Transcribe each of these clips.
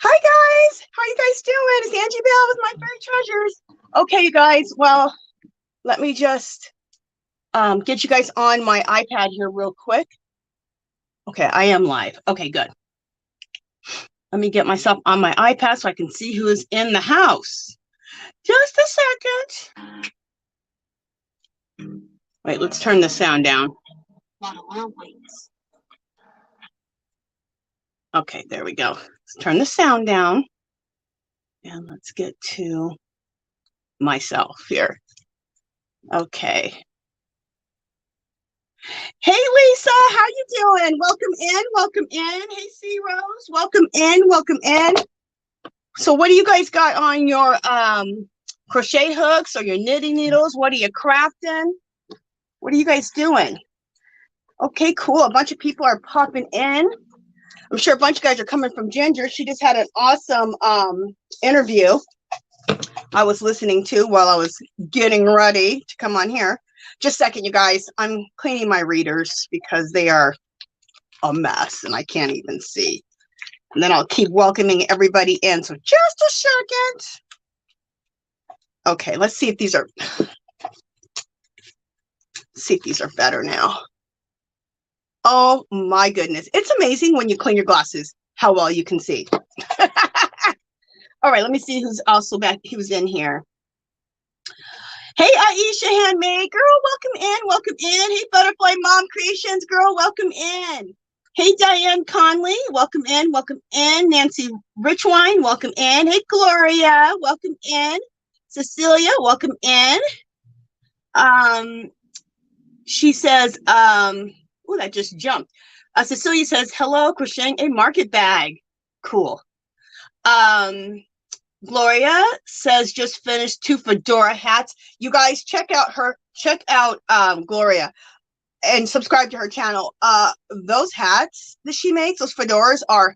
Hi guys, how are you guys doing? It's Angie Bell with My Fairy Treasures. Okay, you guys, well, let me just get you guys on my iPad here real quick. Okay, I am live. Okay, good. Let me get myself on my iPad so I can see who is in the house. Just a second. Wait, let's turn the sound down. Okay, there we go. Let's turn the sound down. And let's get to myself here. Okay. Hey Lisa, how you doing? Welcome in, welcome in. Hey C Rose, welcome in, welcome in. So what do you guys got on your crochet hooks or your knitting needles? What are you crafting? What are you guys doing? Okay, cool. A bunch of people are popping in. I'm sure a bunch of guys are coming from Ginger. She just had an awesome interview I was listening to while I was getting ready to come on here. Just a second, you guys. I'm cleaning my readers because they are a mess and I can't even see. And then I'll keep welcoming everybody in. So just a second. Okay, let's see if these are better now. Oh my goodness. It's amazing when you clean your glasses how well you can see. All right, let me see who's also back, who's in here. Hey, Aisha Handmade, girl, welcome in, welcome in. Hey, Butterfly Mom Creations, girl, welcome in. Hey, Diane Conley, welcome in, welcome in. Nancy Richwine, welcome in. Hey, Gloria, welcome in. Cecilia, welcome in. She says, oh, that just jumped. Cecilia says, hello, crocheting a market bag. Cool. Gloria says just finished 2 fedora hats. You guys check out Gloria and subscribe to her channel. Those hats that she makes, those fedoras are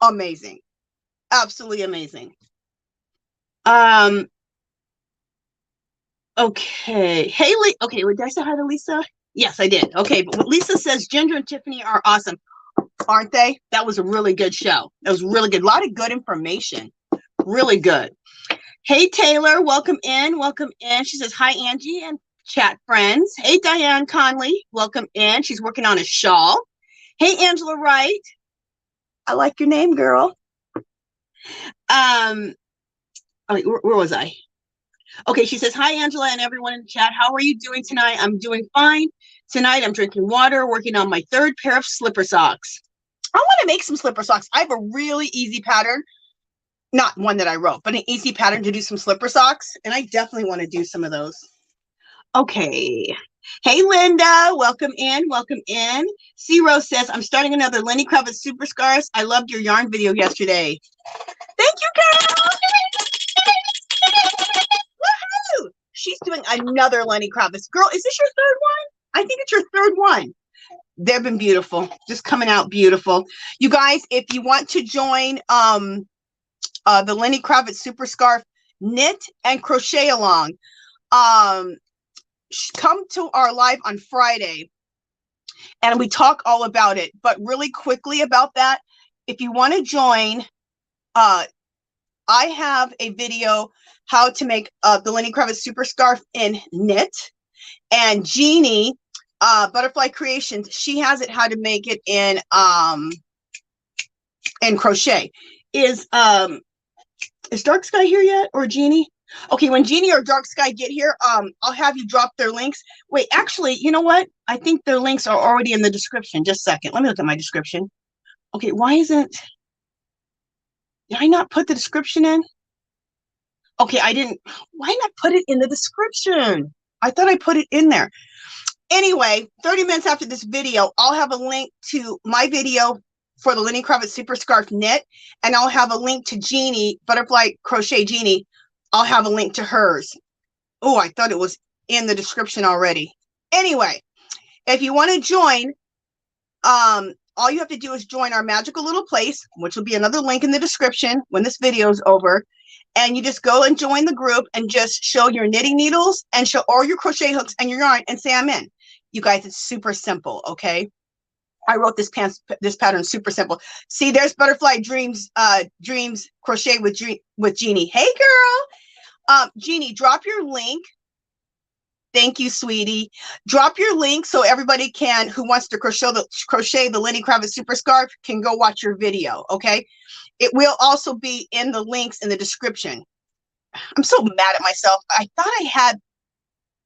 amazing. Absolutely amazing. Okay. Hey, okay, did I say hi to Lisa? Yes, I did. Okay, but Lisa says Ginger and Tiffany are awesome. Aren't they? That was a really good show. That was really good. A lot of good information. Really good. Hey, Taylor, welcome in. Welcome in. She says, hi, Angie and chat friends. Hey, Diane Conley, welcome in. She's working on a shawl. Hey, Angela Wright. I like your name, girl. Where was I? Okay, she says, hi, Angela and everyone in the chat. How are you doing tonight? I'm doing fine. Tonight, I'm drinking water, working on my 3rd pair of slipper socks. I want to make some slipper socks. I have a really easy pattern. Not one that I wrote, but an easy pattern to do some slipper socks. And I definitely want to do some of those. Okay. Hey, Linda. Welcome in. Welcome in. C Rose says, I'm starting another Lenny Kravitz Super Scarves. I loved your yarn video yesterday. Thank you, girl. Woohoo! She's doing another Lenny Kravitz. Girl, is this your 3rd one? I think it's your 3rd one. They've been beautiful. Just coming out beautiful. You guys, if you want to join the Lenny Kravitz Super Scarf knit and crochet along, come to our live on Friday and we talk all about it. But really quickly about that, if you want to join, I have a video how to make the Lenny Kravitz Super Scarf in knit, and Jeannie Butterfly Creations, she has it how to make it in crochet. Is Dark Sky here yet, or Jeannie? Okay, when Jeannie or Dark Sky get here, I'll have you drop their links. Wait, actually, you know what? I think their links are already in the description. Just a second. Let me look at my description. Okay, why isn't... Did I not put the description in? Okay, I didn't... Why not put it in the description? I thought I put it in there. Anyway, 30 minutes after this video, I'll have a link to my video for the Lenny Kravitz Super Scarf knit, and I'll have a link to Jeannie, Butterfly Crochet Jeannie. I'll have a link to hers. Oh, I thought it was in the description already. Anyway, if you want to join, all you have to do is join our magical little place, which will be another link in the description when this video is over. And you just go and join the group and just show your knitting needles and show all your crochet hooks and your yarn and say I'm in. You guys, it's super simple, okay? I wrote this pattern super simple. See, there's Butterfly Dreams, Dreams Crochet with Jeannie. Hey, girl. Jeannie, drop your link. Thank you, sweetie. Drop your link so everybody can, who wants to crochet the Lenny Kravitz Super Scarf, can go watch your video, okay? It will also be in the links in the description. I'm so mad at myself. I thought I had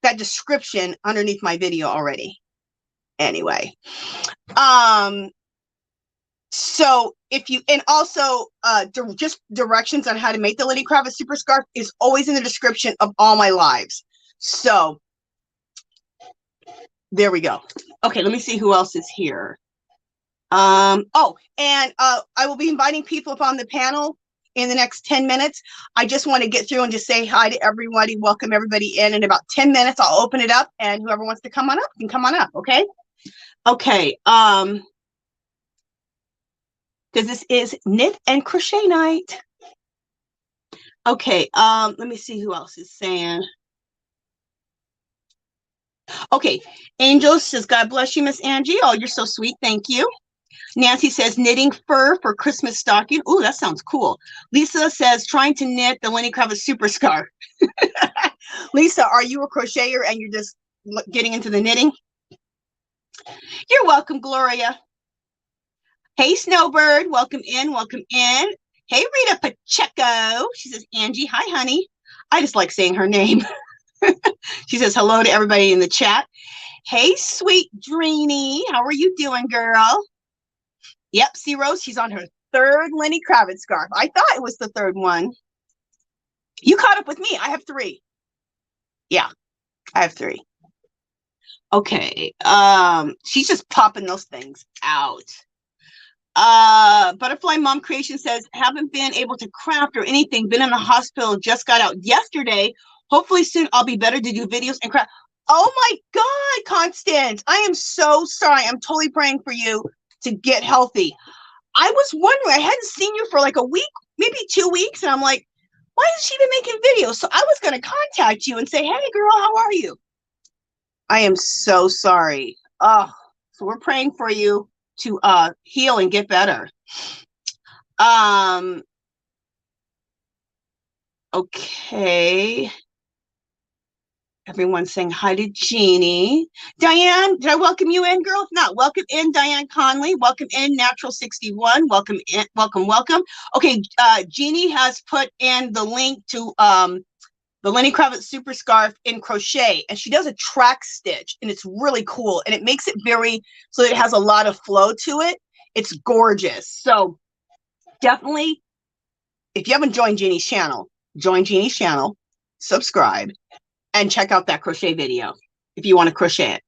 that description underneath my video already. Anyway, so if you, and also just directions on how to make the Lenny Kravitz Super Scarf is always in the description of all my lives. So there we go. Okay, let me see who else is here. Oh, and I will be inviting people up on the panel in the next 10 minutes. I just want to get through and just say hi to everybody, welcome everybody in. In about 10 minutes, I'll open it up, and whoever wants to come on up can come on up, okay? Okay, because this is knit and crochet night. Okay, let me see who else is saying. Okay, Angel says, God bless you, Miss Angie. Oh, you're so sweet. Thank you. Nancy says, knitting fur for Christmas stocking. Oh, that sounds cool. Lisa says, trying to knit the Lenny Kravitz Super Scarf. Lisa, are you a crocheter and you're just getting into the knitting? You're welcome, Gloria. Hey, Snowbird. Welcome in. Welcome in. Hey, Rita Pacheco. She says, Angie, hi, honey. I just like saying her name. She says hello to everybody in the chat. Hey, sweet Dreanie. How are you doing, girl? Yep, see, Rose, she's on her third Lenny Kravitz scarf. I thought it was the third one. You caught up with me. I have 3. Yeah, I have 3. Okay. She's just popping those things out. Butterfly Mom Creation says, haven't been able to craft or anything. Been in the hospital. Just got out yesterday. Hopefully soon I'll be better to do videos and craft. Oh my God, Constance. I am so sorry. I'm totally praying for you to get healthy. I was wondering, I hadn't seen you for like a week, maybe 2 weeks. And I'm like, why is she even making videos? So I was going to contact you and say, hey girl, how are you? I am so sorry. Oh, so we're praying for you to heal and get better. Okay. Everyone's saying hi to Jeannie. Diane, did I welcome you in, girl? If not, welcome in, Diane Conley. Welcome in, Natural 61. Welcome in, welcome, welcome. Okay, Jeannie has put in the link to the Lenny Kravitz Super Scarf in crochet, and she does a track stitch, and it's really cool, and it makes it very, so it has a lot of flow to it. It's gorgeous. So definitely, if you haven't joined Jeannie's channel, join Jeannie's channel, subscribe, and check out that crochet video if you want to crochet it.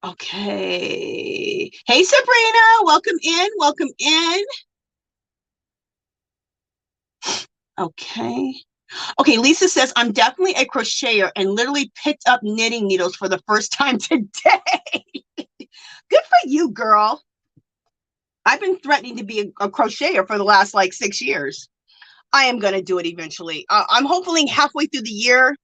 Okay. Hey, Sabrina, welcome in, welcome in. Okay. Okay, Lisa says, I'm definitely a crocheter and literally picked up knitting needles for the first time today. Good for you, girl. I've been threatening to be a crocheter for the last like 6 years. I am going to do it eventually. I'm hopefully halfway through the year,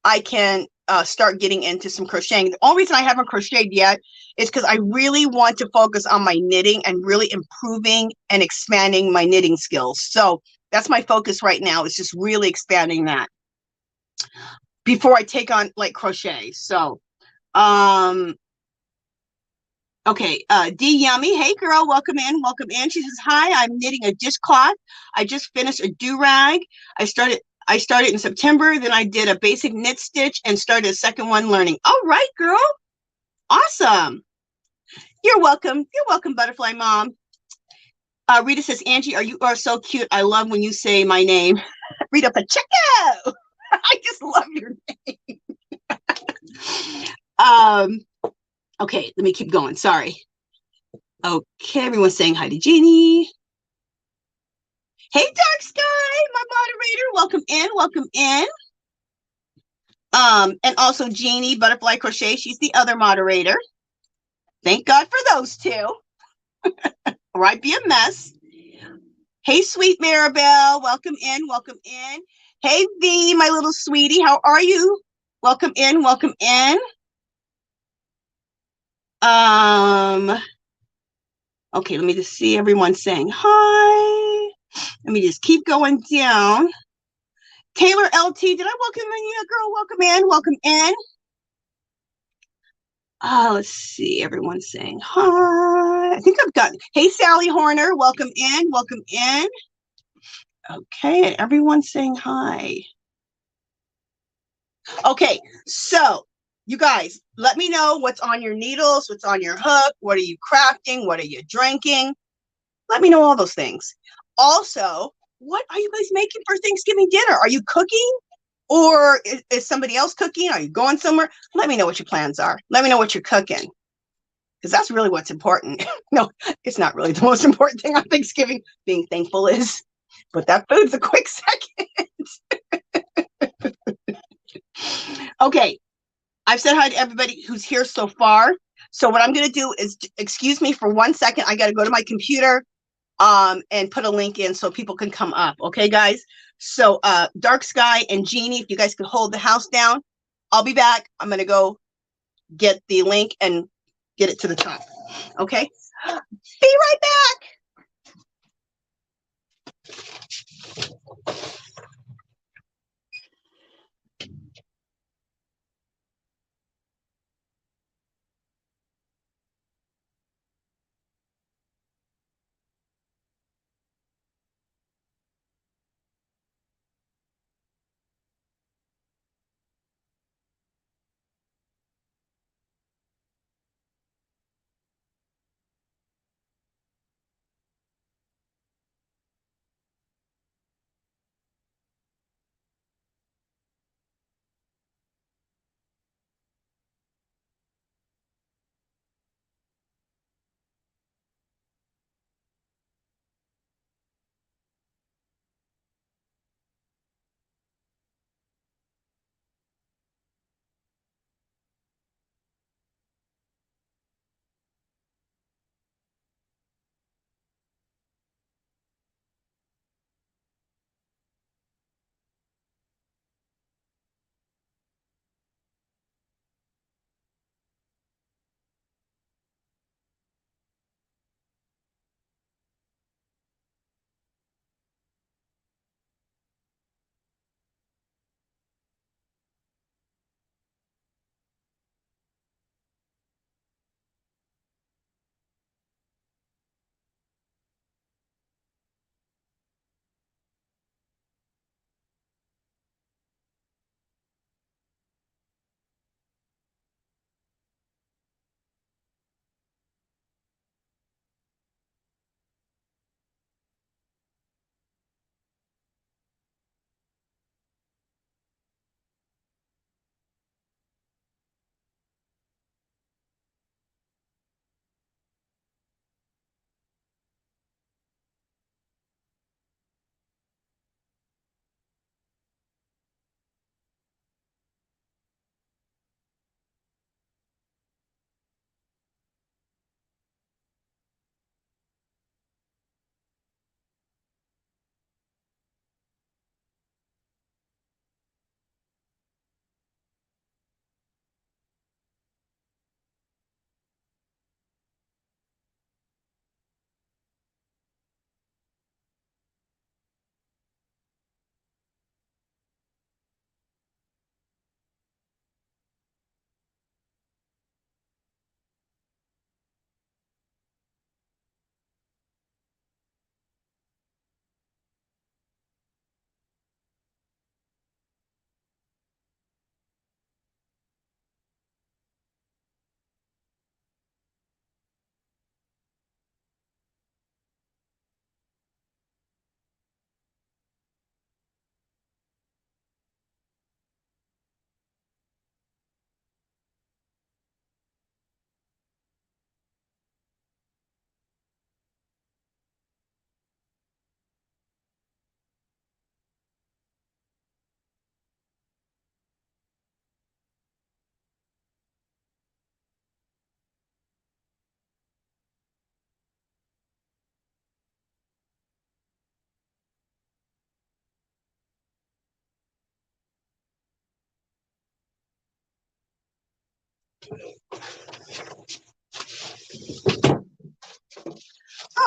I can start getting into some crocheting. The only reason I haven't crocheted yet is because I really want to focus on my knitting and really improving and expanding my knitting skills. So that's my focus right now, is just really expanding that before I take on like crochet. So, okay, D Yummy, hey girl, welcome in, welcome in. She says, hi, I'm knitting a dishcloth. I just finished a do-rag. I started in September, then I did a basic knit stitch and started a second one learning. All right, girl. Awesome. You're welcome, Butterfly Mom. Rita says, Angie, you are so cute. I love when you say my name. Rita Pacheco. I just love your name. Okay, let me keep going. Sorry. Okay, everyone's saying hi to Jeannie. Hey, Dark Sky, my moderator. Welcome in, welcome in. And also Jeannie, Butterfly Crochet. She's the other moderator. Thank God for those two. Or I'd be a mess. Hey, sweet Maribel. Welcome in, welcome in. Hey, V, my little sweetie. How are you? Welcome in, welcome in. Okay, let me just see everyone saying hi. Let me just keep going down. Taylor LT, did I welcome you, girl? Welcome in, welcome in. Let's see, everyone's saying hi. I think I've got, hey, Sally Horner, welcome in, welcome in. Okay, everyone's saying hi. Okay, so you guys, let me know what's on your needles, what's on your hook, what are you crafting, what are you drinking? Let me know all those things. Also, what are you guys making for Thanksgiving dinner? Are you cooking? Or is somebody else cooking? Are you going somewhere? Let me know what your plans are. Let me know what you're cooking, because that's really what's important. No, it's not really the most important thing on Thanksgiving. Being thankful is, but that food's a quick second. Okay, I've said hi to everybody who's here so far. So what I'm going to do is, excuse me for 1 second. I got to go to my computer and put a link in so people can come up. Okay, guys? So Dark Sky and Jeannie, if you guys could hold the house down, I'll be back. I'm going to go get the link and get it to the top. Okay? Be right back.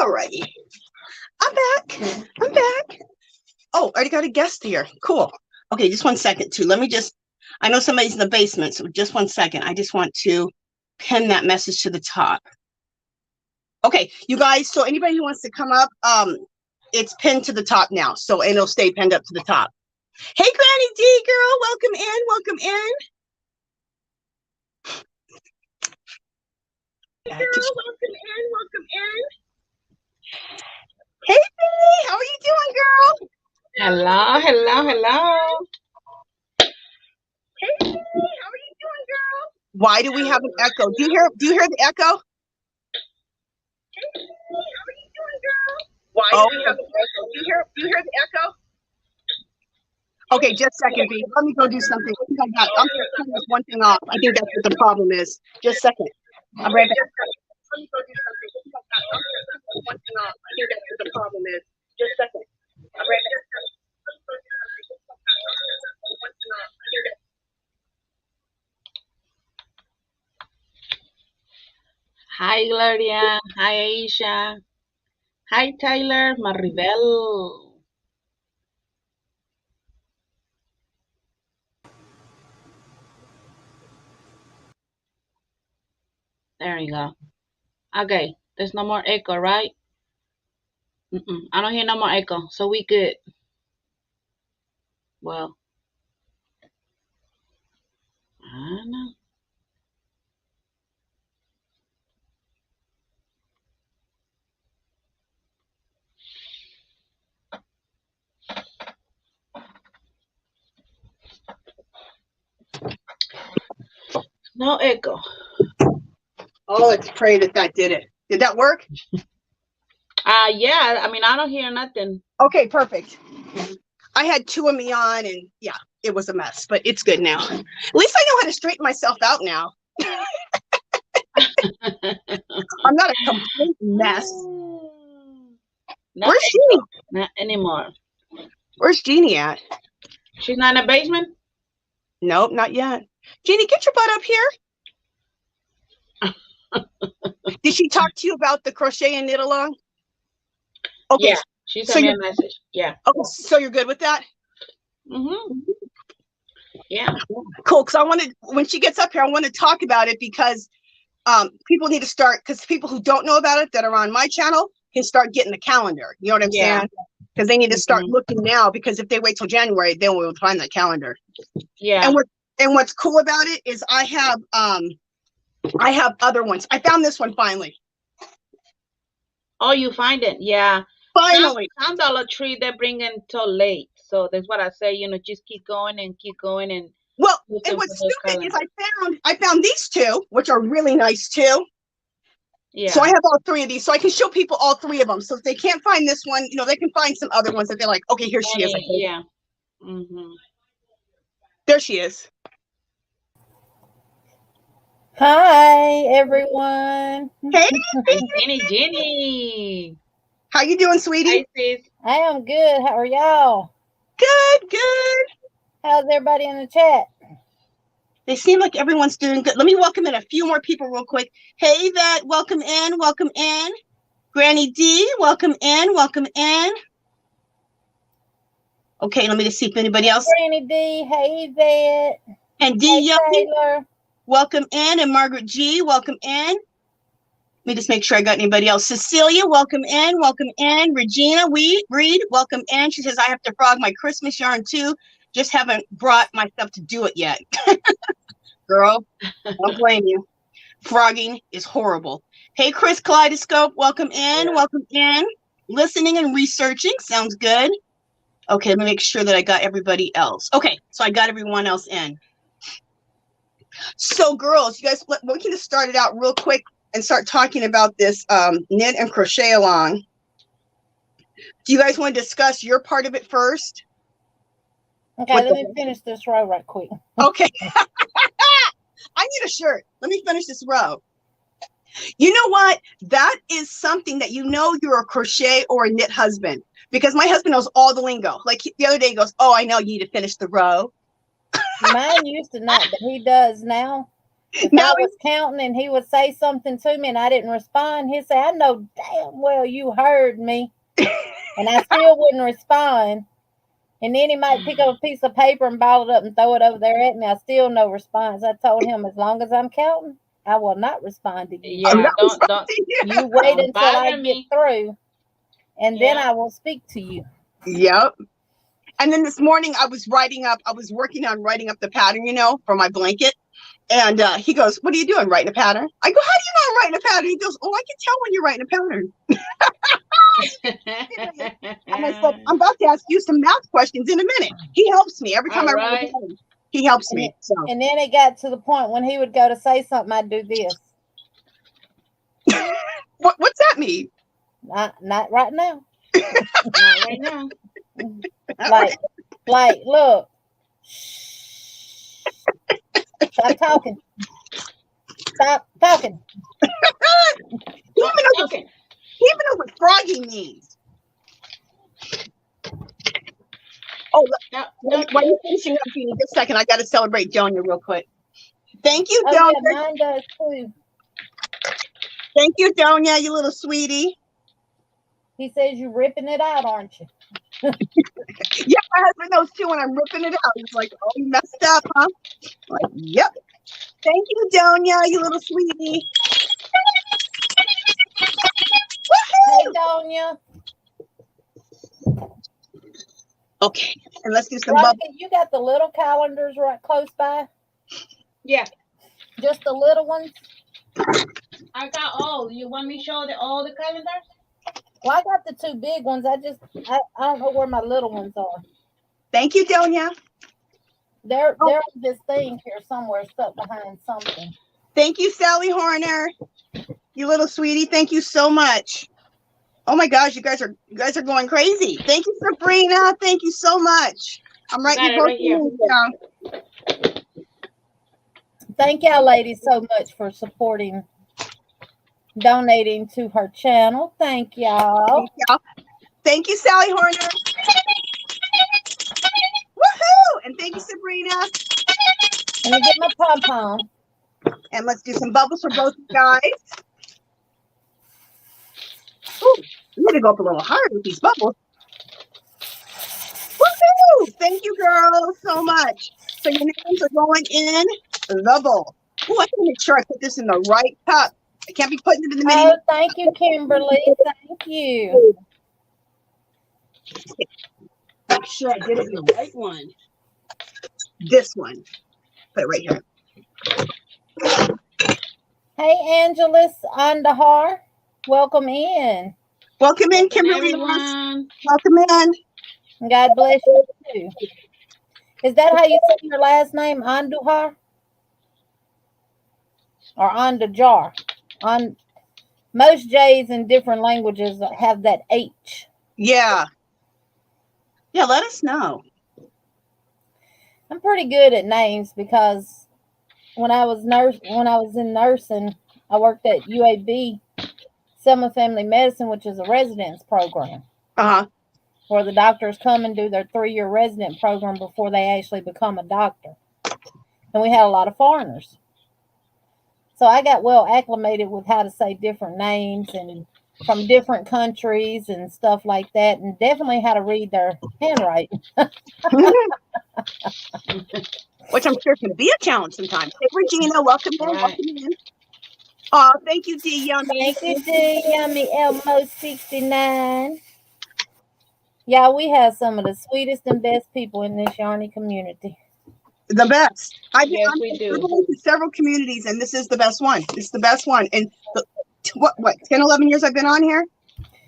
All righty. I'm back. I'm back. Oh, I already got a guest here. Cool. Okay, just 1 second, too. Let me just, I know somebody's in the basement, so just 1 second. I just want to pin that message to the top. Okay, you guys, so anybody who wants to come up, it's pinned to the top now, so and it'll stay pinned up to the top. Hey, Granny D, girl, welcome in, welcome in. Hey, girl, welcome in, welcome in. Hey, Faye, how are you doing, girl? Hello, hello, hello. Hey, Faye, how are you doing, girl? Why do we have an echo? Do you hear the echo? Hey, Faye, how are you doing, girl? Why do we have an echo? Do you hear the echo? Okay, just a second, B. Let me go do something. I think I'm gonna turn this one thing off. I think that's what the problem is. Just a second. I'm right back. Let me go do something. I think I'm gonna turn this one thing off. I think that's what the problem is. Just a second. I'm right back. Hi, Gloria. Hi, Aisha. Hi, Tyler Maribel. There you go. Okay, there's no more echo, right? I don't hear no more echo, so we good. Well, I don't know. No echo. Oh, let's pray that that did it. Did that work? Yeah, I mean, I don't hear nothing. Okay, perfect. I had two of me on and yeah, it was a mess, but it's good now. At least I know how to straighten myself out now. I'm not a complete mess. Where's Jeannie? Not anymore. Where's Jeannie at? She's not in the basement? Nope, not yet. Jeannie, get your butt up here. Did she talk to you about the crochet and knit along? Okay. Yeah, she sent me a message. Yeah. Okay, so you're good with that? Yeah. Cool, because I wanted, when she gets up here, I want to talk about it because people need to start, because people who don't know about it that are on my channel can start getting the calendar. You know what I'm saying? Because they need to start looking now, because if they wait till January, then we'll find that calendar. Yeah. And what's cool about it is I have other ones. I found this one finally. Oh, you find it? Yeah. Finally. Some Dollar Tree, they bring in till late. So that's what I say, you know, just keep going and keep going. And well, and what's stupid is I found these two, which are really nice too. Yeah. So I have all three of these, so I can show people all three of them. So if they can't find this one, you know, they can find some other ones that they're like, okay, here she is. Yeah. There she is. Hi, everyone. Hey, Jeannie. How you doing, sweetie? Hi, I am good. How are y'all? Good, good. How's everybody in the chat? They seem like everyone's doing good. Let me welcome in a few more people real quick. Hey, Vet, welcome in, welcome in. Granny D, welcome in, welcome in. Okay, let me just see if anybody else. Granny D, hey, Vet. And D, hey, Taylor. Welcome in. And Margaret G, welcome in. Let me just make sure I got anybody else. Cecilia, welcome in, welcome in. Regina Reed, welcome in. She says, I have to frog my Christmas yarn too. Just haven't brought my stuff to do it yet. Girl, don't blame you. Frogging is horrible. Hey, Chris Kaleidoscope, welcome in, welcome in. Listening and researching, sounds good. Okay, let me make sure that I got everybody else. Okay, so I got everyone else in. So girls, you guys, we can just start it out real quick and start talking about this knit and crochet along. Do you guys want to discuss your part of it first? Okay, let me finish this row right quick. Okay. I need a shirt. Let me finish this row. You know what? That is something that you know you're a crochet or a knit husband, because my husband knows all the lingo. Like the other day he goes, oh, I know you need to finish the row. Mine used to not, but he does now. If Now I was counting and he would say something to me and I didn't respond, he'd say, I know damn well you heard me. And I still wouldn't respond. And then he might pick up a piece of paper and ball it up and throw it over there at me. I still no response. I told him, as long as I'm counting, I will not respond to you. Yeah, don't. You wait Don't until I bother get me. through, and then I will speak to you. Yep. And then this morning I was working on writing up the pattern, you know, for my blanket. And he goes, what are you doing? Writing a pattern? I go, how do you know I'm writing a pattern? He goes, oh, I can tell when you're writing a pattern. And I said, I'm about to ask you some math questions in a minute. He helps me every time I write a pattern. He helps me. So. And then it got to the point when he would go to say something, I'd do this. What's that mean? Not right now. Not right now. Like, look. Stop talking. Stop talking. He even knows what froggy means. Oh, while you're finishing up, Jeannie, just a second. I got to celebrate Jonia real quick. Thank you, Donia. Yeah, mine does too. Thank you, Donia, you little sweetie. He says you're ripping it out, aren't you? Yeah, my husband knows too when I'm ripping it out. He's like, oh, you messed up, huh? I'm like, yep. Thank you, Donia, you little sweetie. Hey, Donia. Okay, and let's do some Rocky, bubbles. you got the little calendars right close by? Yeah. Just the little ones? I got all. You want me to show all the calendars? Well, I got the two big ones. I don't know where my little ones are. Thank you, Donia. They're on this thing here somewhere, stuck behind something. Thank you, Sally Horner. You little sweetie. Thank you so much. Oh my gosh, you guys are going crazy. Thank you, Sabrina. Thank you so much. I'm writing both names down. Thank y'all ladies so much for supporting, donating to her channel. Thank y'all. Thank you, Sally Horner. Woohoo! And thank you, Sabrina. Let me get my pom-pom. And let's do some bubbles for both guys. Ooh, I'm going to go up a little higher with these bubbles. Woohoo! Thank you, girls, so much. So your names are going in the bowl. Ooh, I can make sure I put this in the right cup. I can't be putting it in the mini. Oh, thank you, Kimberly. Thank you. Make sure I get it in the right one. This one. Put it right here. Hey, Angie'S Andahar. Welcome in. Welcome in, Kimberly. Welcome in. God bless you too. Is that how you say your last name, Anduhar? Or Andajar? Most J's in different languages have that H. Yeah. Yeah, let us know. I'm pretty good at names because when I was in nursing, I worked at UAB, Selma Family Medicine, which is a residence program. Where the doctors come and do their 3-year resident program before they actually become a doctor. And we had a lot of foreigners. So I got well acclimated with how to say different names and from different countries and stuff like that, and definitely how to read their handwriting. Which I'm sure can be a challenge sometimes. Hey, Regina, welcome in. Welcome in. Oh, thank you, D Yummy. Thank you, D Yummy Elmo 69. Yeah, we have some of the sweetest and best people in this Yarny community. The best. Yes, we do. I've been to several communities, and this is the best one. It's the best one. And what 10, 11 years I've been on here?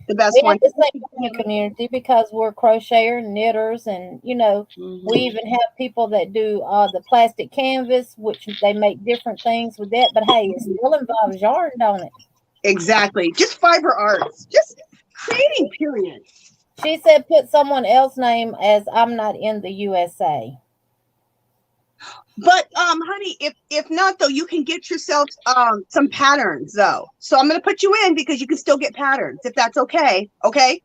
The best one. We have to say community because we're crocheters and knitters, and we even have people that do the plastic canvas, which they make different things with that. But hey, it still involves yarn, don't it? Exactly. Just fiber arts. Just creating, period. She said put someone else's name as I'm not in the USA. But honey, if not though, you can get yourself some patterns though. So I'm gonna put you in because you can still get patterns if that's okay. Okay,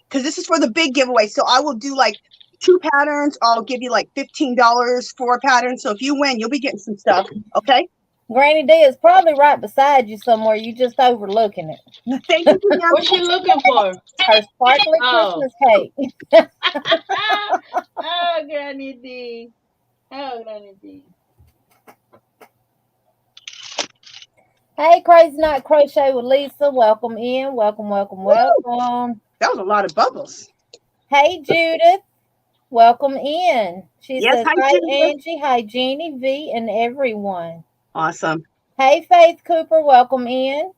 because this is for the big giveaway. So I will do like 2 patterns. I'll give you like $15 for a pattern. So if you win, you'll be getting some stuff. Okay. Granny D is probably right beside you somewhere. You just overlooking it. Thank you. What's she looking for? Her sparkly Oh. Christmas cake. Oh, Granny D. Oh, Granny D. Hey, Crazy Night Crochet with Lisa. Welcome in. Welcome, welcome, welcome. That was a lot of bubbles. Hey, Judith. Welcome in. She Yes, says, hi, hi, Judith. Angie. Hi, Jeannie, V, and everyone. Awesome. Hey, Faith Cooper. Welcome in.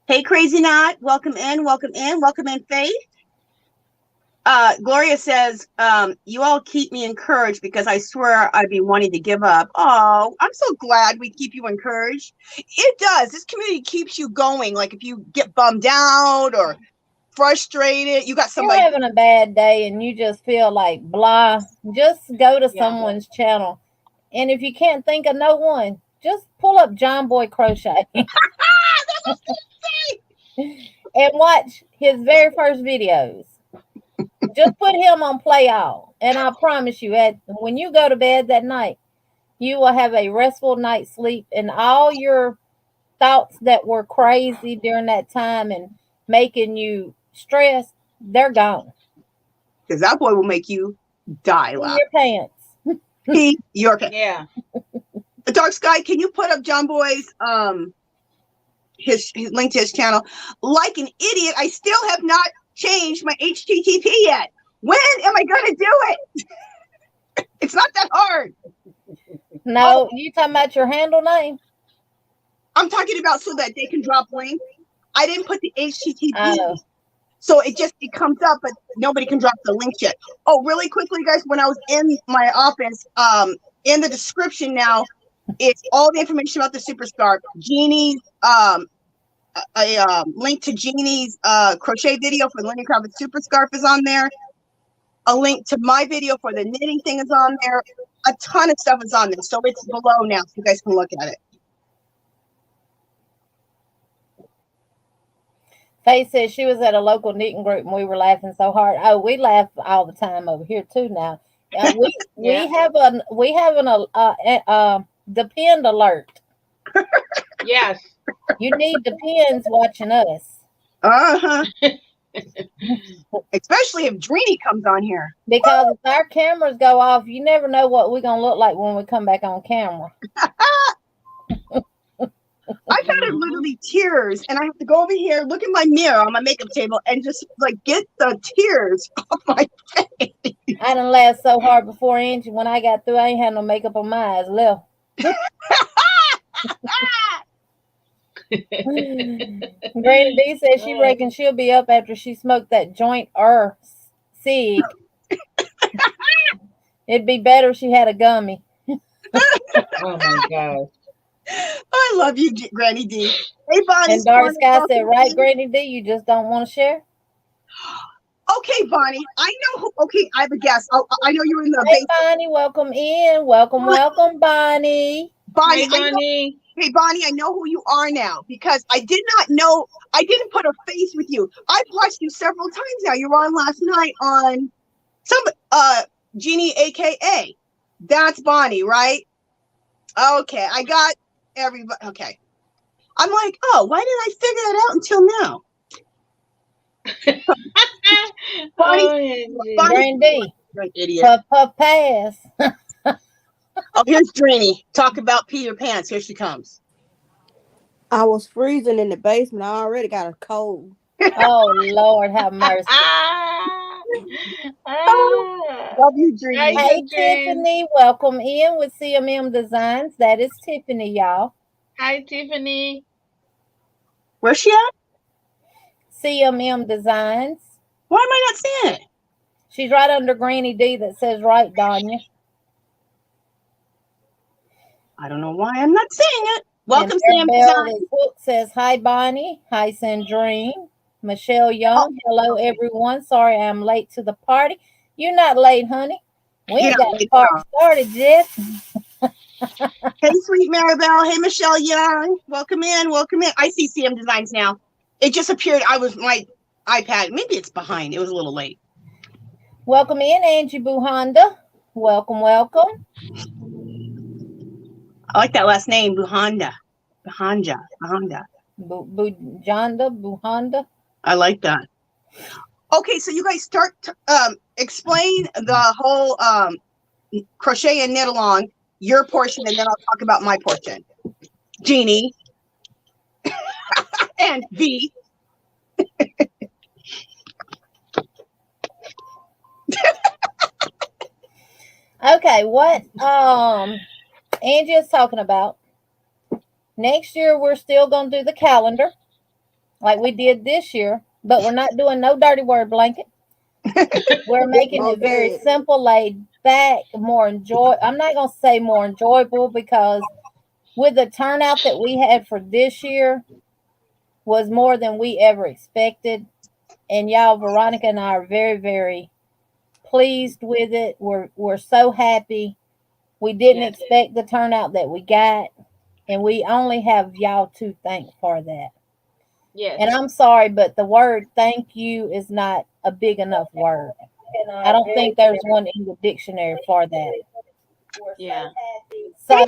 Hey, Crazy Knot. Welcome in. Welcome in. Welcome in, Faith. Gloria says, you all keep me encouraged because I swear I'd be wanting to give up. Oh, I'm so glad we keep you encouraged. It does. This community keeps you going. Like if you get bummed out or frustrated, you got somebody. You're having a bad day and you just feel like blah. Just go to someone's channel. And if you can't think of no one, just pull up John Boy Crochet. And watch his very first videos. Just put him on play all. And I promise you, when you go to bed that night, you will have a restful night's sleep, and all your thoughts that were crazy during that time and making you stressed, they're gone. Because that boy will make you die Pee laugh. your pants. Pee your pants. Yeah. The Dark Sky, can you put up John Boy's his link to his channel? Like an idiot, I still have not changed my HTTP yet. When am I going to do it? It's not that hard. No, you talking about your handle name? I'm talking about so that they can drop links. I didn't put the HTTP. Oh. So it comes up, but nobody can drop the links yet. Oh, really quickly, guys, when I was in my office, in the description now, it's all the information about the Super Scarf. Jeannie's, a link to Jeannie's crochet video for the Lenny KRAVITZ Super Scarf is on there. A link to my video for the knitting thing is on there. A ton of stuff is on there. So it's below now, so you guys can look at it. Faye said she was at a local knitting group and we were laughing so hard. Oh, we laugh all the time over here too now. We have an depend alert. Yes. You need depends watching us. Uh-huh. Especially if Dreamy comes on here. Because if our cameras go off, you never know what we're going to look like when we come back on camera. I've had it literally tears, and I have to go over here, look in my mirror on my makeup table, and just like get the tears off my face. I done laughed so hard before Angie. When I got through, I ain't had no makeup on my eyes left. Granny D says she reckons she'll be up after she smoked that joint cig. It'd be better if she had a gummy. Oh my God. I love you, Granny D. Hey, Bonnie. And Dark Sky said, right, Granny D, you just don't want to share? Okay, Bonnie. I know who. Okay, I have a guess. I know you're in the Hey, Bonnie, welcome in. Welcome, welcome, Bonnie. Bonnie, hey, Bonnie. Hey, Bonnie, I know who you are now because I did not know. I didn't put a face with you. I've watched you several times now. You were on last night on Jeannie, AKA. That's Bonnie, right? Okay, I got everybody. Okay. I'm like, oh, why didn't I figure that out until now? Granny D. Idiot. Pass. Oh, here's Dreamy. Talk about pee your pants. Here she comes. I was freezing in the basement. I already got a cold. Oh, Lord, have mercy. Love you, Dreamy. Hey, Tiffany. Welcome in with CMM Designs. That is Tiffany, y'all. Hi, Tiffany. Where's she at? CMM Designs. Why am I not seeing it? She's right under Granny D that says right, Danya. I don't know why I'm not seeing it. Welcome, Sam. Book says, hi, Bonnie. Hi, Sandrine. Michelle Young. Hello, everyone. Sorry I'm late to the party. You're not late, honey. We ain't got the party started yet. Hey, sweet Maribel. Hey, Michelle Young. Welcome in. Welcome in. I see CM Designs now. It just appeared. I was my iPad. Maybe it's behind. It was a little late. Welcome in, Angie Buhonda. Welcome, welcome. I like that last name, Buhanda. Buhanda. Buhanda. I like that. Okay, so you guys start to, explain the whole crochet and knit along, your portion, and then I'll talk about my portion. Jeannie and V. Okay, what Angie is talking about. Next year we're still gonna do the calendar like we did this year, but we're not doing no dirty word blanket. We're making it very simple, laid back, more enjoy. I'm not gonna say more enjoyable because with the turnout that we had for this year was more than we ever expected. And y'all, Veronica and I are very, very pleased with it. We're so happy. We didn't expect the turnout that we got, and we only have y'all to thank for that. Yes. And I'm sorry, but the word thank you is not a big enough word. I don't think there's one in the dictionary for that. Yeah. So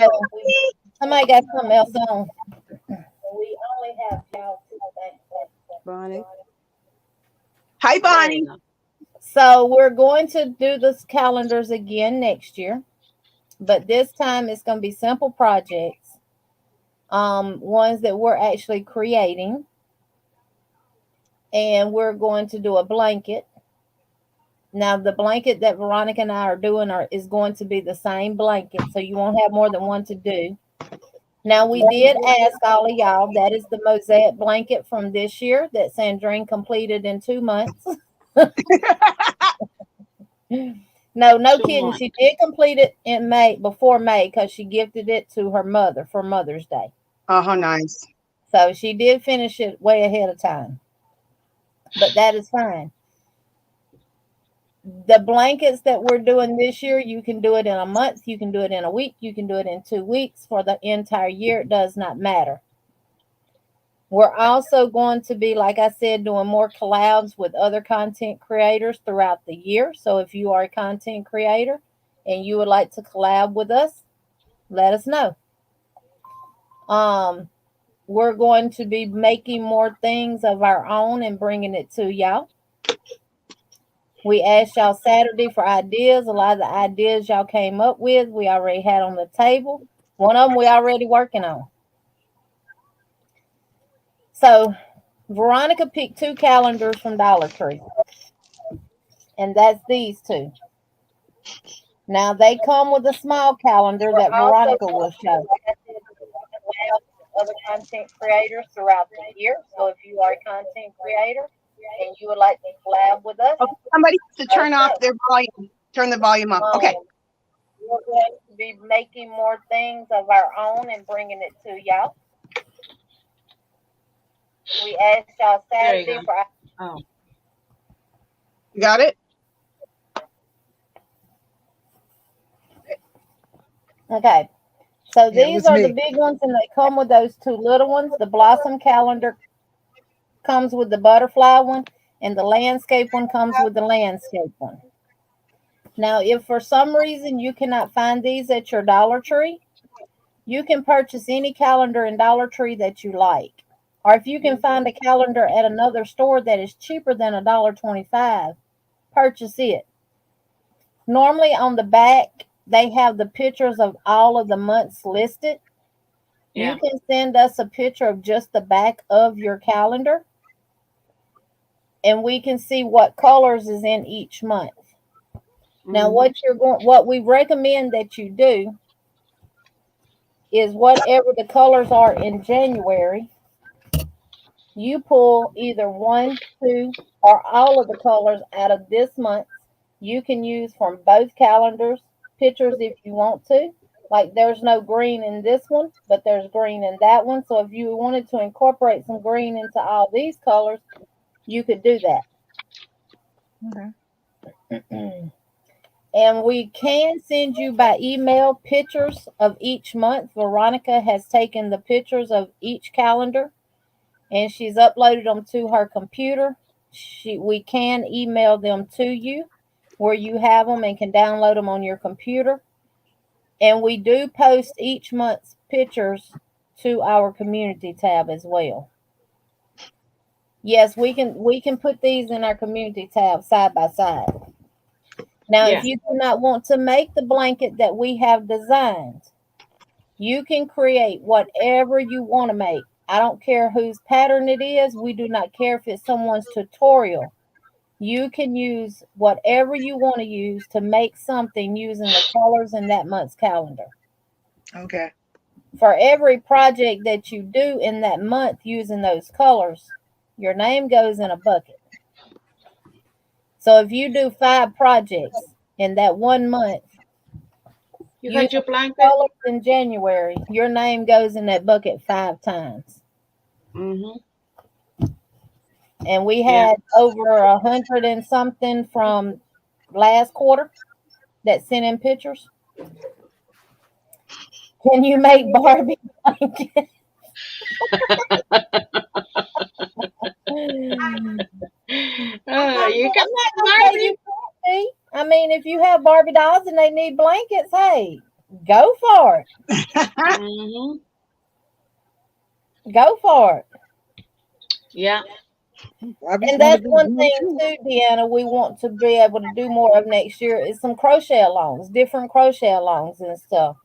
somebody got something else on. We only have y'all to thank for. Bonnie. Hi, Bonnie. So we're going to do this calendars again next year, but this time it's going to be simple projects, ones that we're actually creating, and we're going to do a blanket. Now the blanket that Veronica and I are doing is going to be the same blanket, so you won't have more than one to do. Now we did ask all of y'all. That is the mosaic blanket from this year that Sandrine completed in 2 months. No 2 kidding. months. She did complete it in May, before May, because she gifted it to her mother for Mother's Day. Oh, how nice. So she did finish it way ahead of time. But that is fine. The blankets that we're doing this year, you can do it in a month, you can do it in a week, you can do it in 2 weeks, for the entire year. It does not matter. We're also going to be, like I said, doing more collabs with other content creators throughout the year. So if you are a content creator and you would like to collab with us, let us know. We're going to be making more things of our own and bringing it to y'all. We asked y'all Saturday for ideas. A lot of the ideas y'all came up with, we already had on the table. One of them we already working on. So Veronica picked 2 calendars from Dollar Tree, and that's these 2. Now they come with a small calendar that Veronica will show. Other content creators throughout the year. So if you are a content creator and you would like to collab with us, Okay, somebody has to turn off their volume. Turn the volume up. Okay. We're going to be making more things of our own and bringing it to y'all. We asked y'all Saturday for. Oh. You got it? Okay. So these are the big ones, and they come with those 2 little ones. The Blossom calendar comes with the butterfly one, and the landscape one comes with the landscape one. Now, if for some reason you cannot find these at your Dollar Tree, you can purchase any calendar in Dollar Tree that you like. Or if you can find a calendar at another store that is cheaper than $1.25, purchase it. Normally on the back, they have the pictures of all of the months listed. Yeah. You can send us a picture of just the back of your calendar, and we can see what colors is in each month. Now, what we recommend that you do is whatever the colors are in January, you pull either 1, 2, or all of the colors out of this month. You can use from both calendars pictures if you want to. Like there's no green in this one, but there's green in that one. So if you wanted to incorporate some green into all these colors, you could do that. Okay. And we can send you by email pictures of each month. Veronica has taken the pictures of each calendar and she's uploaded them to her computer. We can email them to you where you have them and can download them on your computer. And we do post each month's pictures to our community tab as well. Yes, we can put these in our community tab side by side. Now, Yeah. if you do not want to make the blanket that we have designed, you can create whatever you want to make. I don't care whose pattern it is. We do not care if it's someone's tutorial. You can use whatever you want to use to make something using the colors in that month's calendar. Okay. For every project that you do in that month using those colors, your name goes in a bucket. So if you do 5 projects in that 1 month, You had your blanket? colors in January, your name goes in that bucket 5 times. Mm-hmm. And we had over 100 and something from last quarter that sent in pictures. Can you make Barbie blankets? You can make Barbie. You can't be. I mean, if you have Barbie dolls and they need blankets, hey, go for it. Mm-hmm. Go for it. Yeah. And that's one thing too, Deanna, we want to be able to do more of next year is some crochet alongs, different crochet alongs and stuff.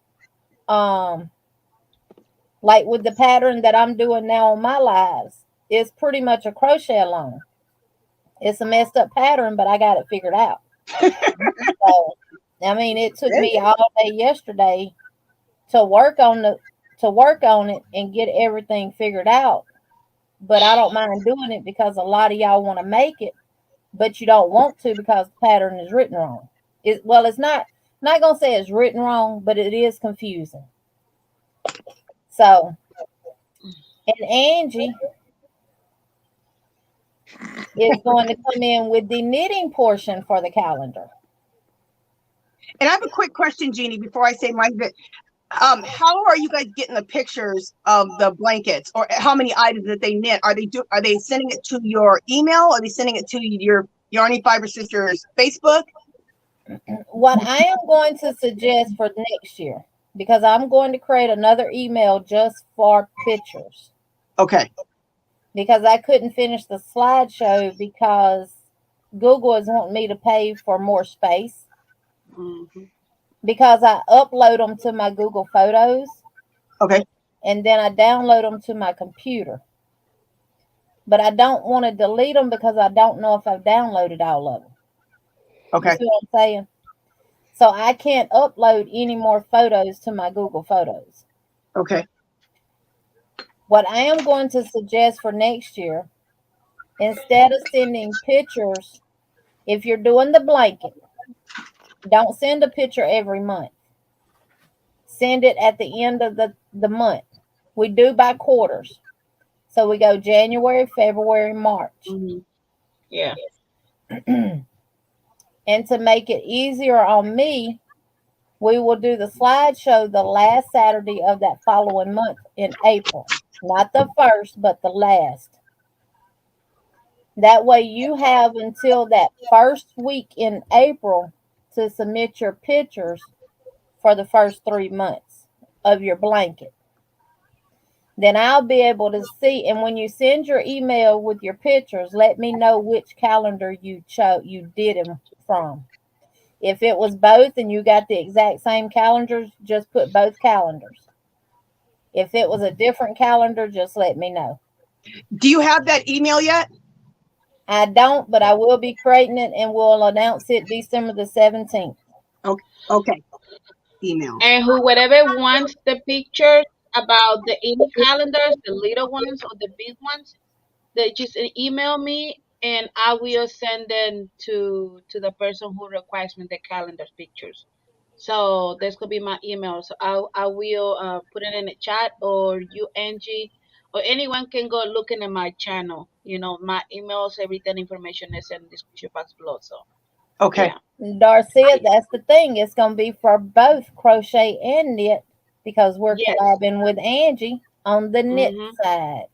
Like with the pattern that I'm doing now on my lives, it's pretty much a crochet along. It's a messed up pattern, but I got it figured out. So, I mean, it took me all day yesterday to work on it and get everything figured out. But I don't mind doing it because a lot of y'all want to make it, but you don't want to because the pattern is written wrong. It's not gonna say it's written wrong, but it is confusing. So, and Angie is going to come in with the knitting portion for the calendar. And I have a quick question, Jeannie, before I say my bit. How are you guys getting the pictures of the blankets, or how many items that they knit? Are they sending it to your email? Or are they sending it to your Yarny Fiber Sisters Facebook? What I am going to suggest for next year, because I'm going to create another email just for pictures. Okay. Because I couldn't finish the slideshow because Google is wanting me to pay for more space. Mm-hmm. Because I upload them to my Google Photos. Okay. And then I download them to my computer. But I don't want to delete them because I don't know if I've downloaded all of them. Okay. You see what I'm saying? So I can't upload any more photos to my Google Photos. Okay. What I am going to suggest for next year, instead of sending pictures, if you're doing the blanket, don't send a picture every month. Send it at the end of the month. We do by quarters. So we go January, February, March. Mm-hmm. Yeah. And to make it easier on me, we will do the slideshow the last Saturday of that following month in April. Not the first, but the last. That way you have until that first week in April to submit your pictures for the first 3 months of your blanket. Then I'll be able to see, and when you send your email with your pictures, let me know which calendar you did them from. If it was both and you got the exact same calendars, just put both calendars. If it was a different calendar, just let me know. Do you have that email yet? I don't, but I will be creating it and we'll announce it December the 17th. Okay. Email. And whoever wants the pictures about the any calendars, the little ones or the big ones, they just email me and I will send them to the person who requires me the calendar pictures. So that's gonna be my email. So I will put it in the chat, or you, Angie, or anyone can go looking at my channel. You know, my emails, everything information is in the description box below. So Okay. yeah. Darcy, that's the thing. It's going to be for both crochet and knit because we're Yes. collabing with Angie on the knit Mhm. side.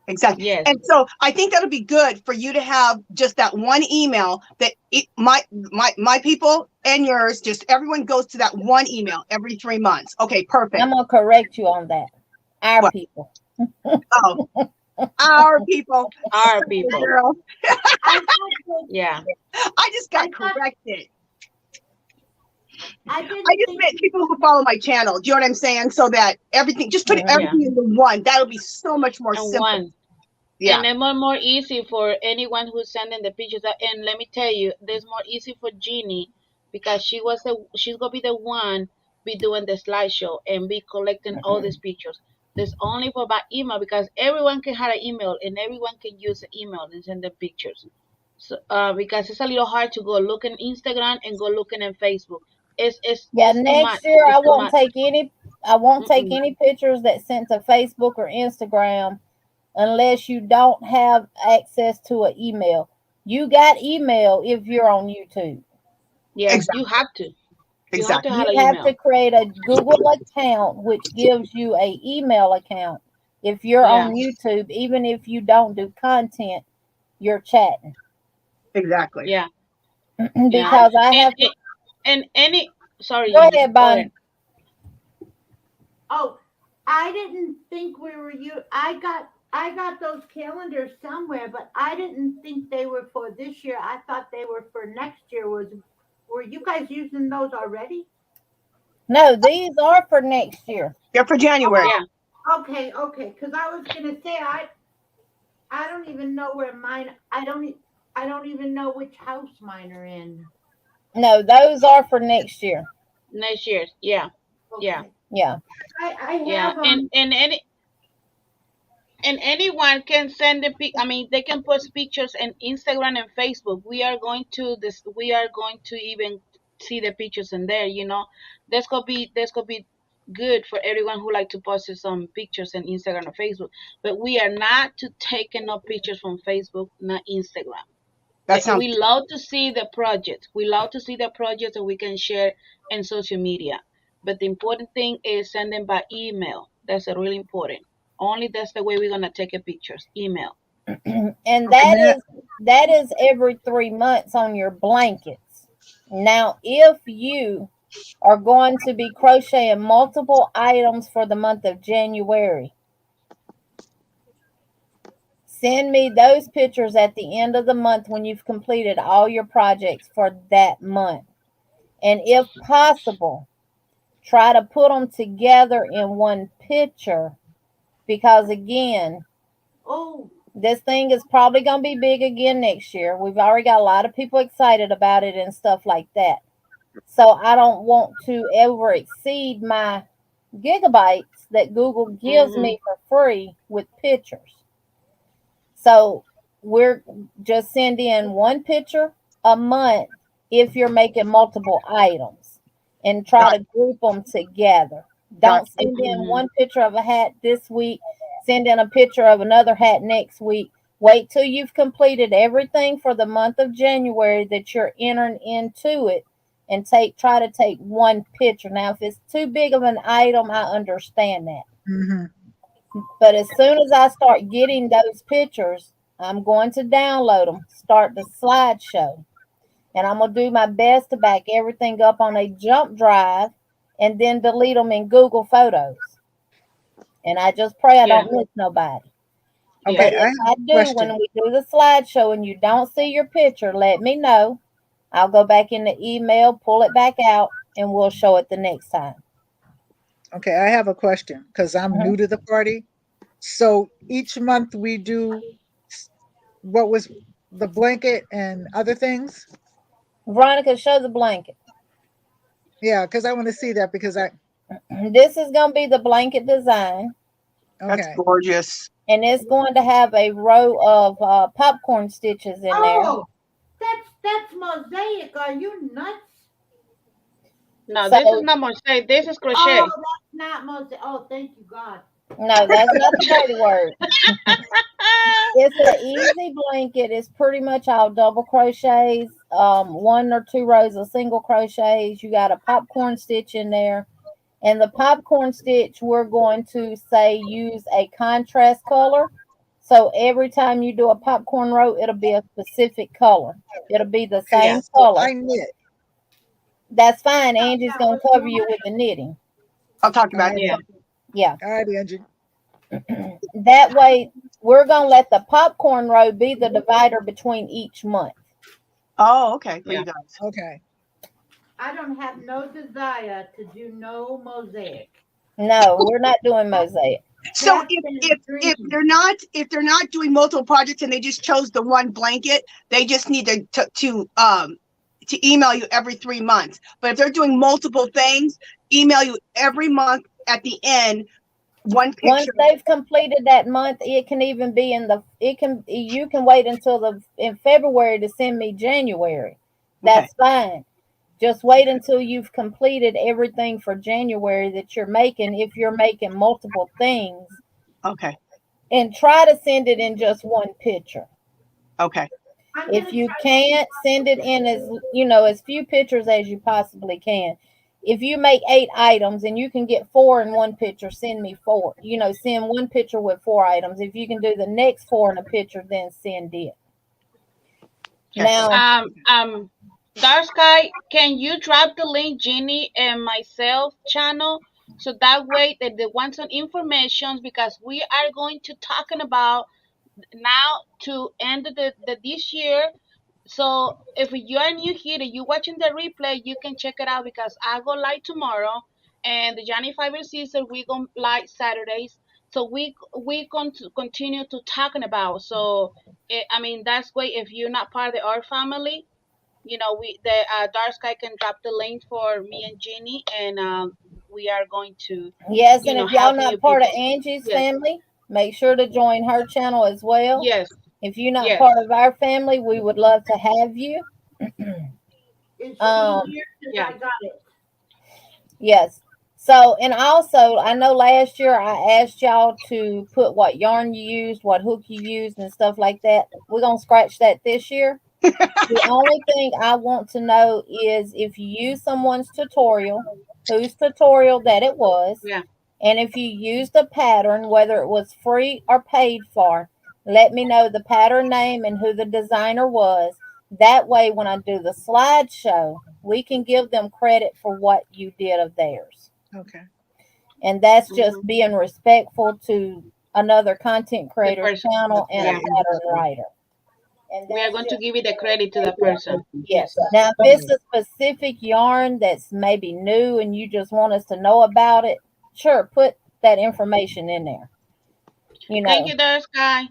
Exactly. Yes. And so I think that'll be good for you to have just that one email that my people and yours, just everyone goes to that one email every 3 months. Okay, perfect. I'm gonna correct you on that. Our What? people. Oh, our people. Our people. Girl. Yeah. I just got corrected. I I just meant people who follow my channel. Do you know what I'm saying? So that everything, just put Mhm. everything into one. That'll be so much more And simple. one. Yeah. And then more easy for anyone who's sending the pictures. And let me tell you, there's more easy for Jeannie because she's gonna be the one be doing the slideshow and be collecting all these pictures. There's only for by email because everyone can have an email and everyone can use the email and send the pictures. So because it's a little hard to go looking Instagram and go looking in Facebook. It's Yeah, too next much. year It's I too won't much. take any. I won't take Mm-mm. any pictures that sent to Facebook or Instagram unless you don't have access to an email. You got email if you're on YouTube. Yeah, Exactly. you have to. You have to Exactly. have You an have email. to create a Google account, which gives you a email account. If you're Yeah. on YouTube, even if you don't do content, you're chatting. Exactly. Yeah. Because I have to. And any sorry, Go Jeannie. ahead, Go Bonnie. ahead. Oh, I didn't think we were you. I got those calendars somewhere, but I didn't think they were for this year. I thought they were for next year. Were you guys using those already? No, these are for next year. They're for January. Yeah. Okay. Because I was gonna say I don't even know where mine. I don't even know which house mine are in. No, those are for next year. Next year. Yeah. Yeah. Okay. Yeah. I Yeah. have And anyone can send the pic. I mean, they can post pictures on Instagram and Facebook. We are going to even see the pictures in there. You know, that's gonna be good for everyone who like to post some pictures on Instagram or Facebook. But we are not to taking no pictures from Facebook, not Instagram. That sounds We love to see the project. We love to see the project that we can share in social media. But the important thing is send them by email. That's really important. Only that's the way we're gonna take a pictures. Email. And Okay, that is every 3 months on your blankets. Now, if you are going to be crocheting multiple items for the month of January, send me those pictures at the end of the month when you've completed all your projects for that month. And if possible, try to put them together in one picture because, again, oh this thing is probably going to be big again next year. We've already got a lot of people excited about it and stuff like that. So I don't want to ever exceed my gigabytes that Google gives Mm-hmm. me for free with pictures. So we're just send in one picture a month if you're making multiple items and try to group them together. Don't send in Mm-hmm. one picture of a hat this week, send in a picture of another hat next week. Wait till you've completed everything for the month of January that you're entering into it and try to take one picture. Now, if it's too big of an item, I understand that. hmm But as soon as I start getting those pictures, I'm going to download them, start the slideshow, and I'm going to do my best to back everything up on a jump drive and then delete them in Google Photos. And I just pray I Yeah. don't miss nobody. Yeah. But Okay, I if have I a do, question. when we do the slideshow and you don't see your picture, let me know. I'll go back in the email, pull it back out, and we'll show it the next time. Okay, I have a question because I'm Mhm. new to the party. So each month we do what was the blanket and other things? Veronica, show the blanket. Yeah, because I want to see that because This is going to be the blanket design. That's okay. gorgeous. And it's going to have a row of popcorn stitches in there. oh that's mosaic. Are you nuts? No, this is So, not mosaic. This is Oh, crochet. that's not mosaic. Oh, thank you, God. no, that's not the dirty word. It's an easy blanket. It's pretty much all double crochets, one or two rows of single crochets. You got a popcorn stitch in there. And the popcorn stitch, we're going to say use a contrast color. So every time you do a popcorn row, it'll be a specific color. It'll be the same Yeah. So color. I knit. That's fine. Angie's gonna cover you with the knitting. I'll talk All about right, it. Yeah. Yeah. all right, Angie. That way, we're gonna let the popcorn row be the divider between each month. Oh, okay. For Yeah. you guys. Okay. I don't have no desire to do no mosaic. No, we're not doing mosaic. So That's been a if dream. they're not doing multiple projects and they just chose the one blanket, they just need to email you every 3 months. But if they're doing multiple things, email you every month at the end, one Once picture. they've completed that month, it can even be you can wait until in February to send me January. That's fine. Just wait until you've completed everything for January that you're making, if you're making multiple things, Okay. and try to send it in just one picture. Okay. I'm If gonna you try to can't, send it in as few pictures as you possibly can. If you make 8 items and you can get 4 in one picture, send me 4. Send one picture with 4 items. If you can do the next 4 in a picture, then send it. Okay. Now, Dark Sky, can you drop the link, Jeannie and myself channel, so that way that they want some information, because we are going to talking about now to end this year. So if you're new here and you're watching the replay, you can check it out, because I go live tomorrow, and the Johnny Fiber Sister we go live Saturdays. So we continue to talking about. So I mean, that's great. If you're not part of our family, the Dark Sky can drop the link for me and Jeannie, and we are going to yes, and if y'all help new not part of people. Angie's Yes, family, make sure to join her channel as well. yes, If you're not yes. part of our family, we would love to have you. It's Um, easier because Yeah. I got it. Yes. So, and also, I know last year I asked y'all to put what yarn you used, what hook you used, and stuff like that. We're going to scratch that this year. The only thing I want to know is if you use someone's tutorial, whose tutorial that it was, Yeah. and if you used a pattern, whether it was free or paid for, let me know the pattern name and who the designer was. That way, when I do the slideshow, we can give them credit for what you did of theirs. Okay. And that's just Mhm. being respectful to another content The creator's person. channel and a Yeah. pattern writer. And We are that's going to just give you the credit to the person. yes. Yes. Now, if it's a specific yarn that's maybe new and you just want us to know about it, sure, put that information in there. Thank you, Dark Sky.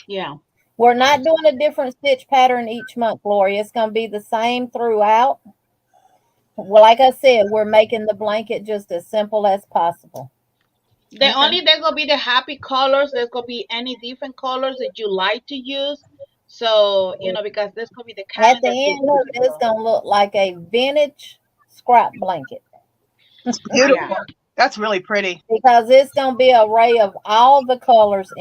Yeah. We're not doing a different stitch pattern each month, Gloria. It's going to be the same throughout. Well, like I said, we're making the blanket just as simple as possible. There's gonna be the happy colors. There's gonna be any different colors that you like to use. So because there's gonna be the At calendar the end picture. of it, it's going to look like a vintage scrap blanket. It's beautiful. Yeah. That's really pretty. Because it's going to be an array of all the colors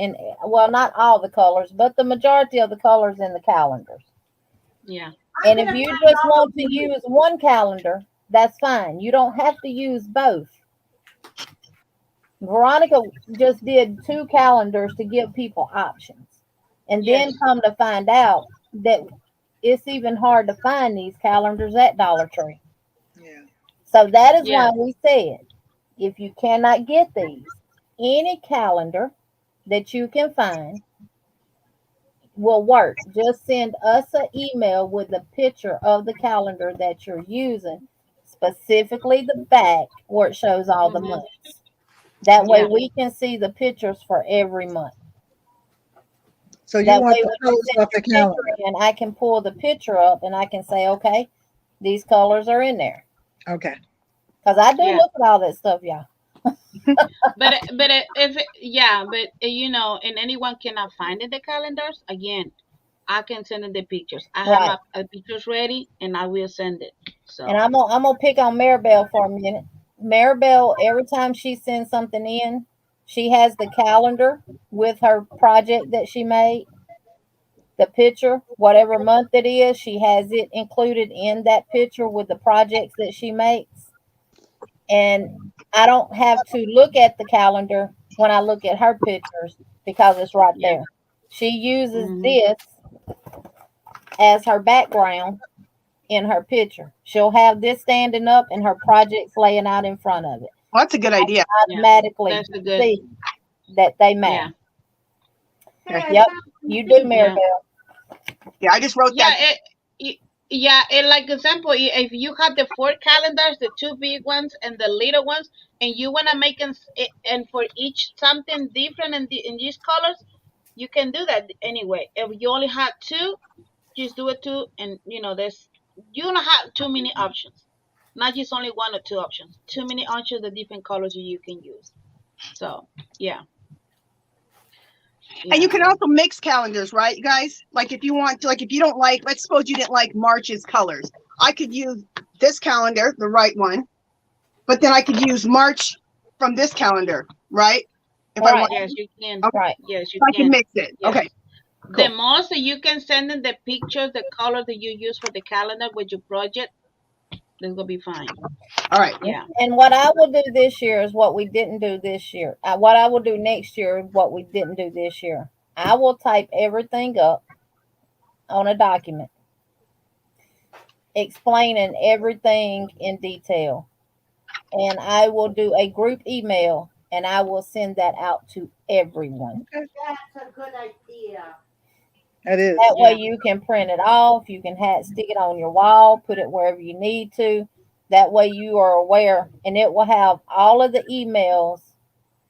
well, not all the colors, but the majority of the colors in the calendars. Yeah. And if you just want to use one calendar, that's fine. You don't have to use both. Veronica just did 2 calendars to give people options. And then Yes. come to find out that it's even hard to find these calendars at Dollar Tree. Yeah. So that is Yeah. why we said, if you cannot get these, any calendar that you can find will work. Just send us an email with a picture of the calendar that you're using, specifically the back where it shows all the Mhm. months. That way Yeah. we can see the pictures for every month. So you That want way the when you colors send off the your picture calendar? in, I can pull the picture up and I can say, okay, these colors are in there. Okay. Because I do Yeah. look at all that stuff, y'all. And anyone cannot find in the calendars, again, I can send in the pictures. I have Right. my pictures ready, and I will send it. And So I'm gonna pick on Maribel for a minute. Maribel, every time she sends something in, she has the calendar with her project that she made, the picture, whatever month it is, she has it included in that picture with the projects that she makes. And I don't have to look at the calendar when I look at her pictures because it's right there. She uses this as her background in her picture. She'll have this standing up and her projects laying out in front of it. Well, that's a good idea. Automatically see that they match. Yep, you do, Maribel. Yeah, I just wrote that. And like example, if you have the 4 calendars, the 2 big ones and the little ones, and you want to make them, and for each something different in these colors, you can do that anyway. If you only have 2, just do it 2, and you don't have too many options. Not just only 1 or 2 options. Too many options, the different colors you can use. So yeah. And you can also mix calendars, right, you guys? Like if you want to, like if you don't like, let's suppose you didn't like March's colors. I could use this calendar, the right one, but then I could use March from this calendar, right? If I want. Yes, you can. Okay. Right. Yes, you I can mix it. Yes. Okay. Cool. The most you can send in the pictures, the color that you use for the calendar with your project, that's gonna be fine. All right. Yeah. And what I will do this year is what we didn't do this year. What I will do next year is what we didn't do this year. I will type everything up on a document, explaining everything in detail. And I will do a group email and I will send that out to everyone. That's a good idea. It is. That way you can print it off. You can stick it on your wall, put it wherever you need to. That way you are aware, and it will have all of the emails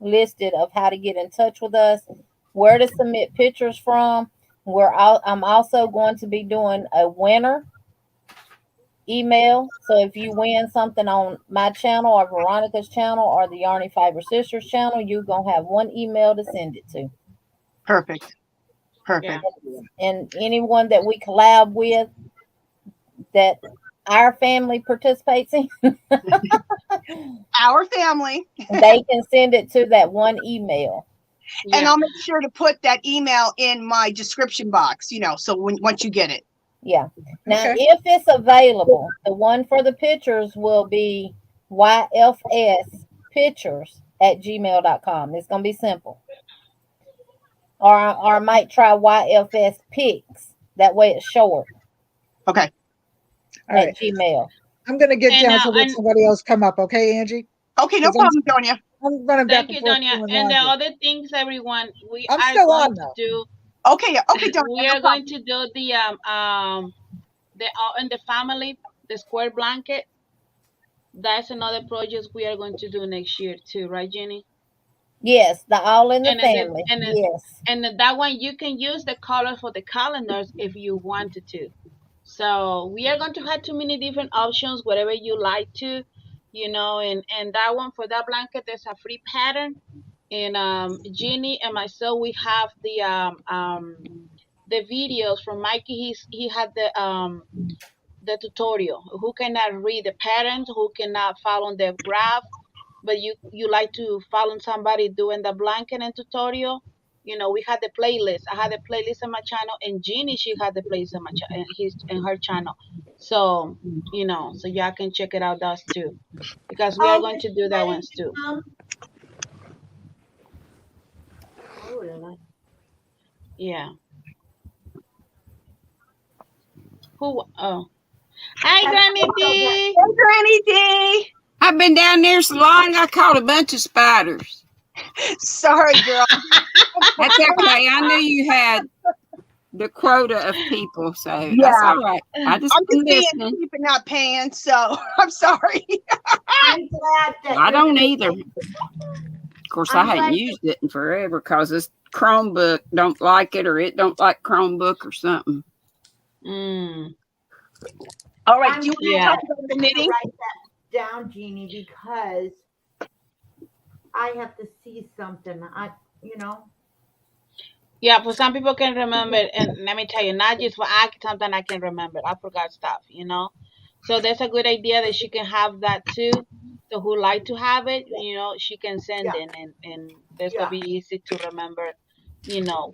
listed of how to get in touch with us, where to submit pictures from. I'm also going to be doing a winner email. So if you win something on my channel or Veronica's channel or the Yarny Fiber Sisters channel, you're going to have one email to send it to. Perfect. Perfect. And anyone that we collab with that our family participates in, our family, they can send it to that one email. And I'll make sure to put that email in my description box, so once you get it. Yeah. Now, if it's available, the one for the pictures will be yfspictures@gmail.com. It's going to be simple. Or I might try YFS Pics. That way it's short. Okay. All right. At Gmail. I'm going to get down to let somebody else come up. Okay, Angie? Okay, no problem, Donia. I'm running back and forth. Thank you, Donia. And the other things, everyone, I'm still on though. Okay, Donia. We are going to do the in the family, the square blanket. That's another project we are going to do next year too, right, Jeannie? Yes, the all in the family. Yes. And that one you can use the color for the calendars if you wanted to. So we are going to have too many different options, whatever you like to, and that one for that blanket, there's a free pattern. And Jeannie and myself, we have the videos from Mikey. He had the tutorial. Who cannot read the patterns, who cannot follow the graph, but you like to follow somebody doing the blanket and tutorial. We had the playlist. I had a playlist on my channel, and Jeannie, she had the playlist on in her channel. So, so y'all can check it out, those too, because we are going to do that ones too. Yeah. Who? Oh. Hi, Granny D. Hey, Granny D. I've been down there so long, I caught a bunch of spiders. Sorry, girl. That's okay. I knew you had the quota of people, so that's all right. I'm just listening. Keeping not paying, so I'm sorry. I'm glad that I don't either. Of course, I hadn't used it in forever because this Chromebook don't like it, or it don't like Chromebook or something. All right. Do you want to talk about the knitting? Write that down, Jeannie, because I have to see something. Yeah, for some people can remember, and let me tell you, not just for sometimes I can remember. I forgot stuff, So that's a good idea that she can have that too. So who like to have it, she can send in, and that's gonna be easy to remember.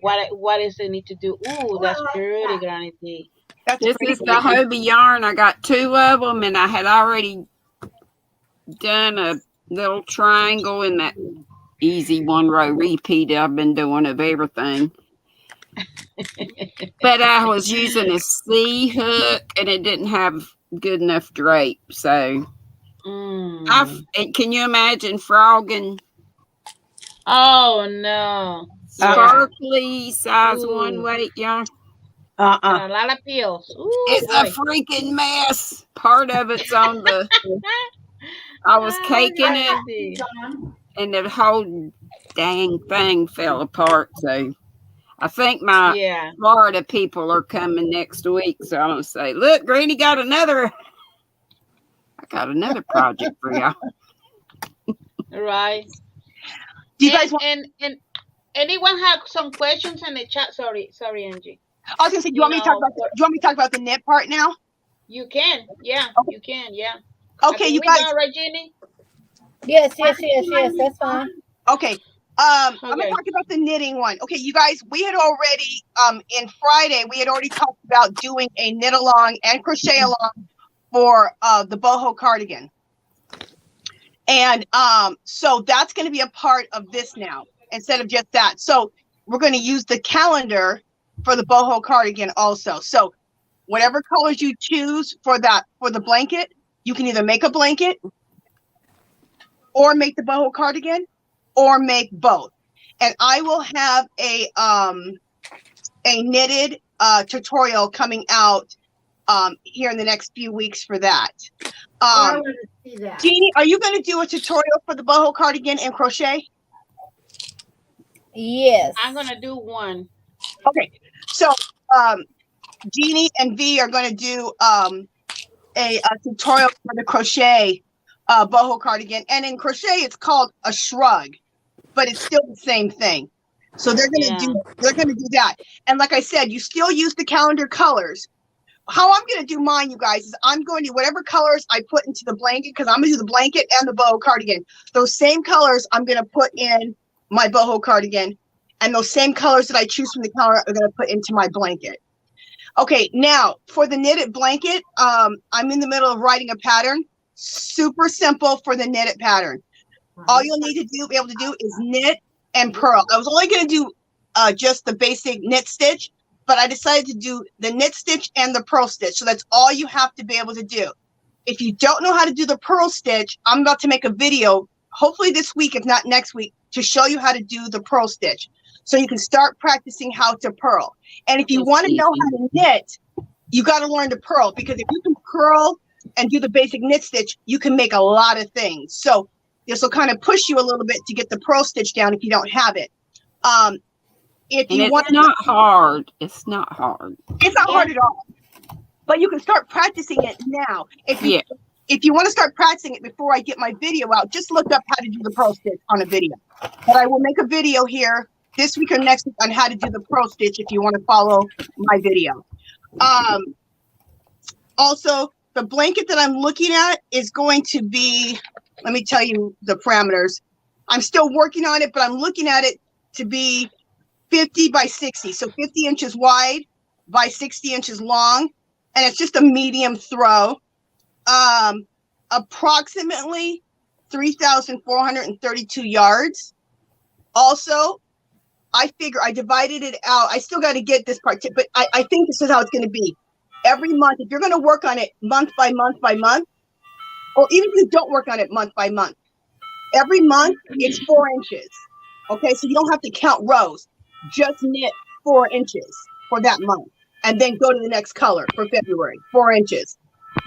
What is it need to do? Ooh, that's pretty, Granny D. This is the Hobie yarn. I got 2 of them, and I had already done a little triangle in that easy one row repeat I've been doing of everything. But I was using a C hook and it didn't have good enough drape. So can you imagine frogging? Oh no. Sparkly size 1 weight, y'all. And a lot of peels. It's a freaking mess. Part of it's on the I was caking it and the whole dang thing fell apart. So I think my Florida people are coming next week. So I'm gonna say, look, Granny I got another project for y'all. Right. Do you guys want and anyone have some questions in the chat? Sorry, Angie. I was gonna say, do you want me to talk about the knit part now? You can, yeah. You can, yeah. Okay, you guys. Right, Jeannie? Yes, that's fine. Okay. I'm gonna talk about the knitting one. Okay, you guys, we had already in Friday we had already talked about doing a knit along and crochet along for the boho cardigan. And so that's going to be a part of this now instead of just that. So we're going to use the calendar for the boho cardigan also. So whatever colors you choose for the blanket, you can either make a blanket or make the boho cardigan or make both. And I will have a knitted tutorial coming out here in the next few weeks for that. I want to see that. Jeannie, are you going to do a tutorial for the boho cardigan and crochet? Yes. I'm going to do one. Okay. So Jeannie and V are going to do a tutorial for the crochet boho cardigan. And in crochet, it's called a shrug, but it's still the same thing. So they're going to do that. And like I said, you still use the calendar colors. How I'm going to do mine, you guys, is I'm going to whatever colors I put into the blanket, because I'm going to do the blanket and the boho cardigan. Those same colors I'm going to put in my boho cardigan, and those same colors that I choose from the calendar I'm going to put into my blanket. Okay, now for the knitted blanket, I'm in the middle of writing a pattern. Super simple for the knitted pattern. All you'll need to be able to do is knit and purl. I was only going to do just the basic knit stitch, but I decided to do the knit stitch and the purl stitch. So that's all you have to be able to do. If you don't know how to do the purl stitch, I'm about to make a video, hopefully this week, if not next week, to show you how to do the purl stitch. So you can start practicing how to purl. And if you want to know how to knit, you got to learn to purl, because if you can purl and do the basic knit stitch, you can make a lot of things. So this will kind of push you a little bit to get the purl stitch down if you don't have it. If you want, it's not hard. It's not hard. It's not hard at all. But you can start practicing it now. If you want to start practicing it before I get my video out, just look up how to do the purl stitch on a video. But I will make a video here this week or next week on how to do the purl stitch if you want to follow my video. Also, the blanket that I'm looking at is going to be, let me tell you the parameters. I'm still working on it, but I'm looking at it to be 50 by 60. So 50 inches wide by 60 inches long. And it's just a medium throw. Approximately 3,432 yards. Also, I figure I divided it out. I still got to get this part, but I think this is how it's going to be. Every month, if you're going to work on it month by month by month, or even if you don't work on it month by month, every month it's 4 inches. Okay, so you don't have to count rows. Just knit 4 inches for that month, and then go to the next color for February, 4 inches.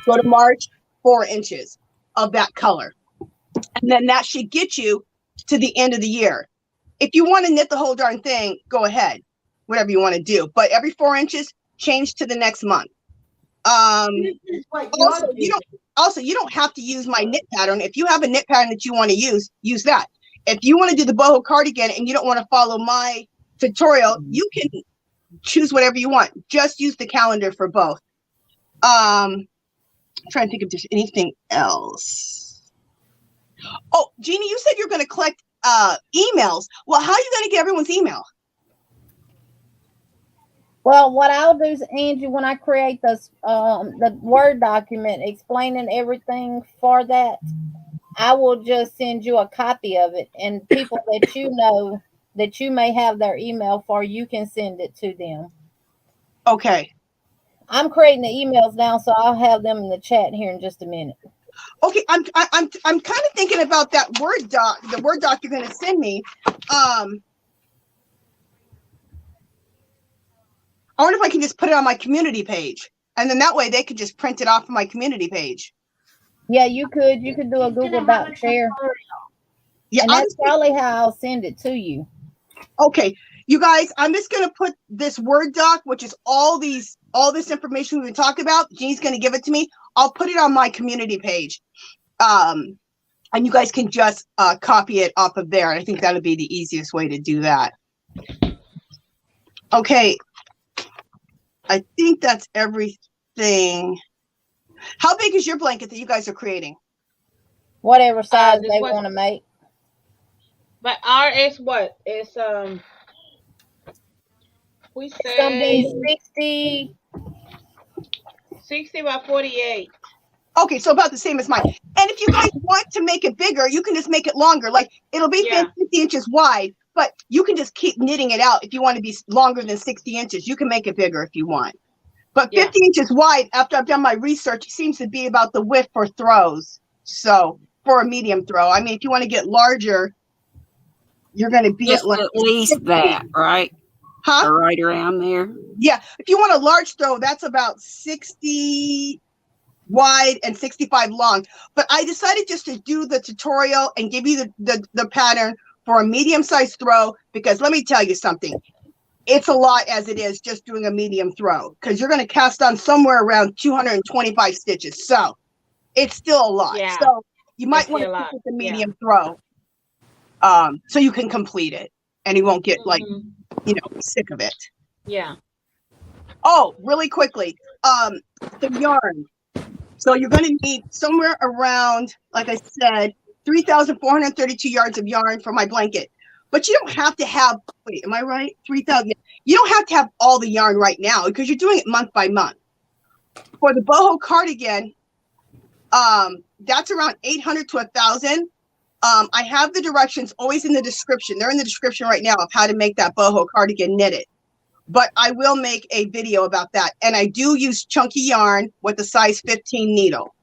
Go to March, 4 inches of that color. And then that should get you to the end of the year. If you want to knit the whole darn thing, go ahead, whatever you want to do. But every 4 inches, change to the next month. Also, you don't have to use my knit pattern. If you have a knit pattern that you want to use that. If you want to do the boho cardigan and you don't want to follow my tutorial, you can choose whatever you want. Just use the calendar for both. I'm trying to think if there's anything else. Oh, Jeannie, you said you're going to collect emails. Well, how are you going to get everyone's email? Well, what I'll do is, Angie, when I create this the Word document explaining everything for that, I will just send you a copy of it, and people that you know that you may have their email for, you can send it to them. Okay. I'm creating the emails now, so I'll have them in the chat here in just a minute. Okay, I'm kind of thinking about that Word doc, the Word doc you're going to send me. I wonder if I can just put it on my community page, and then that way they could just print it off of my community page. Yeah, you could. You could do a Google Doc share. Yeah, and that's probably how I'll send it to you. Okay, you guys, I'm just going to put this Word doc, which is all this information we've been talking about. Jeannie's going to give it to me. I'll put it on my community page. And you guys can just copy it off of there. I think that'll be the easiest way to do that. Okay. I think that's everything. How big is your blanket that you guys are creating? Whatever size they want to make. But ours is what? It's we say 60 by 48. Okay, so about the same as mine. And if you guys want to make it bigger, you can just make it longer. Like it'll be 50 inches wide, but you can just keep knitting it out. If you want to be longer than 60 inches, you can make it bigger if you want. But 50 inches wide, after I've done my research, it seems to be about the width for throws. So for a medium throw, I mean, if you want to get larger, you're going to be just at least 60. that, right? Huh? Or right around there. Yeah. If you want a large throw, that's about 60 wide and 65 long. But I decided just to do the tutorial and give you the pattern for a medium-sized throw, because let me tell you something. It's a lot as it is just doing a medium throw, because you're going to cast on somewhere around 225 stitches. So it's still a lot. Yeah. So you might want to stick with the medium throw, so you can complete it and you won't get like, you know, sick of it. Yeah. Oh, really quickly, the yarn. So you're going to need somewhere around, like I said, 3,432 yards of yarn for my blanket. But you don't have to have, wait, am I right? 3,000. You don't have to have all the yarn right now because you're doing it month by month. For the boho cardigan, that's around 800 to 1,000. I have the directions always in the description. They're in the description right now of how to make that boho cardigan knitted. But I will make a video about that. And I do use chunky yarn with a size 15 needle,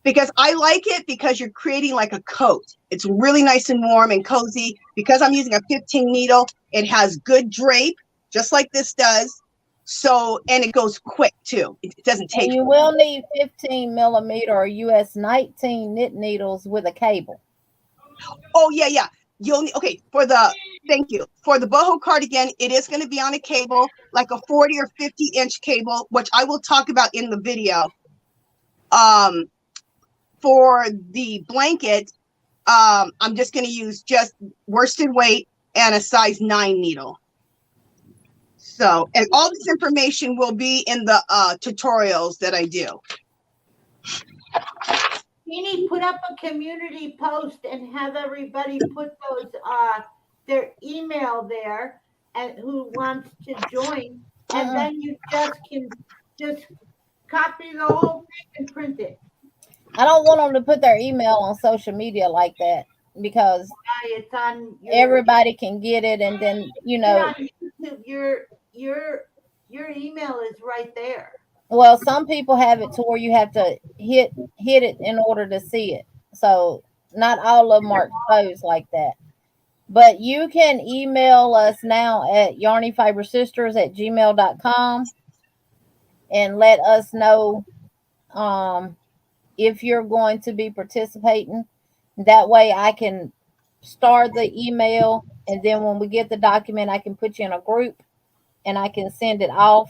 because I like it because you're creating like a coat. It's really nice and warm and cozy. Because I'm using a 15 needle, it has good drape, just like this does. So, and it goes quick too. It doesn't take. And you will need 15 millimeter or US 19 knit needles with a cable. Oh yeah, yeah. You'll need, okay, for the, thank you. For the boho cardigan, it is going to be on a cable, like a 40 or 50 inch cable, which I will talk about in the video. For the blanket, I'm just going to use just worsted weight and a size 9 needle. So, and all this information will be in the tutorials that I do. Jeannie, put up a community post and have everybody put those their email there and who wants to join, and then you just can just copy the whole thing and print it. I don't want them to put their email on social media like that, because it's on everybody can get it, and then you know your email is right there. Well, some people have it to where you have to hit it in order to see it. So not all of them are exposed like that. But you can email us now at yarnyfibersisters@gmail.com and let us know if you're going to be participating. That way I can start the email, and then when we get the document, I can put you in a group and I can send it off.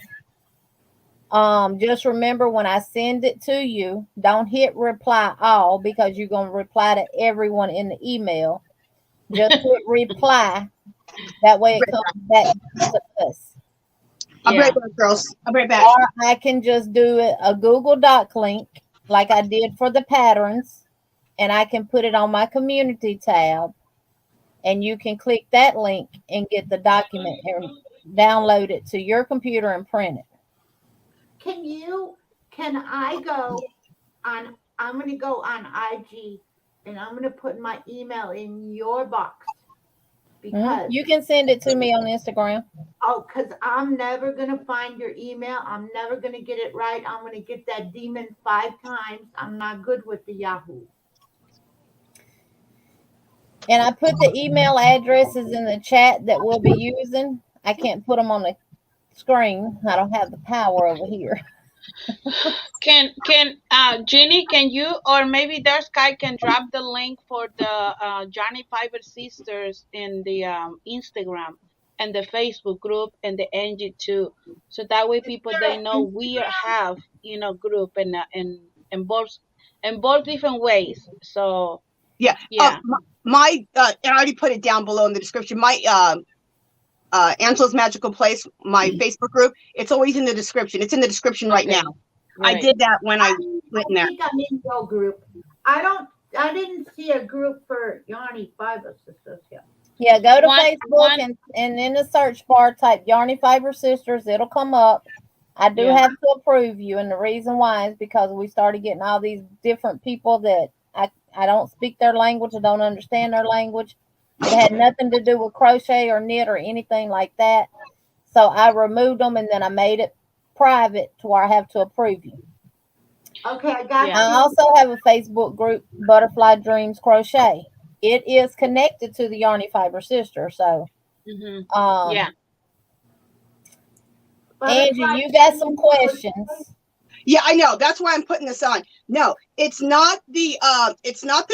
Just remember, when I send it to you, don't hit reply all, because you're going to reply to everyone in the email. Just hit reply. That way it comes back to us. I'll be right back, girls. I'll be right back. Or I can just do a Google Doc link like I did for the patterns, and I can put it on my community tab, and you can click that link and get the document and download it to your computer and print it. Can I go on, I'm going to go on IG and I'm going to put my email in your box because You can send it to me on Instagram. because I'm never going to find your email. I'm never going to get it right. I'm going to get that demon 5 times. I'm not good with the Yahoo. And I put the email addresses in the chat that we'll be using. I can't put them on the screen. I don't have the power over here. Can Jeannie, can you, or maybe there's Sky can drop the link for the Johnny Fiber Sisters in the Instagram and the Facebook group and the Angie too, so that way people they know we have group and in both different ways. So Yeah. yeah. My I already put it down below in the description. My Angela's Magical Place, my Facebook group, it's always in the description. It's in the description right now. Right. I did that when I went in there. I think I'm in your group. I didn't see a group for Johnny Fiber Sisters yet. Yeah, go to One- Facebook and in the search bar type Yarny Fiber Sisters. It'll come up. I do Yeah. have to approve you, and the reason why is because we started getting all these different people that I don't speak their language. I don't understand their language. It had nothing to do with crochet or knit or anything like that. So I removed them, and then I made it private to where I have to approve you. Okay, I got Yeah. I you. also have a Facebook group, Butterfly Dreams Crochet. It is connected to the Yarny Fiber Sister. So, Mhm. yeah. But Angie, it's you got some questions. Yeah, I know. That's why I'm putting this on. No, it's not the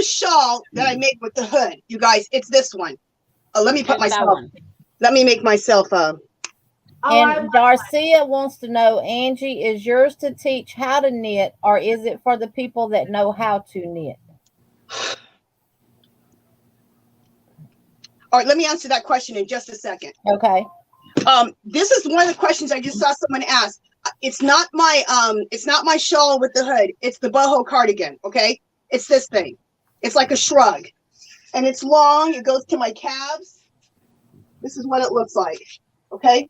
shawl that I made with the hood, you guys. It's this one. Let me put It's that myself. one. Let me make myself. And Darcia wants to know, Angie, is yours to teach how to knit, or is it for the people that know how to knit? All right, let me answer that question in just a second. Okay. This is one of the questions I just saw someone ask. It's not my shawl with the hood. It's the boho cardigan. Okay, it's this thing. It's like a shrug, and it's long. It goes to my calves. This is what it looks like. Okay,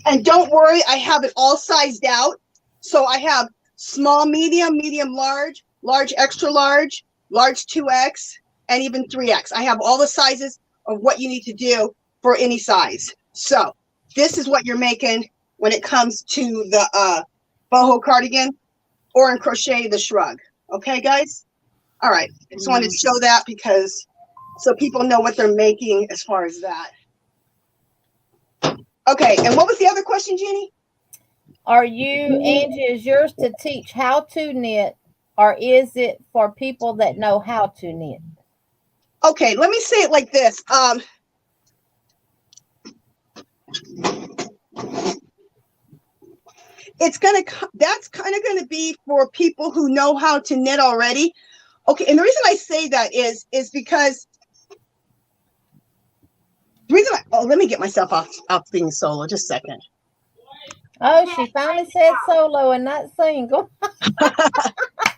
and don't worry, I have it all sized out. So I have small, medium, medium, large, large, extra large, large 2X, and even 3X. I have all the sizes of what you need to do for any size. So this is what you're making when it comes to the boho cardigan, or in crochet the shrug. Okay, guys? All right. I just wanted to show that because so people know what they're making as far as that. Okay, and what was the other question, Jeannie? Are you, Angie, is yours to teach how to knit, or is it for people that know how to knit? Okay, let me say it like this. That's kind of gonna be for people who know how to knit already. Okay, and the reason I say that is because the reason let me get myself off being solo just a second. Oh, she finally said solo and not single.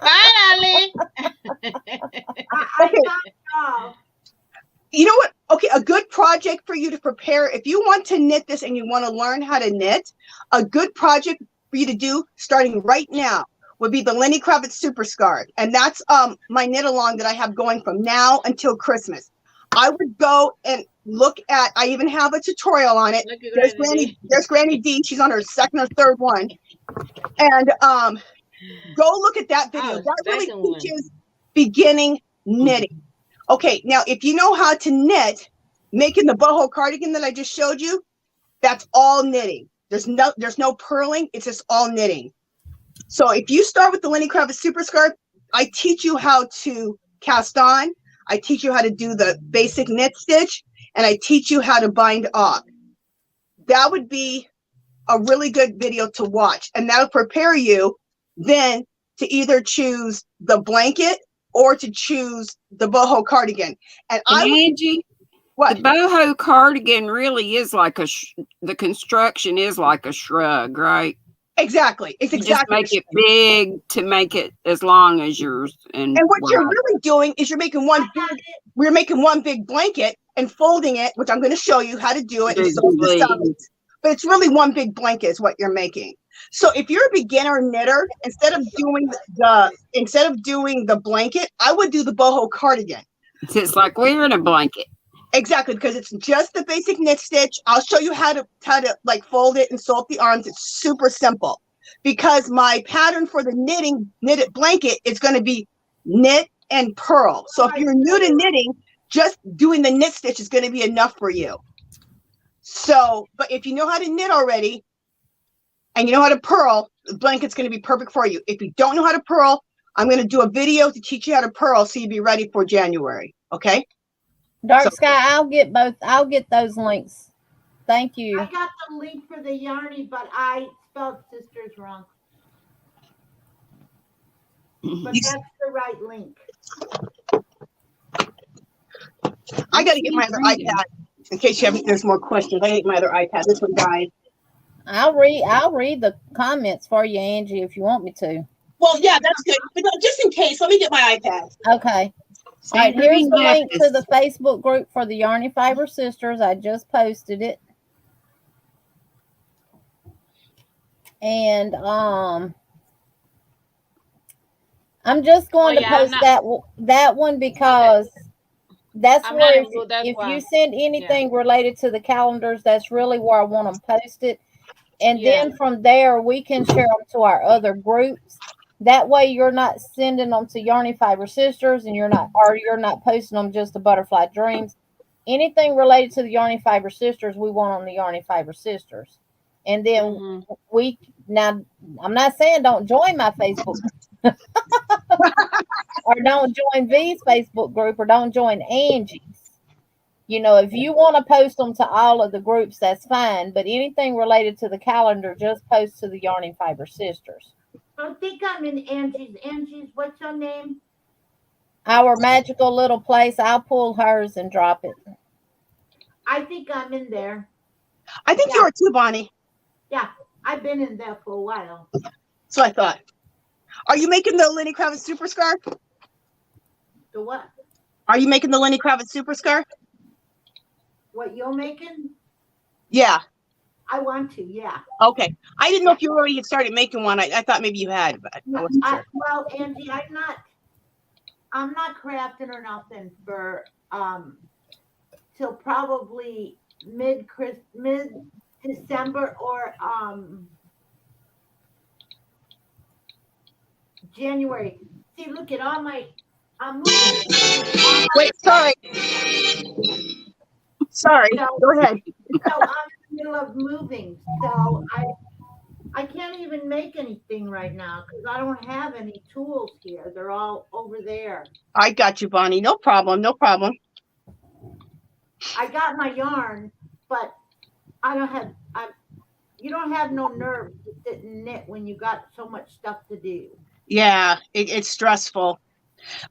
Finally. Okay. You know what? Okay, a good project for you to prepare, if you want to knit this and you want to learn how to knit, a good project for you to do starting right now would be the Lenny Kravitz Super Scarf. And that's my knit along that I have going from now until Christmas. I would go and look at, I even have a tutorial on it. There's Granny D. She's on her second or third one. And go look at that video. That really teaches beginning knitting. Okay, now if you know how to knit, making the boho cardigan that I just showed you, that's all knitting. There's no purling, it's just all knitting. So if you start with the Lenny Kravitz Super Scarf, I teach you how to cast on, I teach you how to do the basic knit stitch, and I teach you how to bind off. That would be a really good video to watch, and that'll prepare you then to either choose the blanket or to choose the boho cardigan. And Angie, what? The boho cardigan really is like the construction is like a shrug, right? Exactly. It's you exactly. Just make it big to make it as long as yours. And what you're really doing is you're making one big blanket and folding it, which I'm going to show you how to do it. And so but it's really one big blanket is what you're making. So if you're a beginner knitter, instead of doing the blanket, I would do the boho cardigan. It's like wearing a blanket. Exactly, because it's just the basic knit stitch. I'll show you how to like fold it and sew up the arms. It's super simple. Because my pattern for the knitted blanket is going to be knit and purl. So if you're new to knitting, just doing the knit stitch is going to be enough for you. So, but if you know how to knit already and you know how to purl, the blanket's going to be perfect for you. If you don't know how to purl, I'm going to do a video to teach you how to purl so you'll be ready for January. Okay? Dark Sky, I'll get both. I'll get those links. Thank you. I got the link for the Yarnie, but I spelled sisters wrong. But that's the right link. I got to get my other iPad in case there's more questions. I need my other iPad. This one died. I'll read the comments for you, Angie, if you want me to. Well, yeah, that's good. But just in case, let me get my iPad. Okay. All right, here's the link to the Facebook group for the Yarny Fiber Sisters. I just posted it. And I'm just going to post that one because that's where if you send anything related to the calendars, that's really where I want them posted. And then from there, we can share them to our other groups. That way, you're not sending them to Yarny Fiber Sisters, and you're not posting them just to Butterfly Dreams. Anything related to the Yarny Fiber Sisters, we want on the Yarny Fiber Sisters. And then I'm not saying don't join my Facebook or don't join V's Facebook group or don't join Angie's. You know, if you want to post them to all of the groups, that's fine. But anything related to the calendar, just post to the Yarny Fiber Sisters. I think I'm in Angie's. Angie's, what's your name? Our magical little place. I'll pull hers and drop it. I think I'm in there. I think you are too, Bonnie. Yeah, I've been in there for a while. So I thought. Are you making the Lenny Kravitz super scarf? The what? Are you making the Lenny Kravitz super scarf? What you're making? Yeah. I want to, yeah. Okay. I didn't know if you already had started making one. I thought maybe you had, but I wasn't sure. Well, Angie, I'm not crafting or nothing for till probably mid December or January. See, look at all my I'm moving. Wait, sorry. Sorry. Go ahead. So I'm in the middle of moving. So I can't even make anything right now because I don't have any tools here. They're all over there. I got you, Bonnie. No problem. No problem. I got my yarn, but you don't have no nerve to sit and knit when you got so much stuff to do. Yeah, it's stressful.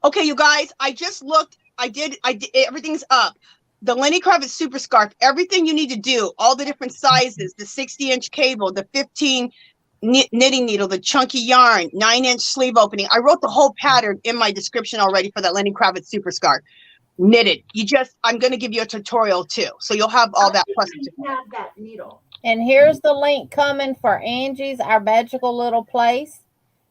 Okay, you guys, I just looked. I did. Everything's up. The Lenny Kravitz Super Scarf, everything you need to do, all the different sizes, the 60-inch cable, the 15 knitting needle, the chunky yarn, 9-inch sleeve opening. I wrote the whole pattern in my description already for that Lenny Kravitz Super Scarf. Knitted. I'm going to give you a tutorial too. So you'll have all that. Plus, have that needle. And here's the link coming for Angie's, our magical little place.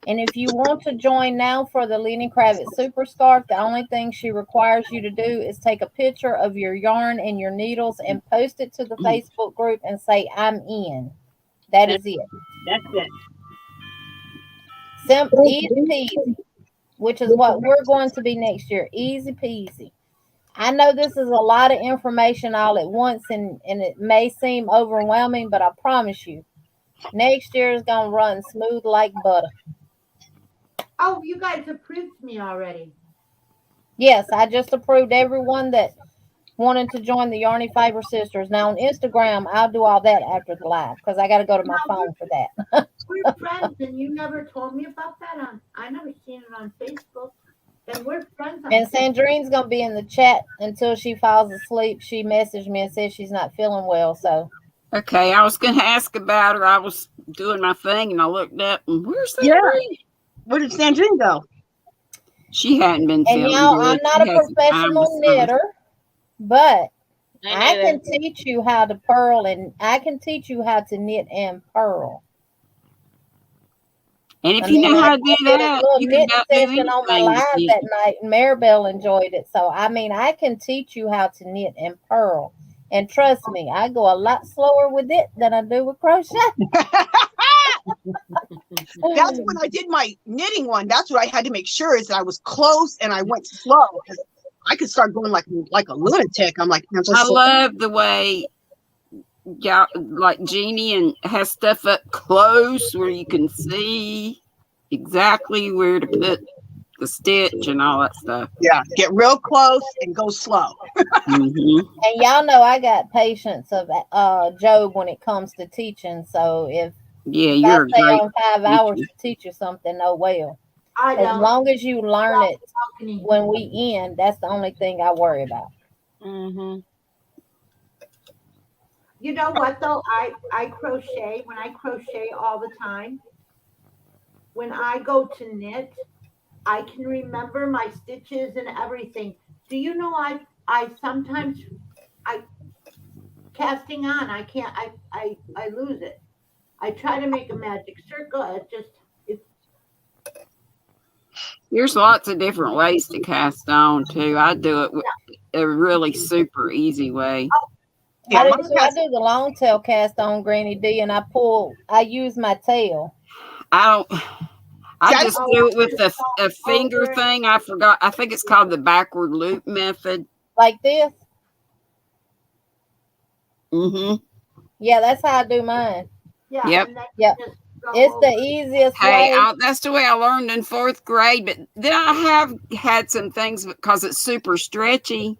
And if you want to join now for the Lenny Kravitz Super Scarf, the only thing she requires you to do is take a picture of your yarn and your needles and post it to the Facebook group and say, I'm in. That is it. That's it. Simple, easy peasy, which is what we're going to be next year. Easy peasy. I know this is a lot of information all at once, and it may seem overwhelming, but I promise you, next year is going to run smooth like butter. Oh, you guys approved me already. Yes, I just approved everyone that wanted to join the Yarny Fiber Sisters. Now on Instagram, I'll do all that after the live because I got to go to my phone for that. We're friends, and you never told me about that. I never seen it on Facebook. And we're friends. And Sandrine's going to be in the chat until she falls asleep. She messaged me and said she's not feeling well. So. Okay, I was going to ask about her. I was doing my thing, and I looked up, and where's Sandrine? Yeah. Where did Sandrine go? She hadn't been feeling good. I'm not a professional knitter, but I can teach you how to purl, and I can teach you how to knit and purl. And if I you mean, know how to I do did a that, little you can knitting about do session on my anything. live that night, and Maribel enjoyed it. So, I mean, I can teach you how to knit and purl. And trust me, I go a lot slower with it than I do with crochet. That's when I did my knitting one. That's what I had to make sure is that I was close and I went slow. I could start going like a lunatic. I'm like, I'm so I slow. love the way, yeah, like Jeannie and has stuff up close where you can see exactly where to put the stitch and all that stuff. Yeah, get real close and go slow. Mm-hmm. And y'all know I got patience of Job when it comes to teaching. So if Yeah, I you're a stay great on 5 hours to teach you something, oh well. I As don't. long as you learn it Balcony. when we end, that's the only thing I worry about. Mm-hmm. You know what though? I crochet. When I crochet all the time, when I go to knit, I can remember my stitches and everything. Do you know I sometimes I casting on, I can't I lose it. I try to make a magic circle. It's There's lots of different ways to cast on too. I do it with a really super easy way. Yeah, I mine do the long tail cast on, Granny D, and I use my tail. I just That's- do it with a finger thing. I forgot. I think it's called the backward loop method. Like this? Mm-hmm. Yeah, that's how I do mine. yeah. Yep. And then Yep. just go It's the over. easiest Hey, way. that's the way I learned in 4th grade. But then I have had some things because it's super stretchy.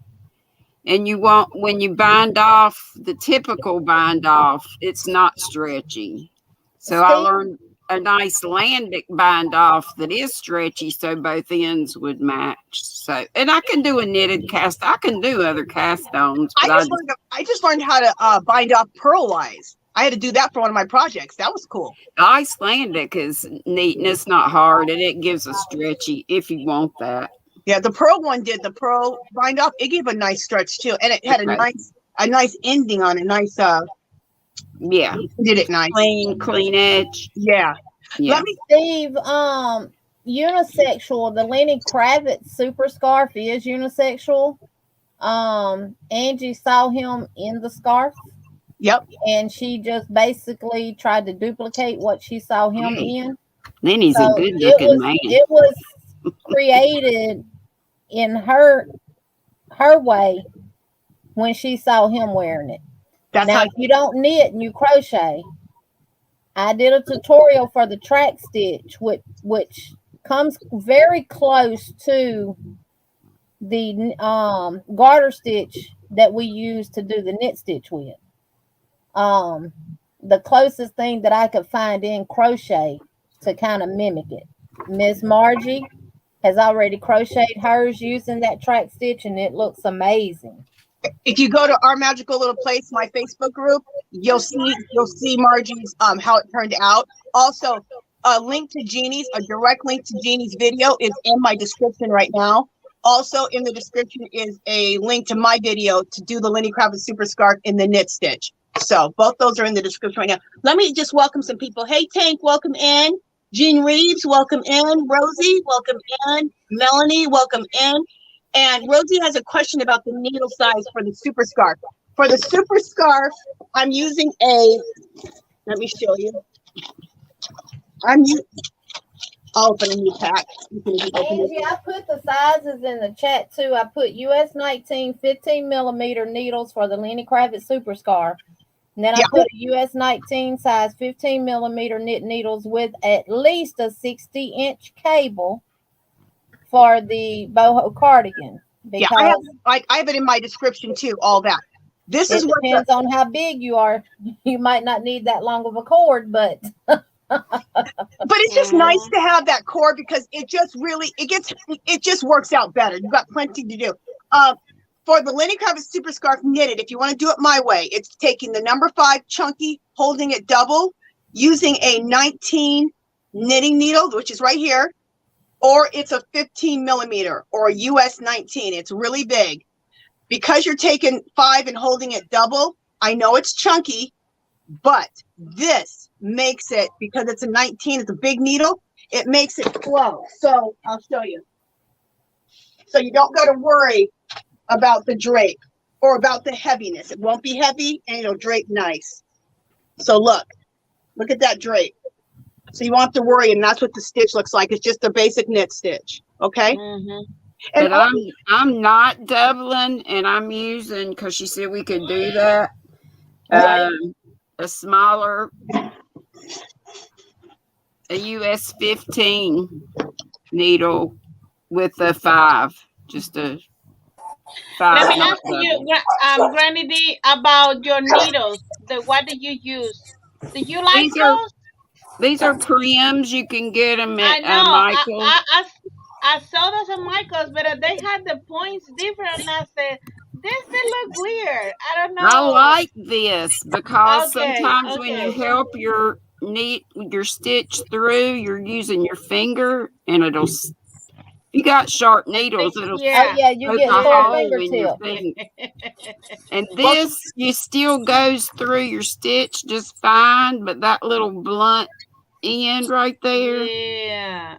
And you want, when you bind off the typical bind off, it's not stretchy. So I learned a nice Landic bind off that is stretchy, so both ends would match. So, and I can do a knitted cast. I can do other cast ons. But I just learned how to bind off purlwise. I had to do that for one of my projects. That was cool. Icelandic is neat and it's not hard, and it gives a stretchy if you want that. Yeah, the pearl one did the pearl bind off. It gave a nice stretch too, and it had a nice ending on it. Nice, yeah, did it nice, clean edge. Yeah. Yeah. Let me, Steve, unisexual. The Lenny KRAVITZ super scarf is unisexual. Angie saw him in the scarf. Yep. And she just basically tried to duplicate what she saw him in. Lenny's a good looking man. It was created in her way when she saw him wearing it. Now, if you don't knit and you crochet, I did a tutorial for the track stitch, which comes very close to the garter stitch that we use to do the knit stitch with. The closest thing that I could find in crochet to kind of mimic it. Miss Margie has already crocheted hers using that track stitch, and it looks amazing. If you go to Our Magical Little Place, my Facebook group, you'll see Margie's how it turned out. Also, a link to Jeannie's, a direct link to Jeannie's video is in my description right now. Also in the description is a link to my video to do the Lenny KRAVITZ Super Scarf in the knit stitch. So both those are in the description right now. Let me just welcome some people. Hey Tank, welcome in. Jean Reeves, welcome in. Rosie, welcome in. Melanie, welcome in. And Rosie has a question about the needle size for the super scarf. For the super scarf, I'm using let me show you. I'll open a new pack. Angie, I put the sizes in the chat too. I put US 19 15 millimeter needles for the Lenny KRAVITZ Super Scarf. And then I put a US 19 size 15 millimeter knit needles with at least a 60-inch cable for the boho cardigan. Yeah, I have it in my description too, all that. This is what depends on how big you are. You might not need that long of a cord, but it's just nice to have that cord because it just works out better. You've got plenty to do. For the Lenny KRAVITZ Super Scarf knitted, if you want to do it my way, it's taking the number 5 chunky, holding it double, using a 19 knitting needle, which is right here, or it's a 15 millimeter or a US 19. It's really big. Because you're taking 5 and holding it double, I know it's chunky, but this makes it, because it's a 19, it's a big needle, it makes it flow. So I'll show you. So you don't got to worry about the drape or about the heaviness. It won't be heavy and it'll drape nice. So look at that drape. So you won't have to worry, and that's what the stitch looks like. It's just a basic knit stitch, okay? And but I'm not doubling, and I'm using, because she said we could do that, a smaller, a US 15 needle with a 5, just a 5. Let me ask you, Granny D, about your needles. What do you use? Do you like those? These are DREAMZ. You can get them at Michael's. I saw those at Michael's, but they had the points different. And I said, this look weird. I don't know. I like this because sometimes when you help your stitch through, you're using your finger, and it'll. You got sharp needles, it'll you get a hole in your finger. And this, you still goes through your stitch just fine, but that little blunt end right there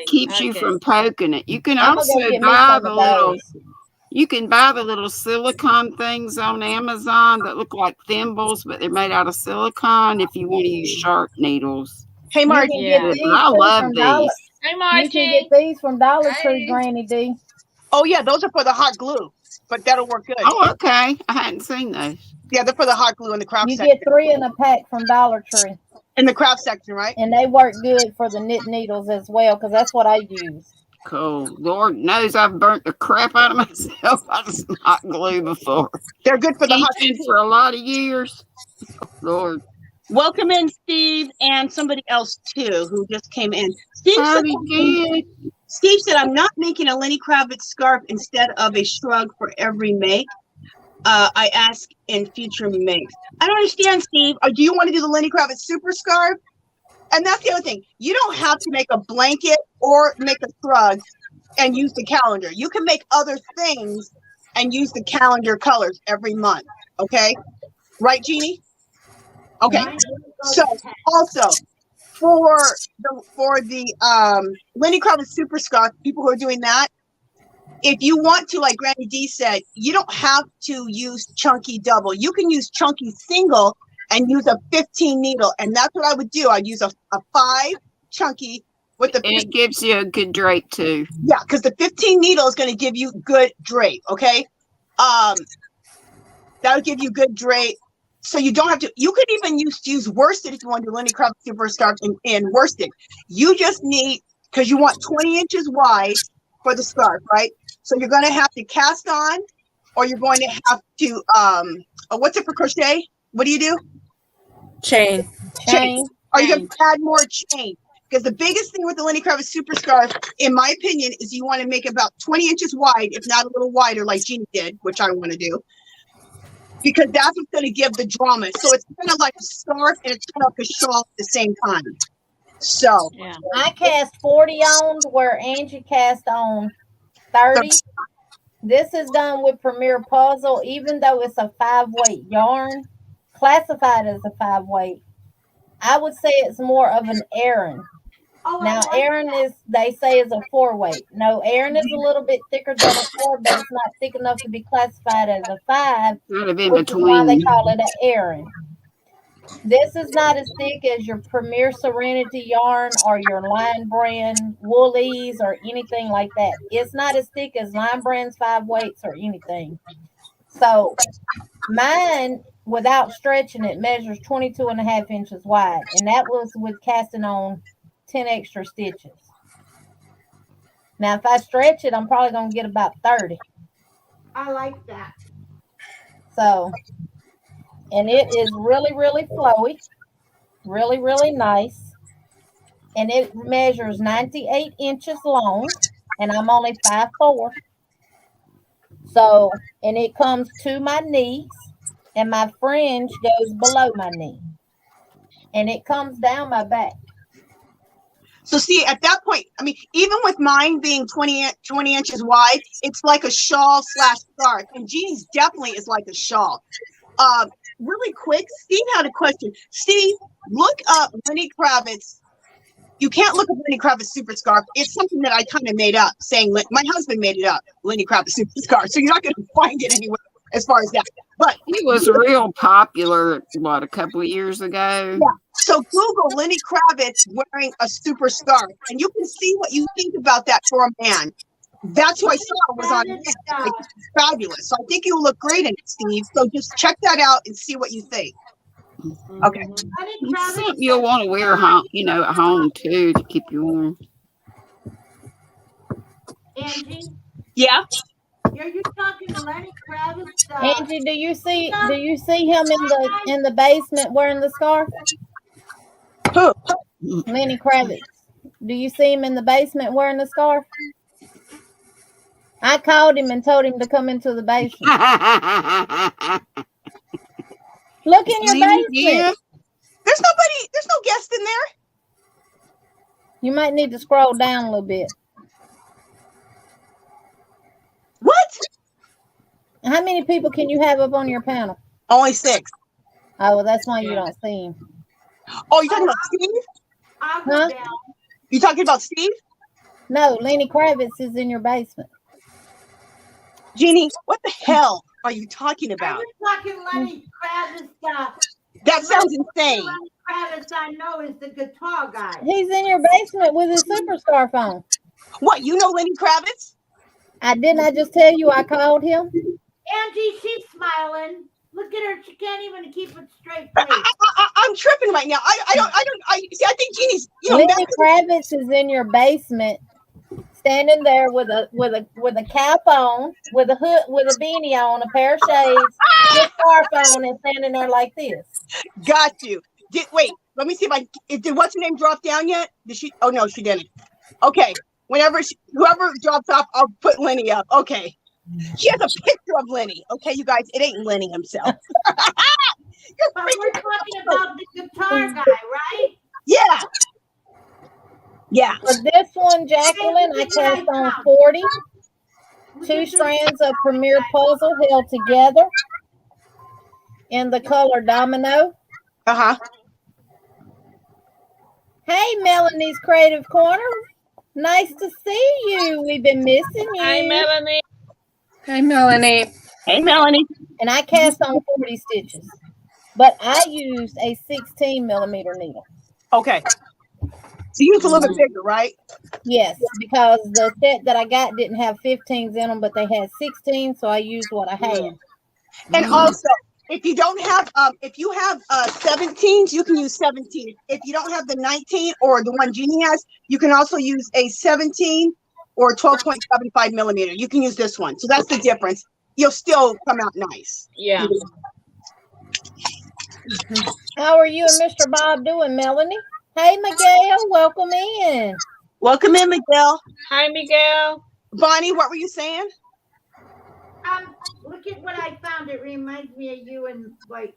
keeps you from poking it. You can also buy the little. You can buy the little silicone things on Amazon that look like thimbles, but they're made out of silicone if you want to use sharp needles. Hey, Margie. I love these. Hey, Margie. You can get these from Dollar Tree, Granny D. Oh, yeah, those are for the hot glue, but that'll work good. Oh, okay. I hadn't seen those. Yeah, they're for the hot glue in the craft section. You get 3 in a pack from Dollar Tree. In the craft section, right? And they work good for the knit needles as well, because that's what I use. Cool. Lord knows I've burnt the crap out of myself out of some hot glue before. They're good for the hot glue for a lot of years. Lord. Welcome in, Steve, and somebody else too who just came in. Steve said, I'm not making a Lenny Kravitz scarf instead of a shrug for every make. I ask in future makes. I don't understand, Steve. Do you want to do the Lenny Kravitz super scarf? And that's the other thing. You don't have to make a blanket or make a shrug and use the calendar. You can make other things and use the calendar colors every month. Okay? Right, Jeannie? Okay. So also for the Lenny Kravitz super scarf, people who are doing that, if you want to, like Granny D said, you don't have to use chunky double. You can use chunky single and use a 15 needle, and that's what I would do. I'd use a 5 chunky with the. And it gives you a good drape too. Yeah, because the 15 needle is going to give you good drape. Okay, that would give you good drape. So you don't have to. You could even use worsted if you want to do Lenny Kravitz super scarf in worsted. You just need, because you want 20 inches wide for the scarf, right? So you're going to have to cast on, or you're going to have to what's it for crochet? What do you do? Chain. Are you going to add more chain? Because the biggest thing with the Lenny Kravitz super scarf, in my opinion, is you want to make about 20 inches wide, if not a little wider, like Jeannie did, which I want to do. Because that's what's going to give the drama. So it's kind of like a scarf and it's kind of like a shawl at the same time. So I cast 40 on where Angie cast on 30. This is done with Premier Puzzle, even though it's a 5-weight yarn, classified as a 5-weight. I would say it's more of an Aran. Now, Aran is, they say, is a 4-weight. No, Aran is a little bit thicker than a 4, but it's not thick enough to be classified as a 5, which is why they call it an Aran. This is not as thick as your Premier Serenity yarn or your Line Brand Woolies or anything like that. It's not as thick as Line Brand's 5-weights or anything. So mine, without stretching it, measures 22.5 inches wide, and that was with casting on 10 extra stitches. Now, if I stretch it, I'm probably going to get about 30. I like that. So, and it is really, really flowy, really, really nice. And it measures 98 inches long, and I'm only 5'4". So, and it comes to my knees, and my fringe goes below my knee. And it comes down my back. So see, at that point, I mean, even with mine being 20 inches wide, it's like a shawl / scarf. And Jeannie's definitely is like a shawl. really quick, Steve had a question. Steve, look up Lenny Kravitz. You can't look up Lenny Kravitz super scarf. It's something that I kind of made up, saying my husband made it up, Lenny Kravitz super scarf. So you're not going to find it anywhere as far as that. But He was real popular, what, a couple of years ago? yeah. So Google Lenny Kravitz wearing a super scarf, and you can see what you think about that for a man. That's who I saw was on it. Like, it's fabulous. So I think you'll look great in it, Steve. So just check that out and see what you think. Okay. It's something you'll want to wear home, at home too, to keep you warm. Angie, Yeah. are you talking to Lenny Kravitz? Angie, do you see him in the basement wearing the scarf? Who? Lenny Kravitz. Do you see him in the basement wearing the scarf? I called him and told him to come into the basement. Look in your basement. Yeah. There's no guest in there. You might need to scroll down a little bit. What? How many people can you have up on your panel? Only 6. Oh, well, that's why you don't see him. Oh, you talking about Steve? I'll go Huh? down. You talking about Steve? No, Lenny Kravitz is in your basement. Jeannie, what the hell are you talking Are about? you talking Lenny Kravitz? That sounds insane. Lenny Kravitz I know is the guitar guy. He's in your basement with his super scarf on. What, you know Lenny Kravitz? I just tell you I called him? Angie, she's smiling. Look at her. She can't even keep it straight face. I'm tripping right now. I think Jeannie's, Lenny Kravitz is in your basement, standing there with a cap on, with a hood, with a beanie on, a pair of shades, with a scarf on, and standing there like this. got you. Wait, let me see if did what's her name drop down yet? Did she? Oh no, she didn't. Okay. Whoever drops off, I'll put Lenny up. Okay. She has a picture of Lenny. Okay, you guys, it ain't Lenny himself. But we're talking about the guitar guy, right? Yeah. Yeah. For this one, Jacqueline, I cast on 40. 2 strands of Premier Puzzle held together in the color Domino. Uh-huh. Hey, Melanie's Creative Corner. Nice to see you. We've been missing you. Hi, Melanie. Hi, Melanie. Hey, Melanie. And I cast on 40 stitches, but I used a 16 millimeter needle. Okay. So you used a little bit bigger, right? Yes, because the set that I got didn't have 15s in them, but they had 16, so I used what I had. And also, if you don't have, if you have 17s, you can use 17. If you don't have the 19 or the one Jeannie has, you can also use a 17 or 12.75 millimeter. You can use this one. So that's the difference. You'll still come out nice. Yeah. How are you and Mr. Bob doing, Melanie? Hey, Miguel, welcome in. Welcome in, Miguel. Hi, Miguel. Bonnie, what were you saying? Look at what I found. It reminds me of you and like.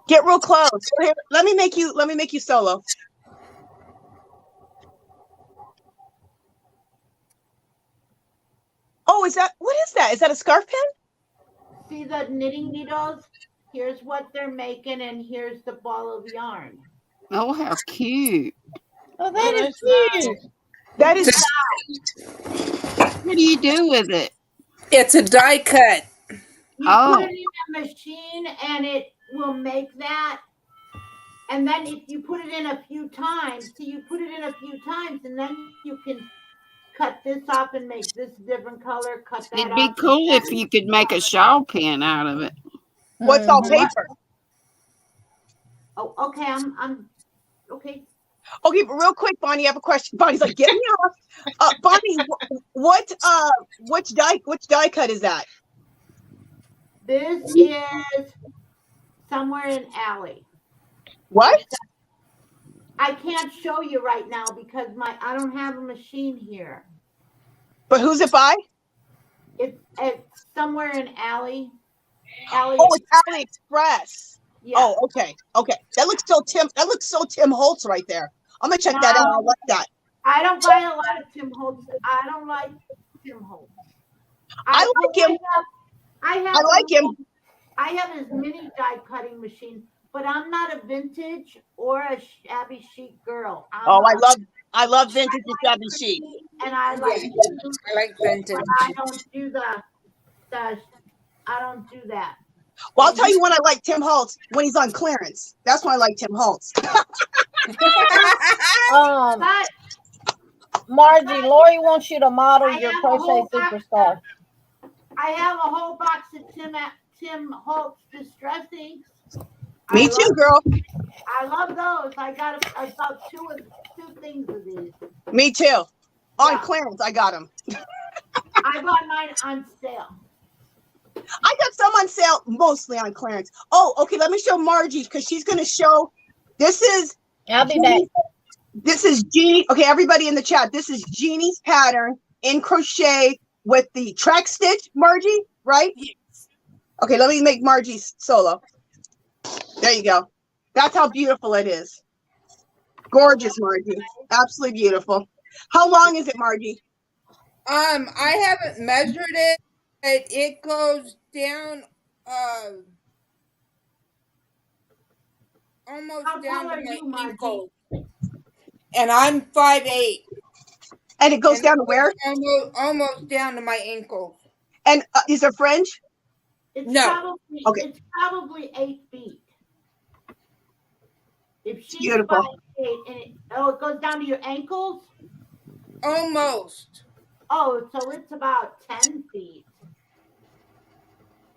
Get real close. Here, let me make you solo. Oh, what is that? Is that a scarf pin? See the knitting needles? Here's what they're making, and here's the ball of yarn. Oh, how cute. Oh, that is cute. That is. What do you do with it? It's a die cut. You Oh. put it in a machine, and it will make that. And then if you put it in a few times, and then you can cut this off and make this different color. Cut that. It'd be off. cool if you could make a shawl pin out of it. What's all paper? Oh, okay. I'm okay. Okay, but real quick, Bonnie, I have a question. Bonnie's like, get me off. Bonnie, which die cut is that? This is somewhere in Alley. What? I can't show you right now because I don't have a machine here. But who's it by? It's somewhere in Alley. Alley. Oh, it's AliExpress. Yeah. Oh, okay. That looks so Tim Holtz right there. I'm gonna check that out. I like that. I don't buy a lot of Tim Holtz. I don't like Tim Holtz. I like him. I I like him. I have his mini die cutting machine, but I'm not a vintage or a shabby chic girl. I love vintage and shabby chic. And I like I like vintage. but I don't do I don't do that. Well, I'll tell you when I like Tim Holtz, when he's on clearance. That's when I like Tim Holtz. But Margie, Lori wants you to model your crochet superstar. I have a whole box of Tim Holtz distress inks. Me too, girl. I love those. I got about two things of these. Me too. On clearance, I got them. I bought mine on sale. I got some on sale, mostly on clearance. Oh, okay. Let me show Margie because she's going to show. This is. I'll be back. This is Jeannie. Okay, everybody in the chat. This is Jeannie's pattern in crochet with the track stitch, Margie, right? Yes. Okay, let me make Margie's solo. There you go. That's how beautiful it is. Gorgeous, Margie. Absolutely beautiful. How long is it, Margie? I haven't measured it. It goes down almost down to my ankle. And I'm 5'8". And it goes down to where? Almost down to my ankles. And is there fringe? No. It's probably 8 feet. If she's beautiful. 5'8" and it goes down to your ankles? Almost. Oh, so it's about 10 feet.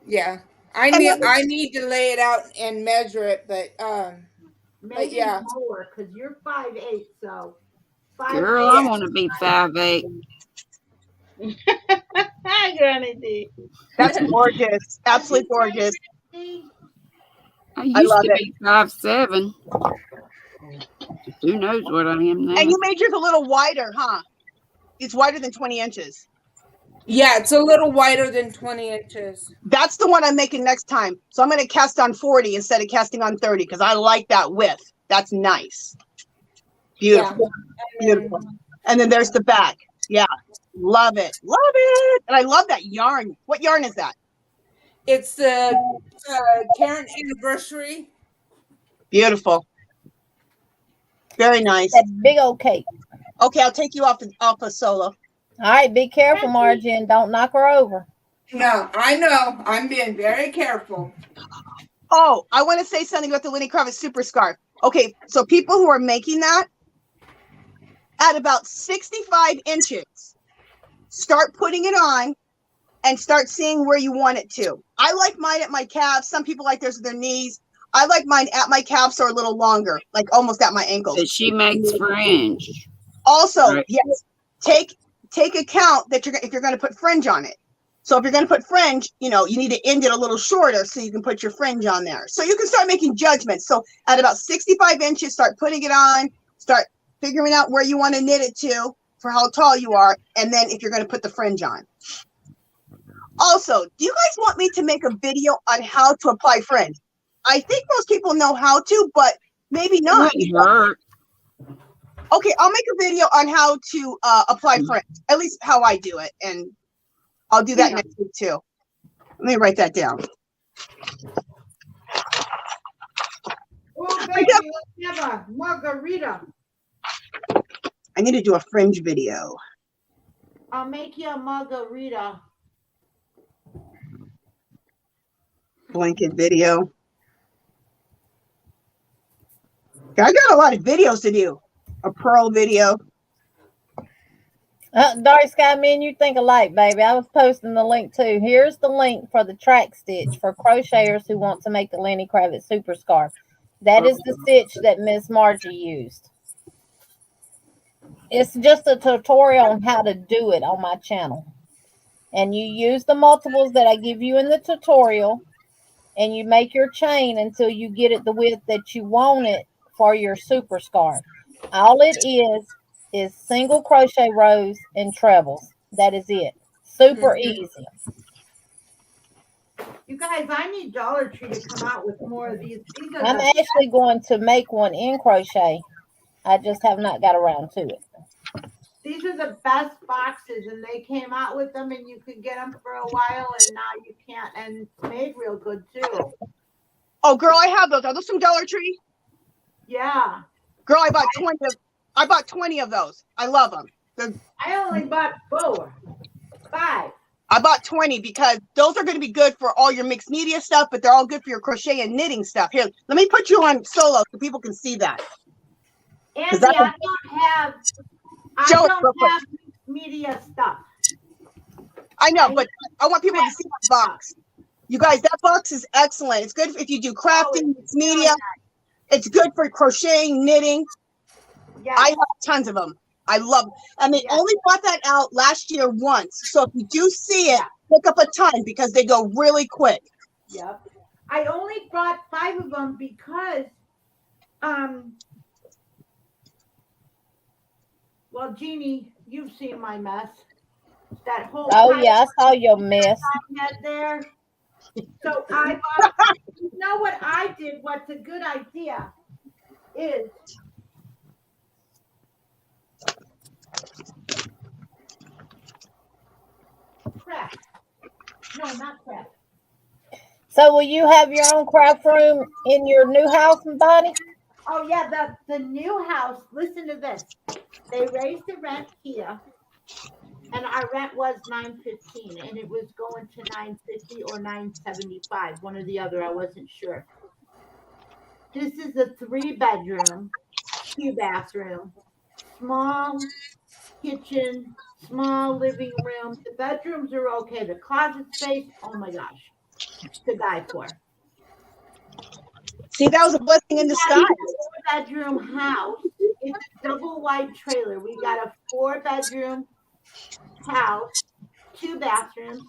Yeah. I need to lay it out and measure it, but maybe yeah. more because you're 5'8", so 5'8". Girl, I want to be 5'8". Hi, Granny D. That's gorgeous. Absolutely gorgeous. I used to be 5'7". Who knows what I am now? And you made yours a little wider, huh? It's wider than 20 inches. Yeah, it's a little wider than 20 inches. That's the one I'm making next time. So I'm going to cast on 40 instead of casting on 30 because I like that width. That's nice. Beautiful. Yeah. Beautiful. And then there's the back. Yeah. Love it. Love it. And I love that yarn. What yarn is that? It's the Karen anniversary. Beautiful. Very nice. That big old cake. Okay, I'll take you off a solo. All right, be careful, Margie, and don't knock her over. No, I know. I'm being very careful. Oh, I want to say something about the Lenny Kravitz Super Scarf. Okay, so people who are making that at about 65 inches, start putting it on and start seeing where you want it to. I like mine at my calves. Some people like theirs at their knees. I like mine at my calves or a little longer, like almost at my ankles. But she makes fringe. Also, right. Yes, take account that if you're going to put fringe on it. So if you're going to put fringe, you need to end it a little shorter so you can put your fringe on there. So you can start making judgments. So at about 65 inches, start putting it on, start figuring out where you want to knit it to for how tall you are. And then if you're going to put the fringe on. Also, do you guys want me to make a video on how to apply fringe? I think most people know how to, but maybe not. Okay, I'll make a video on how to apply fringe, at least how I do it. And I'll do that next week too. Let me write that down. Oh, baby, let's have a margarita. I need to do a fringe video. I'll make you a margarita. Blanket video. I got a lot of videos to do. A pearl video. Dark Sky, me and you think alike, baby. I was posting the link too. Here's the link for the track stitch for crocheters who want to make the Lenny Kravitz Super Scarf. That is the stitch that Miss Margie used. It's just a tutorial on how to do it on my channel. And you use the multiples that I give you in the tutorial, and you make your chain until you get it the width that you want it for your super scarf. All it is single crochet rows and trebles. That is it. Super easy. You guys, I need Dollar Tree to come out with more of these. I'm actually going to make one in crochet. I just have not got around to it. These are the best boxes, and they came out with them, and you could get them for a while, and now you can't. And it's made real good too. Oh, girl, I have those. Are those from Dollar Tree? Yeah. Girl, I bought 20 of those. I love them. I only bought 5. I bought 20 because those are going to be good for all your mixed media stuff, but they're all good for your crochet and knitting stuff. Here, let me put you on solo so people can see that. Andy, I don't have mixed media stuff. I know, but I want people to see that box. You guys, that box is excellent. It's good if you do crafting, mixed media. It's good for crocheting, knitting. Yeah. I have tons of them. I love them. And they only brought that out last year once. So if you do see it, pick up a ton because they go really quick. Yep. I only brought 5 of them because, well, Jeannie, you've seen my mess. That whole yeah, I saw your mess. I had there. So I bought, you know what I did? What's a good idea is craft. No, not craft. So will you have your own craft room in your new house, Bonnie? Oh yeah, the new house. Listen to this. They raised the rent here, and our rent was $9.15, and it was going to $9.50 or $9.75, one or the other. I wasn't sure. This is a 3-bedroom, 2-bathroom, small kitchen, small living room. The bedrooms are okay. The closet space, oh my gosh, to die for. See, that was a blessing in disguise. 4-bedroom house. It's a double wide trailer. We got a 4-bedroom house, 2 bathrooms,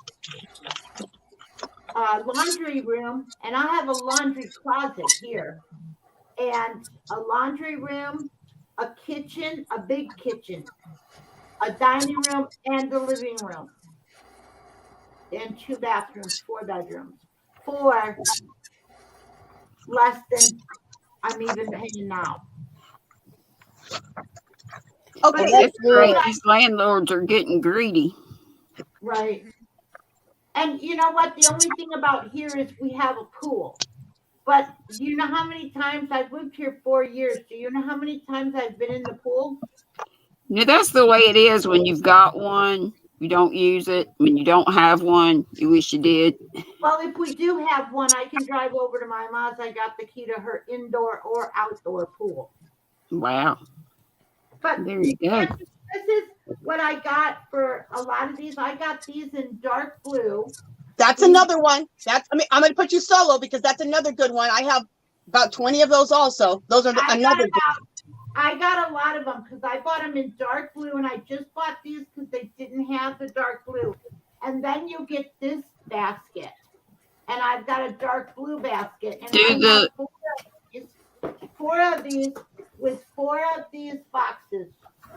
laundry room, and I have a laundry closet here, and a laundry room, a kitchen, a big kitchen, a dining room, and the living room, and 2 bathrooms, 4 bedrooms, for less than I'm even paying now. Okay, that's great. These landlords are getting greedy. Right. And you know what? The only thing about here is we have a pool. But do you know how many times I've lived here 4 years? Do you know how many times I've been in the pool? Yeah, that's the way it is when you've got one. You don't use it. When you don't have one, you wish you did. Well, if we do have one, I can drive over to my mom's. I got the key to her indoor or outdoor pool. Wow. But there you go. This is what I got for a lot of these. I got these in dark blue. That's another one. I'm going to put you solo because that's another good one. I have about 20 of those also. Those are another good one. I got a lot of them because I bought them in dark blue, and I just bought these because they didn't have the dark blue. And then you get this basket, and I've got a dark blue basket. And I have 4 of these with 4 of these boxes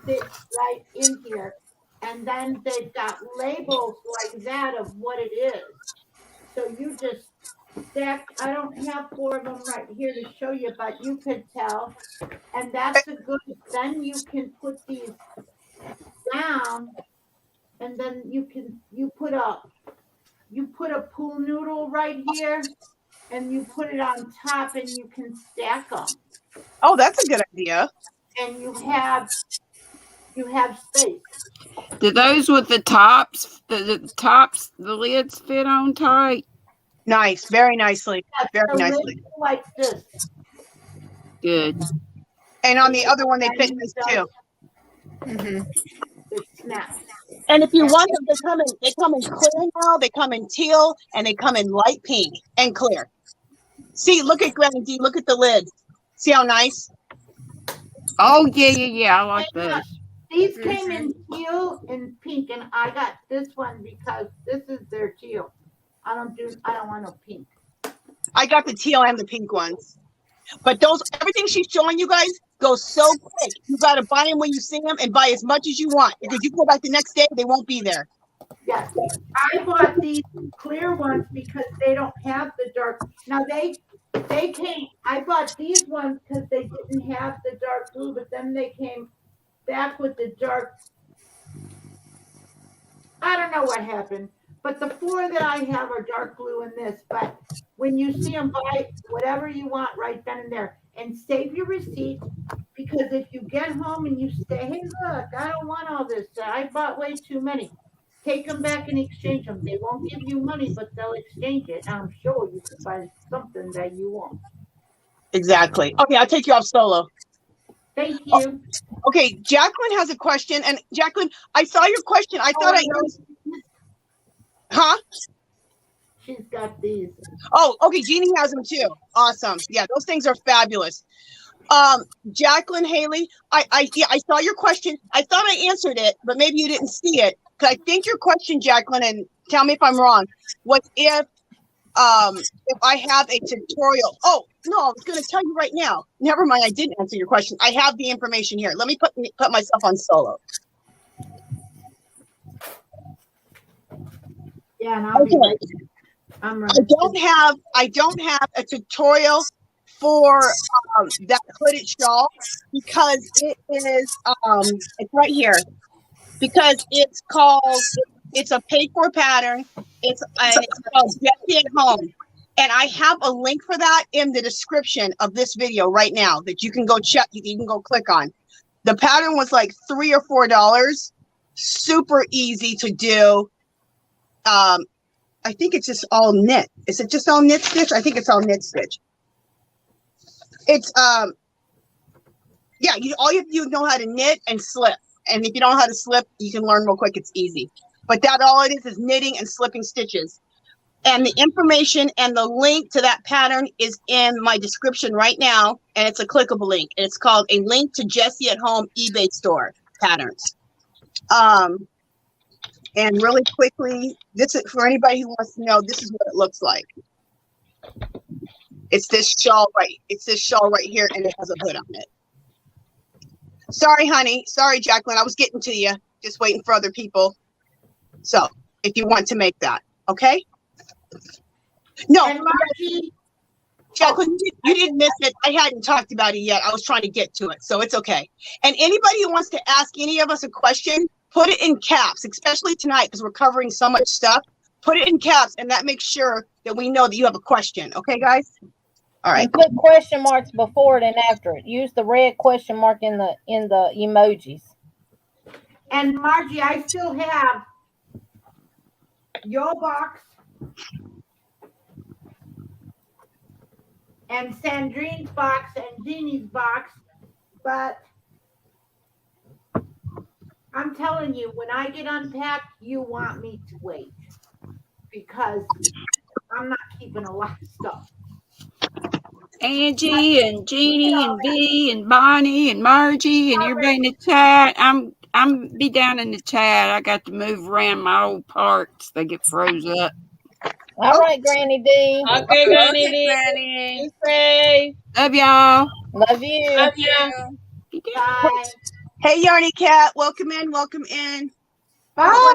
fit right in here. And then they've got labels like that of what it is. So you just stack. I don't have 4 of them right here to show you, but you could tell. And that's a good, then you can put these down, and then you put a pool noodle right here, and you put it on top, and you can stack them. Oh, that's a good idea. And you have space. Do those with the tops, the lids fit on tight? Nice, very nicely, very so nicely. Like this. Good. And on the other one, they fit this too. Mm-hmm. It snaps. And if you want them, they come in clear now. They come in teal, and they come in light pink and clear. See, look at Granny D. Look at the lid. See how nice? Oh yeah. I like those. These came in teal and pink, and I got this one because this is their teal. I don't want no pink. I got the teal and the pink ones. But everything she's showing you guys goes so quick. You got to buy them when you see them and buy as much as you want because you go back the next day, they won't be there. Yes. I bought these clear ones because they don't have the dark. Now they came, I bought these ones because they didn't have the dark blue, but then they came back with the dark I don't know what happened, but the 4 that I have are dark blue in this. But when you see them, buy whatever you want right then and there, and save your receipt. Because if you get home and you say, "Hey, look, I don't want all this. I bought way too many," take them back and exchange them. They won't give you money, but they'll exchange it. I'm sure you can find something that you want. Exactly. Okay, I'll take you off solo. Thank you. Okay, Jacqueline has a question, and Jacqueline, I saw your question. I thought huh? She's got these. Oh, okay. Jeannie has them too. Awesome. Yeah, those things are fabulous. Jacqueline Haley, I saw your question. I thought I answered it, but maybe you didn't see it. Because I think your question, Jacqueline, and tell me if I'm wrong, was if I have a tutorial. Oh, no, I was going to tell you right now. Never mind, I didn't answer your question. I have the information here. Let me put myself on solo. Yeah, and I'll be right. I'm right. I don't have a tutorial for that hooded shawl because it is it's right here, because it's a paid for pattern. It's called Jessie at Home, and I have a link for that in the description of this video right now that you can go check. You can go click on. The pattern was like $3 or $4. Super easy to do. I think it's just all knit. Is it just all knit stitch? I think it's all knit stitch. It's yeah, all you have to do is know how to knit and slip. And if you don't know how to slip, you can learn real quick. It's easy. But that all it is knitting and slipping stitches. And the information and the link to that pattern is in my description right now. And it's a clickable link. And it's called A Link to Jessie at Home eBay Store Patterns. And really quickly, this is for anybody who wants to know, this is what it looks like. It's this shawl right here, and it has a hood on it. Sorry, honey. Sorry, Jacqueline. I was getting to you. Just waiting for other people. So if you want to make that, okay? No, Jacqueline, you didn't miss it. I hadn't talked about it yet. I was trying to get to it, so it's okay. And anybody who wants to ask any of us a question, put it in caps, especially tonight because we're covering so much stuff. Put it in caps, and that makes sure that we know that you have a question. Okay, guys? All right. And put question marks before it and after it. Use the red question mark in the emojis. And Margie, I still have your box and Sandrine's box and Jeannie's box, but I'm telling you, when I get unpacked, you want me to wait because I'm not keeping a lot of stuff. Angie and Jeannie and V and Bonnie and Margie and everybody in the chat. I'm be down in the chat. I got to move around my old parts. They get froze up. All right, Granny D. Okay, Granny D. Granny. Be safe. Love y'all. Love you. Love you. Bye. Hey, Yarny Cat. Welcome in. Welcome in. Bye.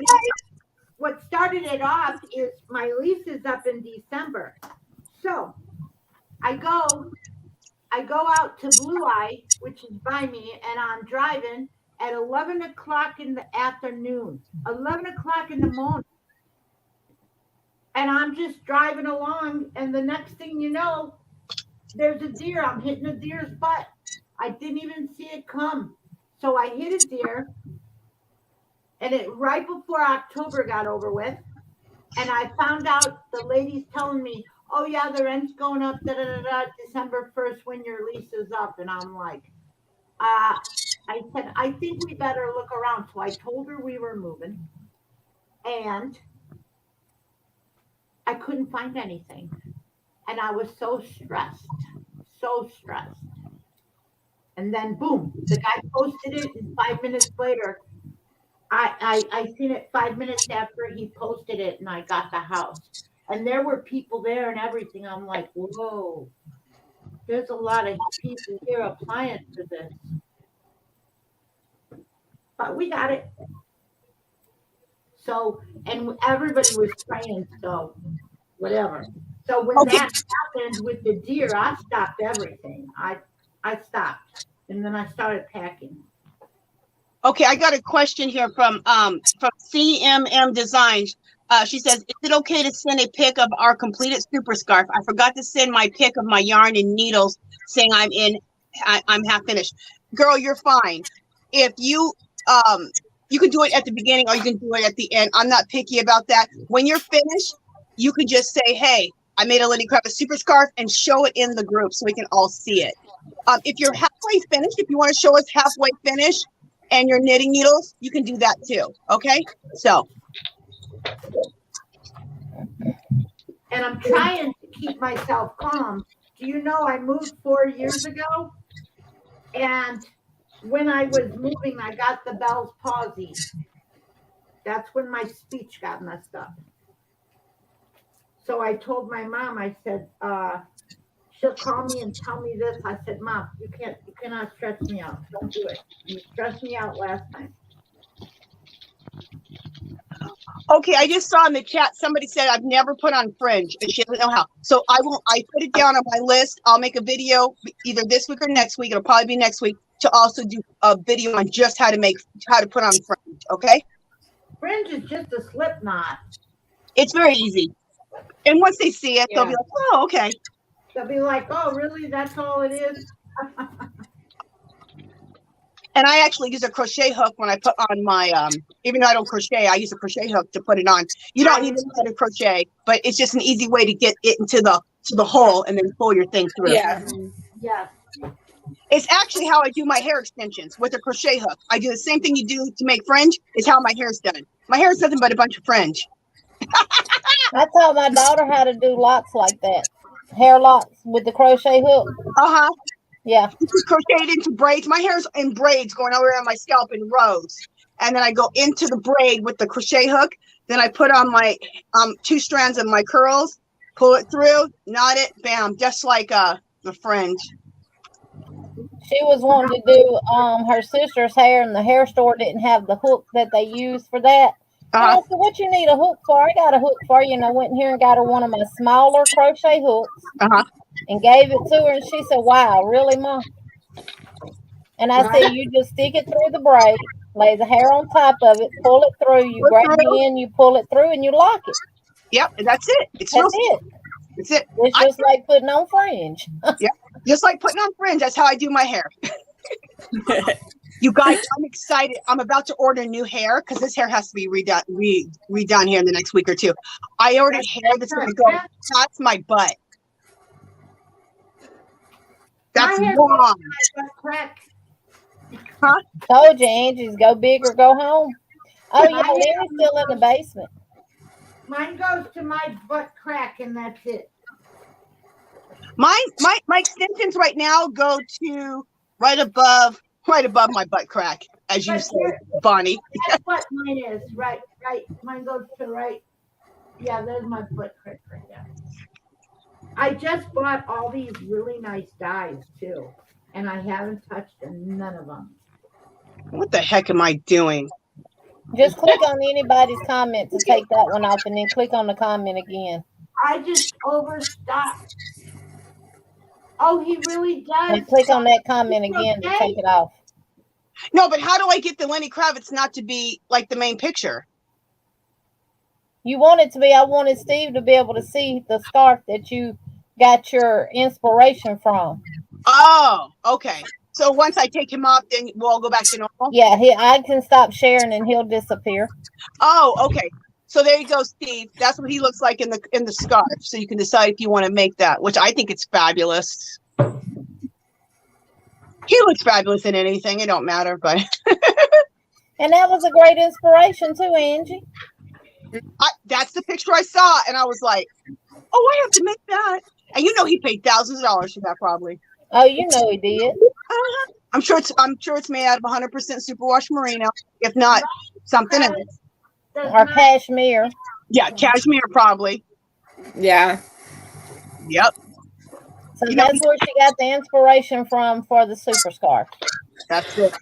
What started it off is my lease is up in December. So I go out to Blue Eye, which is by me, and I'm driving at 11 o'clock in the afternoon, 11 o'clock in the morning. And I'm just driving along, and the next thing you know, there's a deer. I'm hitting a deer's butt. I didn't even see it come. So I hit a deer, and it right before October got over with, and I found out the lady's telling me, "Oh yeah, the rent's going up December 1st when your lease is up." And I'm like, I said, "I think we better look around." So I told her we were moving, and I couldn't find anything, and I was so stressed. And then boom, the guy posted it, and 5 minutes later, I seen it 5 minutes after he posted it, and I got the house. And there were people there and everything. I'm like, whoa, there's a lot of people here applying for this. But we got it. So, and everybody was praying, so whatever. So when that happened with the deer, I stopped everything. I stopped, and then I started packing. Okay, I got a question here from CMM Designs. She says, is it okay to send a pic of our completed super scarf? I forgot to send my pic of my yarn and needles saying I'm half finished. Girl, you're fine. If you you can do it at the beginning or you can do it at the end. I'm not picky about that. When you're finished, you can just say, hey, I made a Lenny Kravitz super scarf and show it in the group so we can all see it. If you're halfway finished, if you want to show us halfway finished and your knitting needles, you can do that too. Okay, so. And I'm trying to keep myself calm. Do you know I moved 4 years ago? And when I was moving, I got the Bell's palsy. That's when my speech got messed up. So I told my mom, I said, she'll call me and tell me this. I said, Mom, you cannot stress me out. Don't do it. You stressed me out last time. Okay, I just saw in the chat somebody said I've never put on fringe and she doesn't know how. So I put it down on my list. I'll make a video either this week or next week. It'll probably be next week to also do a video on just how to put on fringe. Okay. Fringe is just a slip knot. It's very easy. And once they see it, they'll be like, oh, okay. They'll be like, oh, really? That's all it is? And I actually use a crochet hook when I put on my, even though I don't crochet, I use a crochet hook to put it on. You don't need to crochet, but it's just an easy way to get it into the hole and then pull your thing through. Yeah. Yeah. It's actually how I do my hair extensions with a crochet hook. I do the same thing you do to make fringe is how my hair is done. My hair is nothing but a bunch of fringe. I taught my daughter how to do locks like that. Hair locks with the crochet hook. Uh-huh. Yeah. You can crochet it into braids. My hair's in braids going over on my scalp in rows. And then I go into the braid with the crochet hook. Then I put on my 2 strands of my curls, pull it through, knot it, bam, just like the fringe. She was wanting to do her sister's hair, and the hair store didn't have the hook that they use for that. And I said, what you need a hook for? I got a hook for you. And I went in here and got her one of my smaller crochet hooks and gave it to her. And she said, wow, really, Mom? And I said, you just stick it through the braid, lay the hair on top of it, pull it through, you gradient, you pull it through, and you lock it. Yep, that's it. That's it. That's it. It's just like putting on fringe. Yeah, just like putting on fringe. That's how I do my hair. You guys, I'm excited. I'm about to order new hair because this hair has to be redone here in the next week or two. I ordered hair that's going to go past my butt. That's long. Huh? Told you, Angie's, go big or go home. Oh, yeah, Lenny's still in the basement. Mine goes to my butt crack, and that's it. My extensions right now go to right above my butt crack, as you say, Bonnie. That's what mine is. Right. Mine goes to right. Yeah, there's my butt crack right there. I just bought all these really nice dyes too, and I haven't touched none of them. What the heck am I doing? Just click on anybody's comment to take that one off, and then click on the comment again. I just overstocked. Oh, he really does. And click on that comment again to take it off. No, but how do I get the Lenny Kravitz not to be like the main picture? You want it to be. I wanted Steve to be able to see the scarf that you got your inspiration from. Oh, okay. So once I take him off, then we'll all go back to normal? Yeah, I can stop sharing and he'll disappear. Oh, okay. So there you go, Steve. That's what he looks like in the scarf. So you can decide if you want to make that, which I think it's fabulous. He looks fabulous in anything. It don't matter, but. And that was a great inspiration too, Angie. That's the picture I saw, and I was like, "Oh, I have to make that." And you know, he paid thousands of dollars for that, probably. Oh, you know he did. I'm sure it's made out of 100% superwash merino, if not something else. Or cashmere. Yeah, cashmere probably. Yeah. Yep. So that's where she got the inspiration from for the super scarf. That's it.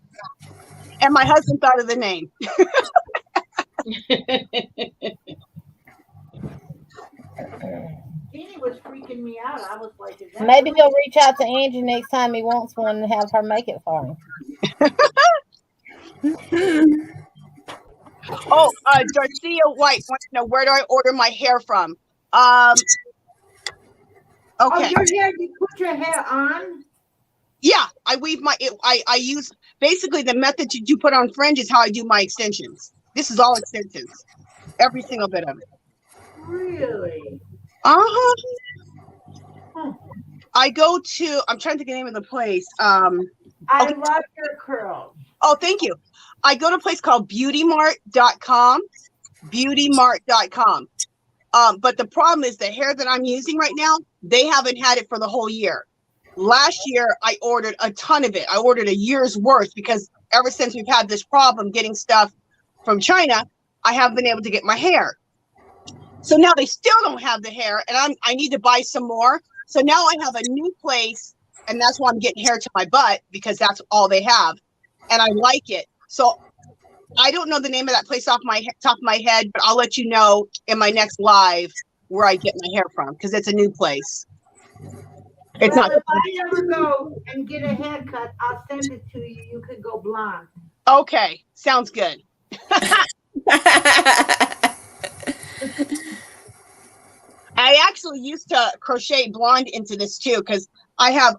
And my husband thought of the name. Jeannie was freaking me out. I was like, is that maybe he'll reach out to Angie next time he wants one and have her make it for him. Oh, Darcia White wants to know, where do I order my hair from? Oh, Okay. your hair, you put your hair on? Yeah, I weave I use basically the method that you put on Fringe is how I do my extensions. This is all extensions, every single bit of it. Really? Uh-huh. Huh. I go to, I'm trying to think of the name of the place. I Okay. love your curls. Oh, thank you. I go to a place called beautymart.com, beautymart.com. But the problem is the hair that I'm using right now, they haven't had it for the whole year. Last year, I ordered a ton of it. I ordered a year's worth because ever since we've had this problem getting stuff from China, I haven't been able to get my hair. So now they still don't have the hair, and I need to buy some more. So now I have a new place, and that's why I'm getting hair to my butt, because that's all they have, and I like it. So I don't know the name of that place off my top of my head, but I'll let you know in my next live where I get my hair from, because it's a new place. It's well, not. If I ever go and get a haircut, I'll send it to you. You can go blonde. Okay, sounds good. I actually used to crochet blonde into this too, because I have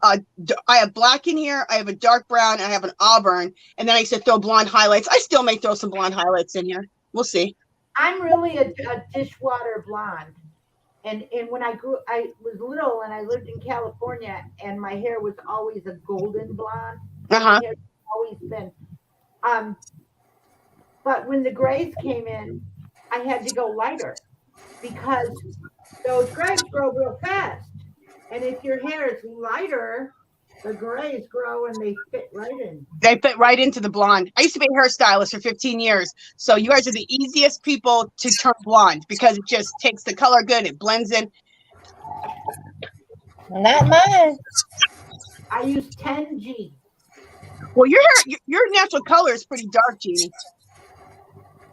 black in here, I have a dark brown, I have an auburn, and then I used to throw blonde highlights. I still may throw some blonde highlights in here. We'll see. I'm really a dishwater blonde. And when I was little and I lived in California, and my hair was always a golden blonde. Uh-huh. My hair's always been. But when the grays came in, I had to go lighter because those grays grow real fast. And if your hair is lighter, the grays grow and they fit right in. They fit right into the blonde. I used to be a hairstylist for 15 years. So you guys are the easiest people to turn blonde because it just takes the color good. It blends in. Not mine. I use 10G. Well, your hair, your natural color is pretty dark, Jeannie.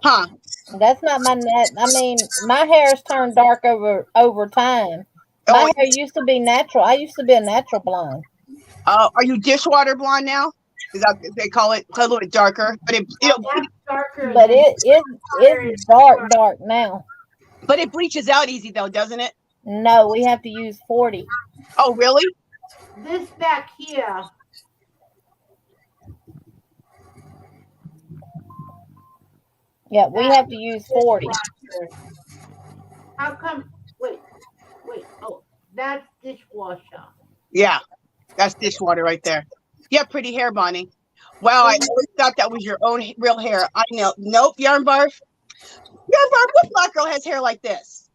Huh? That's not my net. I mean, my hair's turned dark over time. My hair used to be natural. I used to be a natural blonde. Are you dishwater blonde now? Is that what they call it? A little bit darker, but darker. But it's dark now. But it bleaches out easy though, doesn't it? No, we have to use 40. Oh, really? This back here. Yeah, we have to use 40. How come? Wait. Oh, that's dishwasher. Yeah, that's dishwater right there. Yeah, pretty hair, Bonnie. Wow, I always thought that was your own real hair. I know. Nope, Yarn Barf. Yarn Barf, what black girl has hair like this?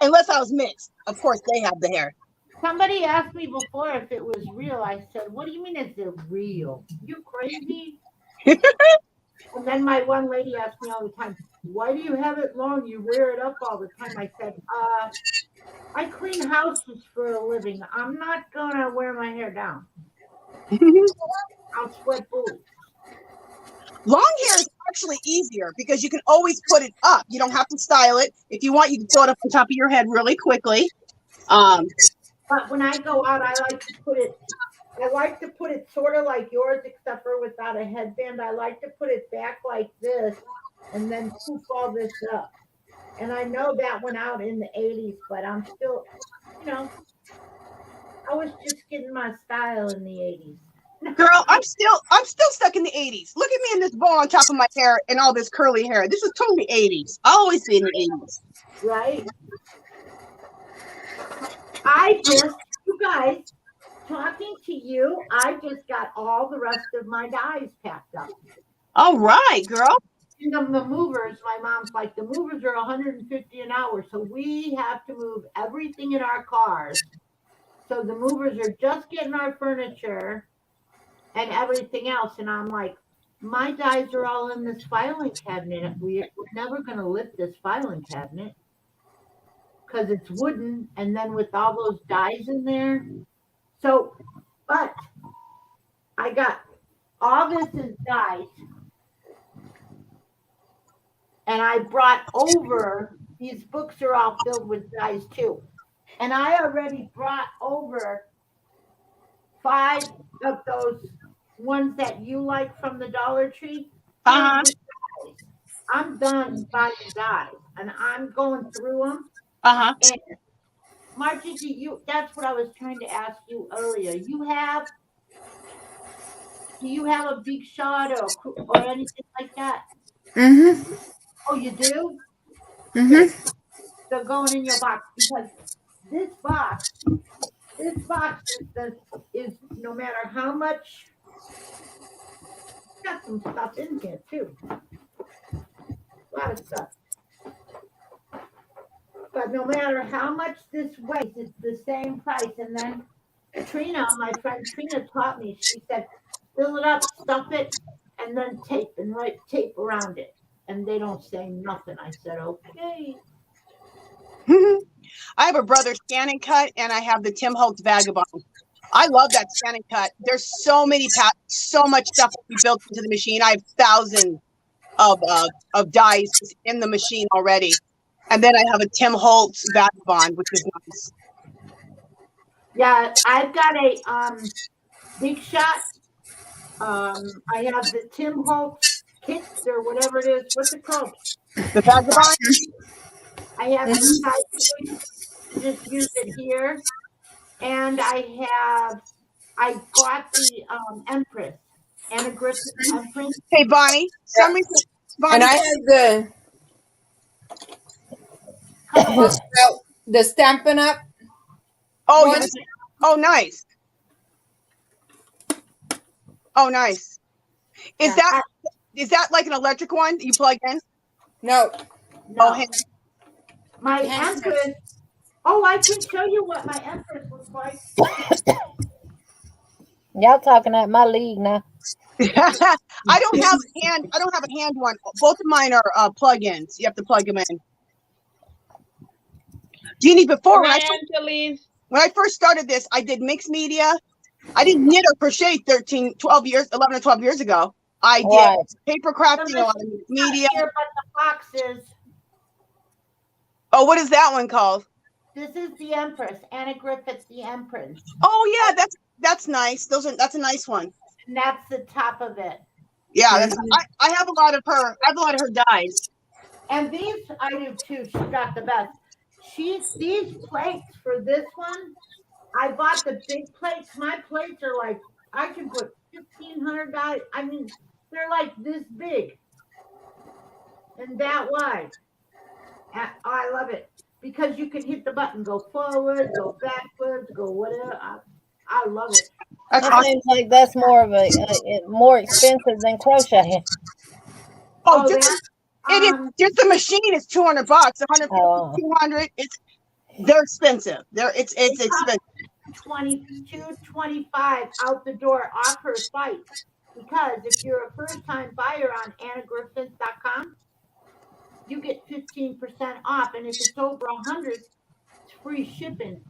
Unless I was mixed. Of course, they have the hair. Somebody asked me before if it was real. I said, what do you mean it's real? You crazy? And then my one lady asked me all the time, why do you have it long? You wear it up all the time. I said, I clean houses for a living. I'm not going to wear my hair down. I'll sweat bullets. Long hair is actually easier because you can always put it up. You don't have to style it. If you want, you can throw it up on top of your head really quickly. But when I go out, I like to put it sort of like yours, except for without a headband. I like to put it back like this and then poof all this up. And I know that went out in the 80s, but I'm still, I was just getting my style in the 80s. Girl, I'm still stuck in the 80s. Look at me in this bow on top of my hair and all this curly hair. This is totally 80s. I'll always be in the 80s. Right? You guys, talking to you, I just got all the rest of my dyes packed up. All right, girl. And the movers, my mom's like, the movers are $150 an hour, so we have to move everything in our cars. So the movers are just getting our furniture and everything else. And I'm like, my dyes are all in this filing cabinet. We're never going to lift this filing cabinet because it's wooden. And then with all those dyes in there. So, but I got all this is dyes. And I brought over, these books are all filled with dyes too. And I already brought over 5 of those ones that you like from the Dollar Tree. Uh-huh. Here's the size. I'm done buying dyes, and I'm going through them. Uh-huh. And Margie, that's what I was trying to ask you earlier. Do you have a big shot or anything like that? Mm-hmm. Oh, you do? Mm-hmm. Okay. They're going in your box because this box is no matter how much, got some stuff in here too. A lot of stuff. But no matter how much this weighs, it's the same price. And then Trina, my friend Trina taught me, she said, fill it up, stuff it, and then write tape around it. And they don't say nothing. I said, okay. I have a brother scan and cut, and I have the Tim Holtz Vagabond. I love that scan and cut. There's so many so much stuff that we built into the machine. I have thousands of dies in the machine already. And then I have a Tim Holtz Vagabond, which is nice. Yeah, I've got a big shot. I have the Tim Holtz kit or whatever it is. What's it called? The Vagabond? I have it inside. Just use it here. And I got the Empress. Anna Griffith Empress. Hey, Bonnie. Bonnie, And I have the Stampin' Up. Oh, one. yes. Oh, nice. Oh, nice. Is that like an electric one that you plug in? No. Oh, my Empress. Oh, I can show you what my Empress looks like. Y'all talking at my league now. I don't have a hand one. Both of mine are plug-ins. You have to plug them in. Jeannie, before when I first started this, I did mixed media. I didn't knit or crochet 11 or 12 years ago. I did paper crafting, a lot of mixed media. Here, but the box is. Oh, what is that one called? This is the Empress, Anna Griffith, the Empress. Oh yeah, that's nice. That's a nice one. And that's the top of it. Yeah, I have a lot of her. I have a lot of her dies. And these I do too. She got the best. These plates for this one. I bought the big plates. My plates are like I can put 1,500 dies. I mean, they're like this big and that wide. I love it because you can hit the button, go forward, go backwards, go whatever. I love it. It seems like that's more of more expensive than crochet. Oh, it is. Just the machine is $200, 150, 200. They're expensive. It's expensive. 22.25 out the door off her site because if you're a first-time buyer on annagriffith.com, you get 15% off, and if it's over 100, it's free shipping.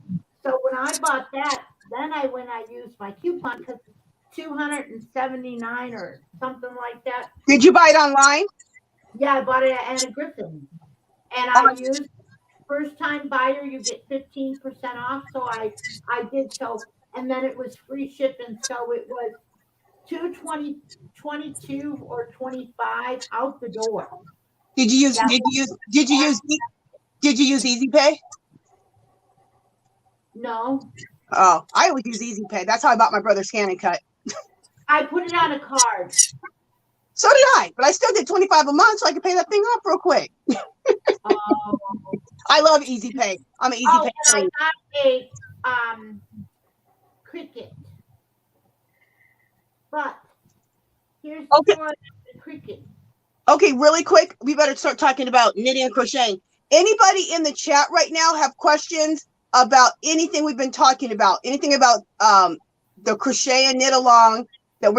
So when I bought that, then I used my coupon because it's $279 or something like that. Did you buy it online? Yeah, I bought it at Anna Griffin, and I used first time buyer. You get 15% off. So I did so, and then it was free shipping. So it was $222 or $25 out the door. Did you use Easy Pay? No. Oh, I always use Easy Pay. That's how I bought my brother's scan and cut. I put it on a card. So did I, but I still did $25 a month, so I could pay that thing off real quick. I love Easy Pay. I'm an Easy Pay. And I got a Cricut, but here's the Cricut. Okay, really quick, we better start talking about knitting and crocheting. Anybody in the chat right now have questions about anything we've been talking about? Anything about the crochet and knit along that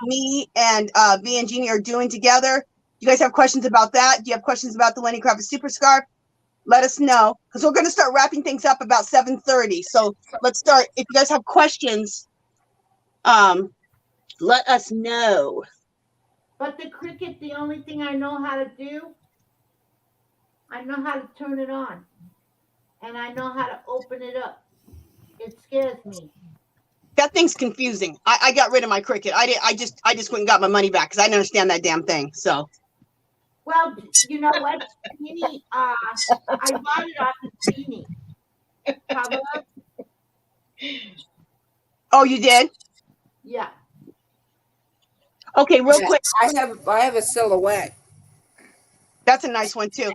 me and V and Jeannie are doing together? You guys have questions about that? Do you have questions about the Lenny Kravitz Super Scarf? Let us know, because we're going to start wrapping things up about 7:30. So let's start. If you guys have questions, let us know. But the Cricut, the only thing I know how to do, I know how to turn it on, and I know how to open it up. It scares me. That thing's confusing. I got rid of my Cricut. I just went and got my money back because I didn't understand that damn thing. So. Well, you know what, Jeannie? I bought it off of Jeannie. Cover up? Oh, you did? Yeah. Okay, real quick. I have a silhouette. That's a nice one too.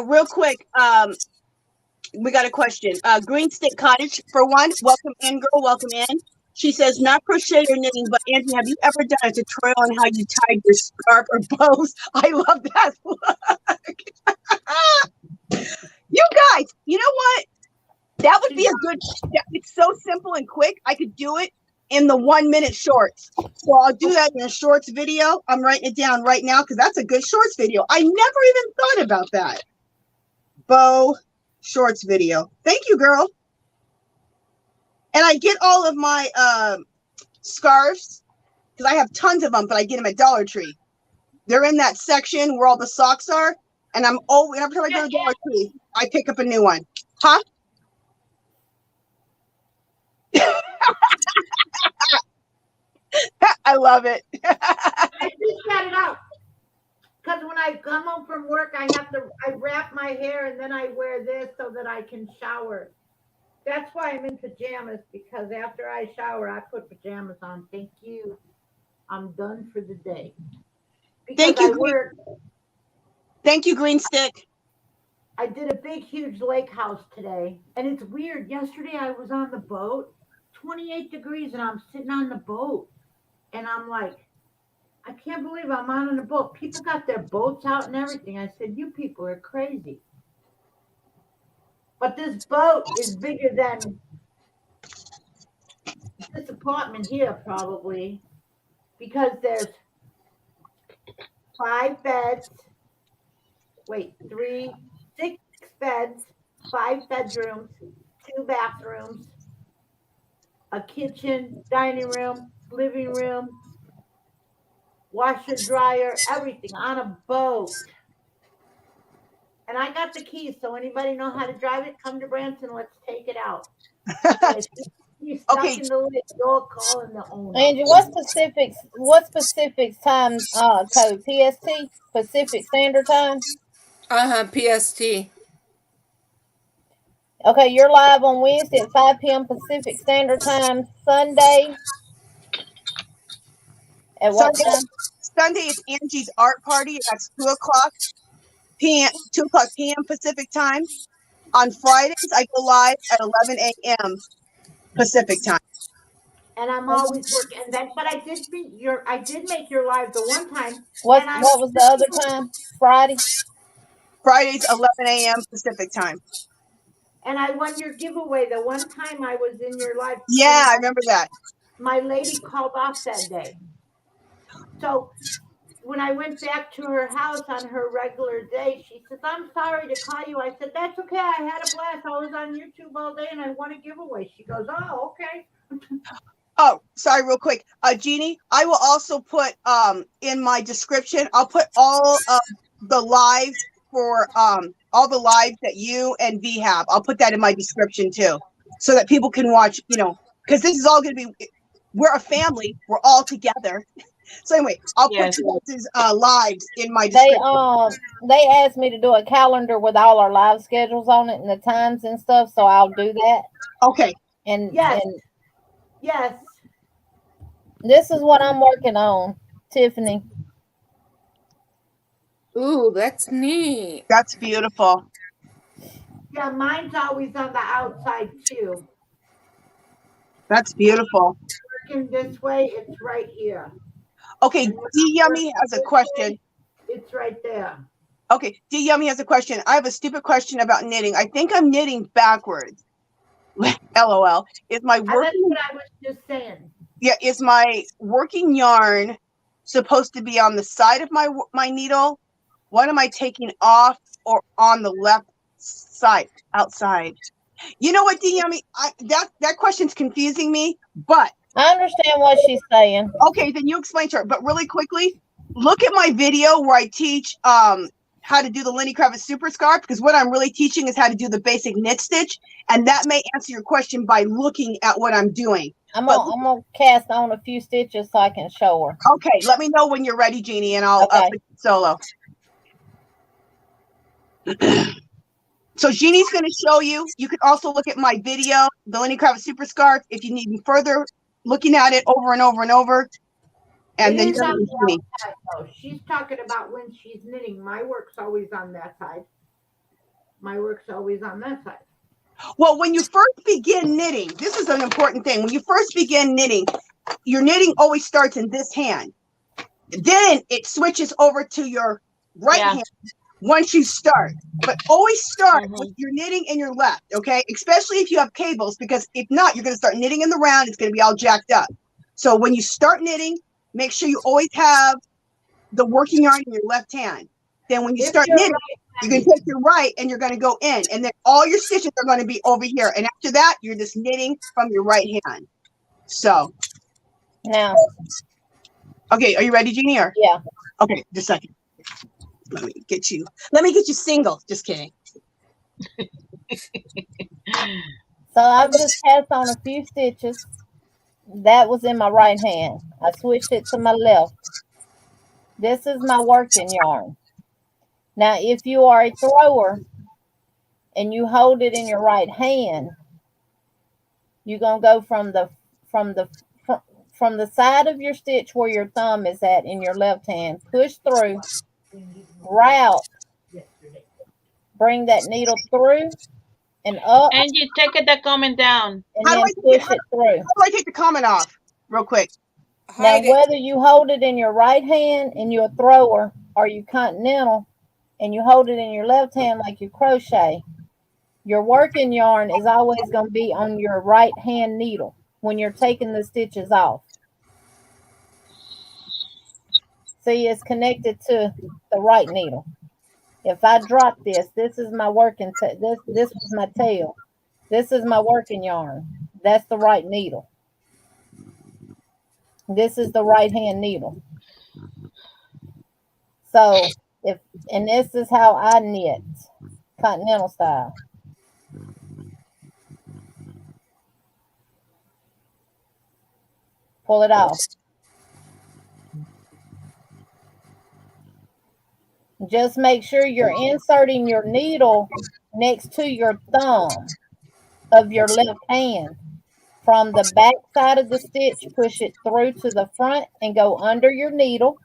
Real quick. We got a question. Green Stick Cottage for one. Welcome in, girl. Welcome in. She says, not crochet or knitting, but Angie, have you ever done a tutorial on how you tied your scarf or bows? I love that look. You guys, you know what? That would be a good, it's so simple and quick. I could do it in the 1 minute shorts. So I'll do that in a shorts video. I'm writing it down right now because that's a good shorts video. I never even thought about that. Bow shorts video. Thank you, girl. And I get all of my scarves because I have tons of them, but I get them at Dollar Tree. They're in that section where all the socks are. And I'm always, every time I go to Dollar Tree, I pick up a new one. Huh? I love it. I just got it out. Because when I come home from work, I wrap my hair and then I wear this so that I can shower. That's why I'm in pajamas, because after I shower, I put pajamas on. Thank you. I'm done for the day. Thank you. Thank you, Green Stick. I did a big, huge lake house today. And it's weird. Yesterday I was on the boat, 28 degrees, and I'm sitting on the boat. And I'm like, I can't believe I'm on a boat. People got their boats out and everything. I said, you people are crazy. But this boat is bigger than this apartment here, probably, because there's 6 beds, 5 bedrooms, 2 bathrooms, a kitchen, dining room, living room, washer, dryer, everything on a boat. And I got the keys, so anybody know how to drive it? Come to Branson, let's take it out. You're stuck in the lid, you're calling the owner. Angie, what specifics time code? PST? Pacific Standard Time? PST. Okay, you're live on Wednesday at 5 p.m. Pacific Standard Time. Sunday at what time? Sunday is Angie's art party. That's 2 o'clock p.m. Pacific time. On Fridays, I go live at 11 a.m. Pacific time. And I'm always working. And then, but I did make your live the one time. What was the other time? Friday? Fridays, 11 a.m. Pacific time. And I won your giveaway the one time I was in your live. Yeah, I remember that. My lady called off that day. So when I went back to her house on her regular day, she says, I'm sorry to call you. I said, that's okay. I had a blast. I was on YouTube all day and I won a giveaway. She goes, oh, okay. Oh, sorry, real quick. Jeannie, I will also put in my description, I'll put all of the lives for all the lives that you and V have. I'll put that in my description too, so that people can watch, you know, because this is all going to be, we're a family. We're all together. So anyway, I'll put you guys' lives in my description. They asked me to do a calendar with all our live schedules on it and the times and stuff, so I'll do that. Okay. And yes. This is what I'm working on, Tiffany. Ooh, that's neat. That's beautiful. Yeah, mine's always on the outside too. That's beautiful. Working this way, it's right here. Okay, D Yummy has a question. It's right there. Okay, D Yummy has a question. I have a stupid question about knitting. I think I'm knitting backwards. LOL. Is my working? That's what I was just saying. Yeah, is my working yarn supposed to be on the side of my needle? What am I taking off or on the left side, outside? You know what, D Yummy? That question's confusing me, but I understand what she's saying. Okay, then you explain to her. But really quickly, look at my video where I teach how how to do the Lenny Kravitz super scarf, because what I'm really teaching is how to do the basic knit stitch, and that may answer your question by looking at what I'm doing. I'm gonna cast on a few stitches so I can show her. Okay, let me know when you're ready, Jeannie, and I'll Okay. put you solo. So Jeannie's going to show you. You can also look at my video, the Lenny Kravitz super scarf, if you need me further looking at it over and over and over. And then It is on the Jeannie. outside, though. She's talking about when she's knitting. My work's always on that side. My work's always on that side. Well, when you first begin knitting, this is an important thing. When you first begin knitting, your knitting always starts in this hand. Then it switches over to your right hand once you start. But always start with your knitting in your left, okay? Especially if you have cables, because if not, you're going to start knitting in the round. It's going to be all jacked up. So when you start knitting, make sure you always have the working yarn in your left hand. Then when you start knitting, you're going to take your right and you're going to go in. And then all your stitches are going to be over here. And after that, you're just knitting from your right hand. So. Now. Okay, are you ready, Jeannie? Or? Yeah. Okay, just a second. Let me get you single. Just kidding. So I've just cast on a few stitches. That was in my right hand. I switched it to my left. This is my working yarn. Now, if you are a thrower and you hold it in your right hand, you're gonna go from the side of your stitch where your thumb is at in your left hand. Push through, route, bring that needle through and up. And you take the comment down. And then push it through. How do I take the comment off? Real quick. Now, whether you hold it in your right hand and you're a thrower or you continental and you hold it in your left hand like you crochet, your working yarn is always going to be on your right hand needle when you're taking the stitches off. See, it's connected to the right needle. If I drop this is my working, this was my tail. This is my working yarn. That's the right needle. This is the right hand needle. So and this is how I knit, continental style. Pull it off. Just make sure you're inserting your needle next to your thumb of your left hand. From the back side of the stitch, push it through to the front and go under your needle.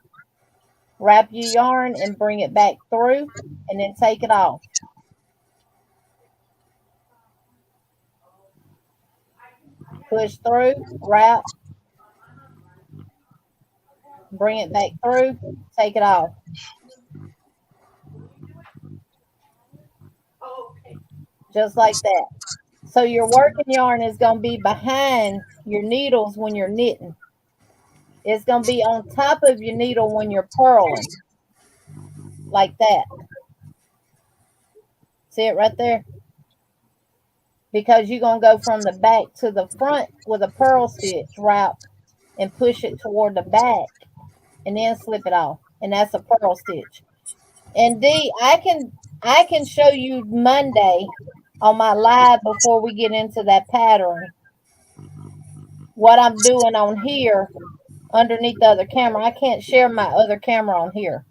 Wrap your yarn and bring it back through and then take it off. Push through, wrap, bring it back through, take it off. Just like that. So your working yarn is going to be behind your needles when you're knitting. It's going to be on top of your needle when you're purling. Like that. See it right there? Because you're going to go from the back to the front with a purl stitch wrap and push it toward the back and then slip it off. And that's a purl stitch. And Dee, I can show you Monday on my live before we get into that pattern what I'm doing on here underneath the other camera. I can't share my other camera on here.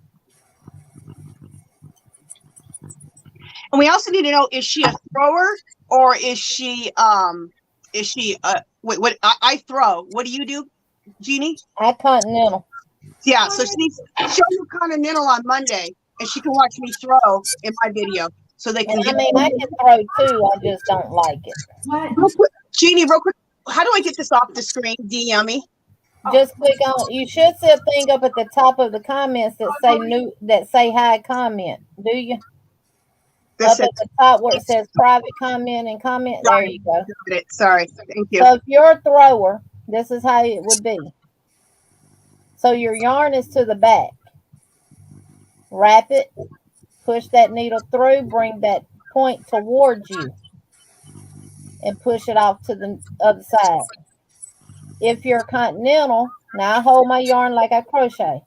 And we also need to know, is she a thrower or is she what I throw. What do you do, Jeannie? I continental. Yeah, so she needs to show you continental on Monday and she can watch me throw in my video. So they can I mean, I can throw too. I just don't like it. Real quick, Jeannie, real quick, how do I get this off the screen? DM me. Just click on. You should see a thing up at the top of the comments that say hi comment. Do you? Up at the top where it says private comment and comment. There you go. Sorry, thank you. So if you're a thrower, this is how it would be. So your yarn is to the back. Wrap it. Push that needle through, bring that point towards you, and push it off to the other side. If you're continental, now I hold my yarn like I crochet.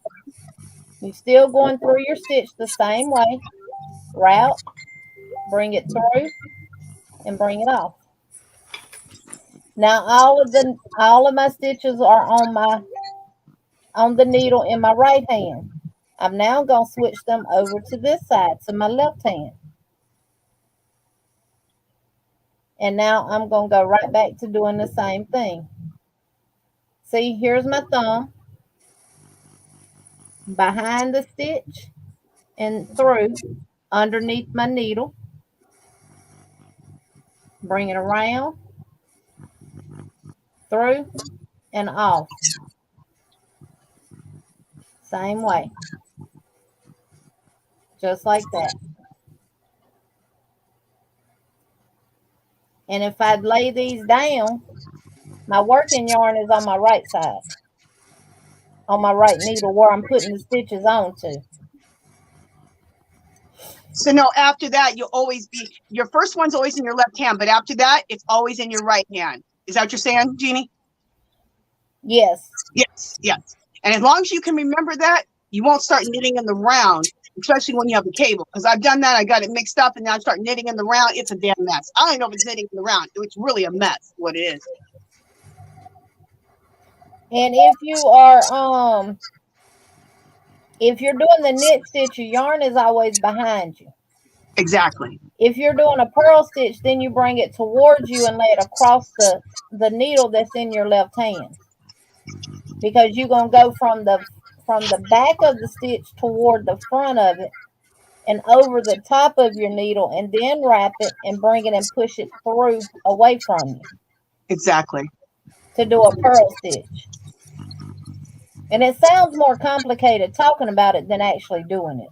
You're still going through your stitch the same way. Route, bring it through, and bring it off. Now all of my stitches are on the needle in my right hand. I'm now going to switch them over to this side, to my left hand. And now I'm going to go right back to doing the same thing. See, here's my thumb. Behind the stitch and through, underneath my needle. Bring it around, through, and off. Same way. Just like that. And if I lay these down, my working yarn is on my right side, on my right needle where I'm putting the stitches onto. So no, after that, you'll always be, your first one's always in your left hand, but after that, it's always in your right hand. Is that what you're saying, Jeannie? Yes. Yes, yes. And as long as you can remember that, you won't start knitting in the round, especially when you have a cable. Because I've done that, I got it mixed up, and now I start knitting in the round. It's a damn mess. I don't know if it's knitting in the round. It's really a mess, what it is. And if you're doing the knit stitch, your yarn is always behind you. Exactly. If you're doing a purl stitch, then you bring it towards you and lay it across the needle that's in your left hand. Because you're going to go from the back of the stitch toward the front of it and over the top of your needle, and then wrap it and bring it and push it through away from you. Exactly. To do a purl stitch. And it sounds more complicated talking about it than actually doing it.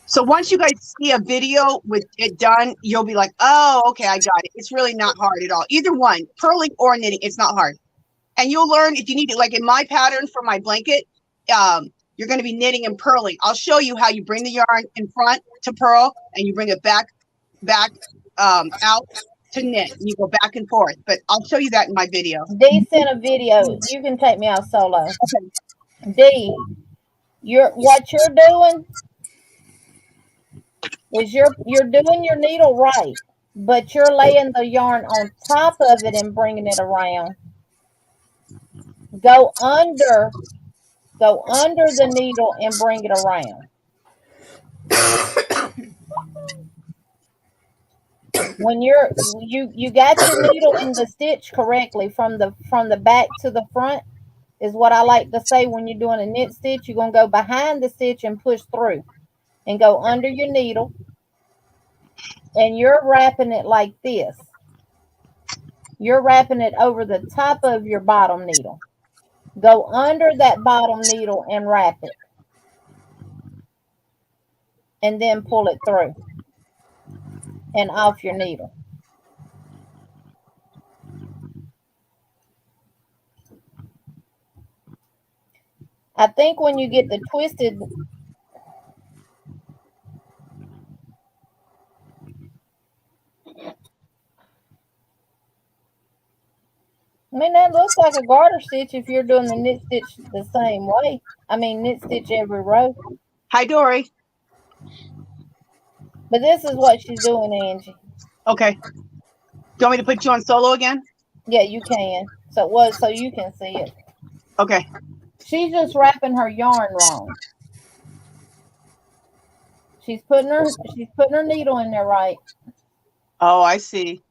So once you guys see a video with it done, you'll be like, oh, okay, I got it. It's really not hard at all. Either one, purling or knitting, it's not hard. And you'll learn if you need it. Like in my pattern for my blanket, you're going to be knitting and purling. I'll show you how you bring the yarn in front to purl and you bring it back out to knit. And you go back and forth. But I'll show you that in my video. Dee sent a video. You can take me out solo. Okay. Dee, what you're doing is you're doing your needle right, but you're laying the yarn on top of it and bringing it around. Go under the needle and bring it around. When you got your needle in the stitch correctly from the back to the front is what I like to say. When you're doing a knit stitch, you're going to go behind the stitch and push through and go under your needle, and you're wrapping it like this. You're wrapping it over the top of your bottom needle. Go under that bottom needle and wrap it, and then pull it through and off your needle. I think when you get the twisted, I mean, that looks like a garter stitch if you're doing the knit stitch the same way. I mean, knit stitch every row. Hi, Dory. But this is what she's doing, Angie. Okay. Do you want me to put you on solo again? Yeah, you can. So you can see it. Okay. She's just wrapping her yarn wrong. She's putting her needle in there right. Oh, I see.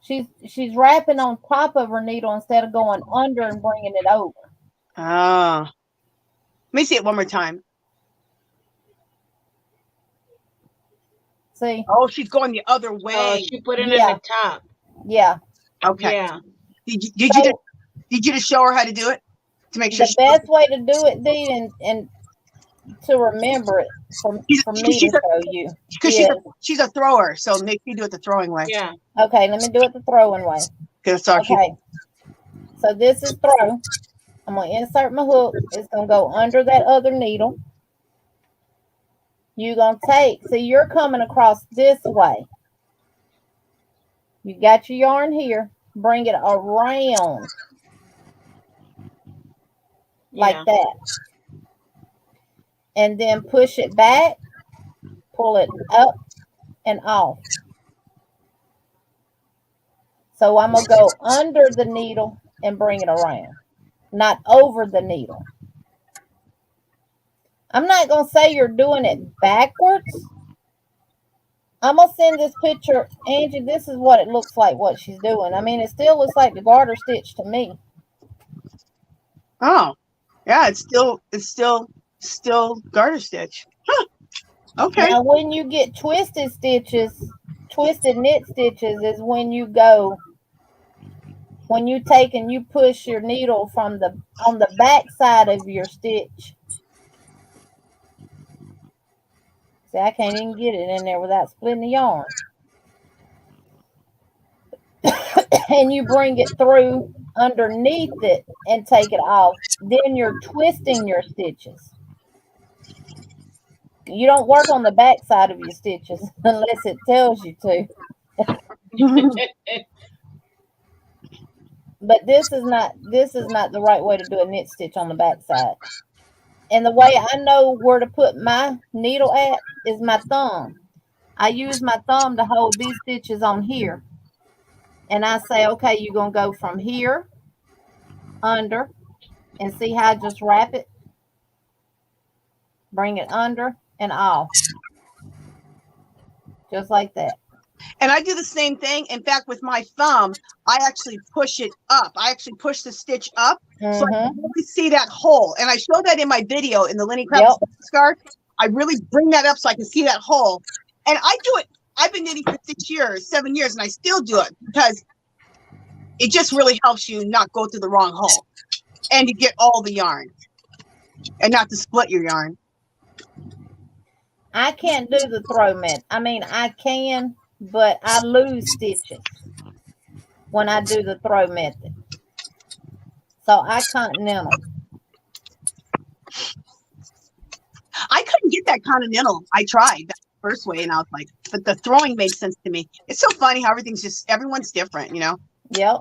She's wrapping on top of her needle instead of going under and bringing it over. Ah. Let me see it one more time. See? Oh, she's going the other way. Oh, she put it in the top. Yeah. Okay. Yeah. Did you just show her how to do it? To make sure the best way to do it, Dee, and to remember it from me to show you. Because she's a thrower, so make me do it the throwing way. Yeah. Okay, let me do it the throwing way. Okay. So this is throw. I'm going to insert my hook. It's going to go under that other needle. You're going to see, you're coming across this way. You got your yarn here. Bring it around. Like that. and then push it back, pull it up and off. So I'm going to go under the needle and bring it around, not over the needle. I'm not going to say you're doing it backwards. I'm going to send this picture. Angie, this is what it looks like, what she's doing. I mean, it still looks like the garter stitch to me. Oh, yeah, it's still garter stitch. Huh. Okay. Now, when you get twisted stitches, twisted knit stitches is when you go, when you take and you push your needle from on the back side of your stitch. See, I can't even get it in there without splitting the yarn. And you bring it through underneath it and take it off. Then you're twisting your stitches. You don't work on the back side of your stitches unless it tells you to. But this is not the right way to do a knit stitch on the back side. And the way I know where to put my needle at is my thumb. I use my thumb to hold these stitches on here. And I say, okay, you're going to go from here, under, and see how I just wrap it? Bring it under and off. Just like that. And I do the same thing. In fact, with my thumb, I actually push it up. I actually push the stitch up so I can really see that hole. And I show that in my video in the Lenny KRAVITZ scarf. I really bring that up so I can see that hole. And I do it. I've been knitting for 7 years, and I still do it because it just really helps you not go through the wrong hole and to get all the yarn and not to split your yarn. I can't do the throw method. I mean, I can, but I lose stitches when I do the throw method. So I continental. I couldn't get that continental. I tried that first way, and I was like, but the throwing made sense to me. It's so funny how everyone's different, you know? Yep.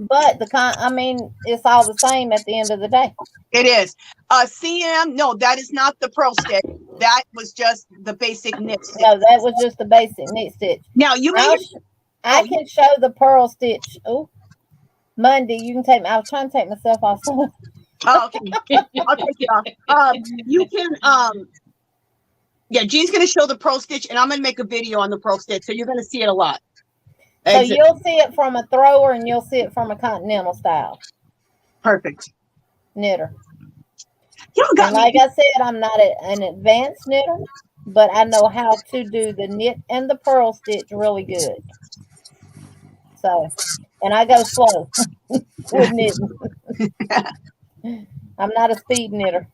But I mean, it's all the same at the end of the day. It is. CM, no, that is not the pearl stitch. That was just the basic knit stitch. No, that was just the basic knit stitch. Now you I can show the pearl stitch. Oh, Monday, you can take me. I was trying to take myself off. Oh, okay. I'll take you off. You can yeah, Jean's gonna show the pearl stitch, and I'm gonna make a video on the pearl stitch, so you're gonna see it a lot. So you'll see it from a thrower and you'll see it from a continental style. Perfect. Knitter. And like I said, I'm not an advanced knitter, but I know how to do the knit and the pearl stitch really good. So, and I go slow with knitting. I'm not a speed knitter.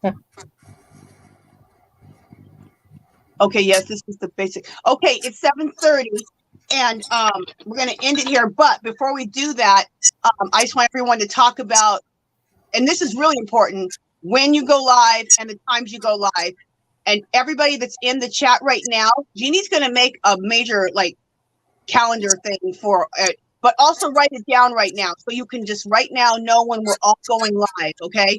Okay, yes, this is the basic. Okay, it's 7:30. And we're going to end it here. But before we do that, I just want everyone to talk about, and this is really important, when you go live and the times you go live. And everybody that's in the chat right now, Jeannie's going to make a major calendar thing for it, but also write it down right now. So you can just right now know when we're all going live, okay?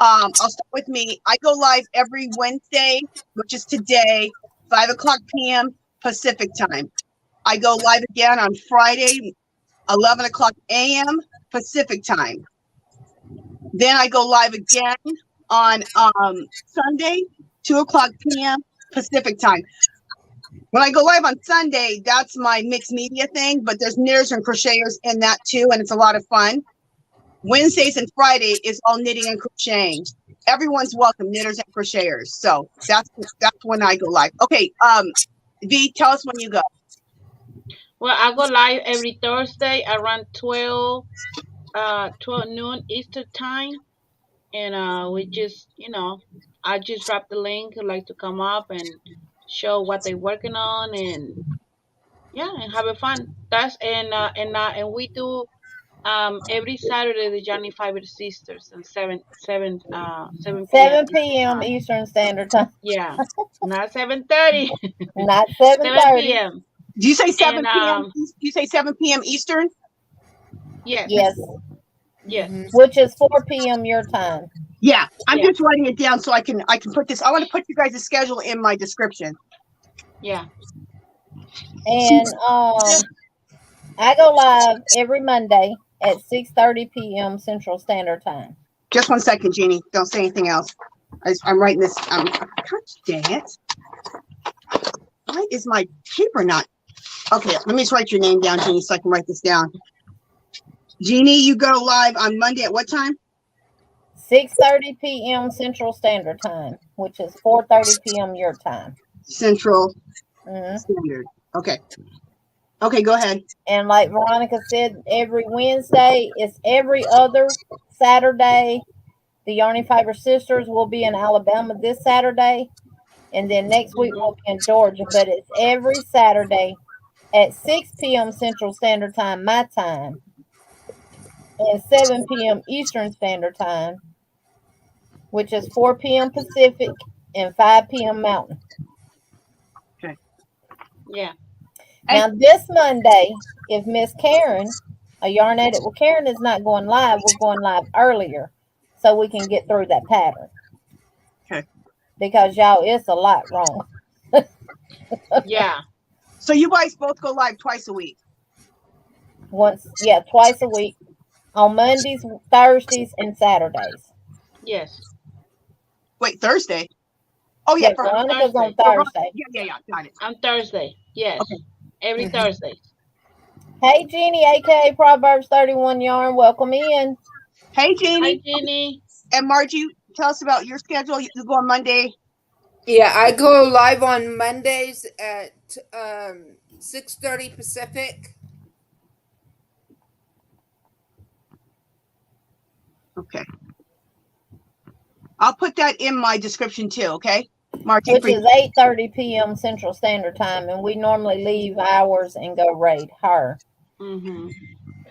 I'll start with me. I go live every Wednesday, which is today, 5:00 p.m. Pacific time. I go live again on Friday, 11:00 a.m. Pacific time. Then I go live again on Sunday, 2:00 p.m. Pacific time. When I go live on Sunday, that's my mixed media thing, but there's knitters and crocheters in that too, and it's a lot of fun. Wednesdays and Friday is all knitting and crocheting. Everyone's welcome, knitters and crocheters. So that's when I go live. Okay, V, tell us when you go. Well, I go live every Thursday around 12 noon Eastern time. And we just, I just drop the link. I'd like to come up and show what they're working on and have a fun. And we do every Saturday the Johnny Fiber Sisters and 7 p.m. Eastern Standard Time. Yeah, not 7:30. Not 7:30. 7 p.m. Do you say 7 p.m.? You say 7 p.m. Eastern? Yes. Yes. Yes. Which is 4 p.m. your time. Yeah, I'm Yeah. just writing it down so I can put this. I want to put you guys' schedule in my description. Yeah. And I go live every Monday at 6:30 p.m. Central Standard Time. Just 1 second, Jeannie. Don't say anything else. I'm writing this. Gosh dang it. Why is my paper not? Okay, let me just write your name down, Jeannie, so I can write this down. Jeannie, you go live on Monday at what time? 6:30 p.m. Central Standard Time, which is 4:30 p.m. your time. Central Standard. Okay. Okay, go ahead. And like Veronica said, every Wednesday, it's every other Saturday. The Yarny Fiber Sisters will be in Alabama this Saturday. And then next week we'll be in Georgia. But it's every Saturday at 6 p.m. Central Standard Time, my time, and 7 p.m. Eastern Standard Time, which is 4 p.m. Pacific and 5 p.m. Mountain. Okay. Yeah. Now, this Monday, if Miss Karen, a Yarn Edit with Karen, is not going live, we're going live earlier so we can get through that pattern. Okay. Because, y'all, it's a lot wrong. Yeah. So you guys both go live twice a week? Twice a week. On Mondays, Thursdays, and Saturdays. Yes. Wait, Thursday? Oh, yeah. Veronica's on Thursday. Yeah. Got it. On Thursday. Yes. Okay. Every Thursday. Hey, Jeannie, a.k.a. Proverbs 31 Yarn. Welcome in. Hey, Jeannie. Hi, Jeannie. And Margie, tell us about your schedule. You go on Monday. Yeah, I go live on Mondays at 6:30 Pacific. Okay. I'll put that in my description too, okay? Margie, which is 8:30 p.m. Central Standard Time, and we normally leave ours and go raid her.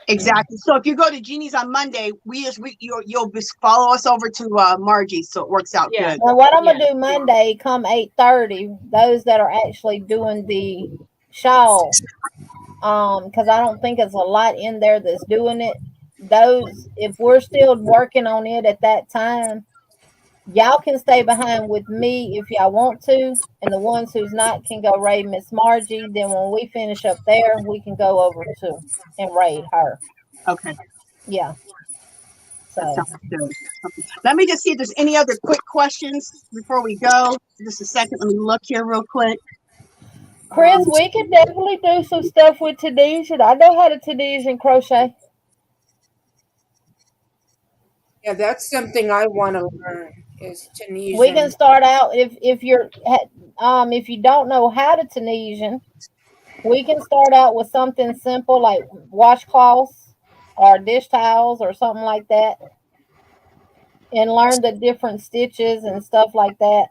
Exactly. So if you go to Jeannie's on Monday, you'll just follow us over to Margie, so it works out good. Now, what I'm gonna do Monday, come 8:30, those that are actually doing the shawl, because I don't think it's a lot in there that's doing it. Those, if we're still working on it at that time, y'all can stay behind with me if y'all want to, and the ones who's not can go raid Miss Margie. Then when we finish up there, we can go over to and raid her. Okay. Yeah. So that sounds good. Let me just see if there's any other quick questions before we go. Just a second. Let me look here real quick. Chris, we could definitely do some stuff with Tunisian. I know how to Tunisian crochet. Yeah, that's something I want to learn is Tunisian. We can start out if you don't know how to Tunisian, we can start out with something simple like washcloths or dish towels or something like that, and learn the different stitches and stuff like that.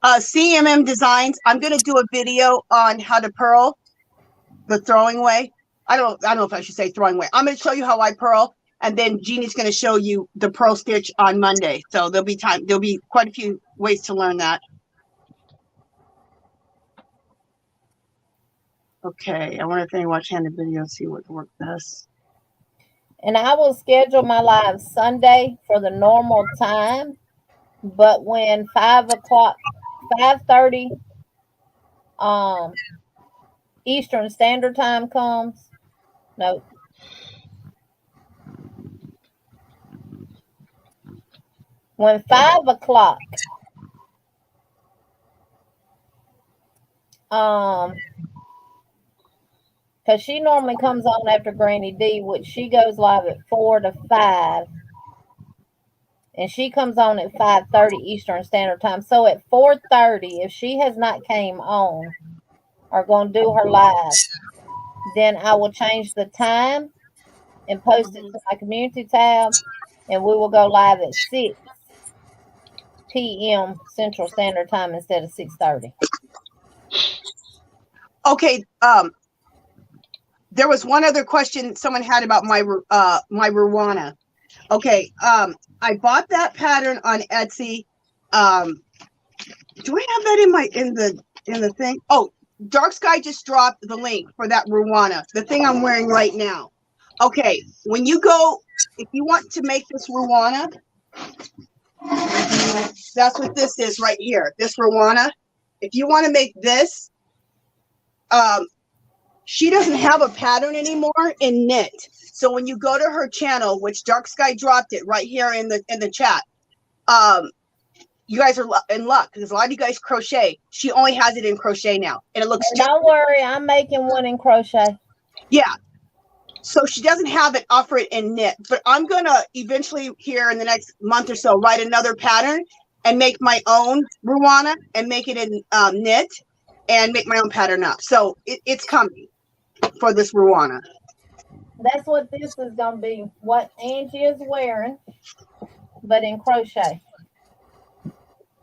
CMM Designs. I'm going to do a video on how to purl the throwing way. I don't know if I should say throwing way. I'm going to show you how I purl, and then Jeannie's going to show you the purl stitch on Monday. So there'll be quite a few ways to learn that. Okay, I wonder if anyone watch handed video, see what works best. And I will schedule my live Sunday for the normal time, but when 5:30 Eastern Standard Time comes, no. When 5 o'clock because she normally comes on after Granny D, which she goes live at 4 to 5. And she comes on at 5:30 Eastern Standard Time. So at 4:30, if she has not came on or going to do her live, then I will change the time and post it to my community tab, and we will go live at 6 p.m. Central Standard Time instead of 6:30. Okay. There was one other question someone had about my Rwana. Okay. I bought that pattern on Etsy. Do I have that in the thing? Oh, Dark Sky just dropped the link for that Rwana, the thing I'm wearing right now. Okay, when you go, if you want to make this Rwana, that's what this is right here. This Rwana. If you want to make this, she doesn't have a pattern anymore in knit. So when you go to her channel, which Dark Sky dropped it right here in the chat, you guys are in luck because a lot of you guys crochet. She only has it in crochet now, and it looks. Don't worry, I'm making one in crochet. Yeah. So she doesn't have it offered in knit, but I'm gonna eventually here in the next month or so write another pattern and make my own Rwana and make it in knit and make my own pattern up. So it's coming for this Rwana. That's what this is gonna be. What Angie is wearing, but in crochet.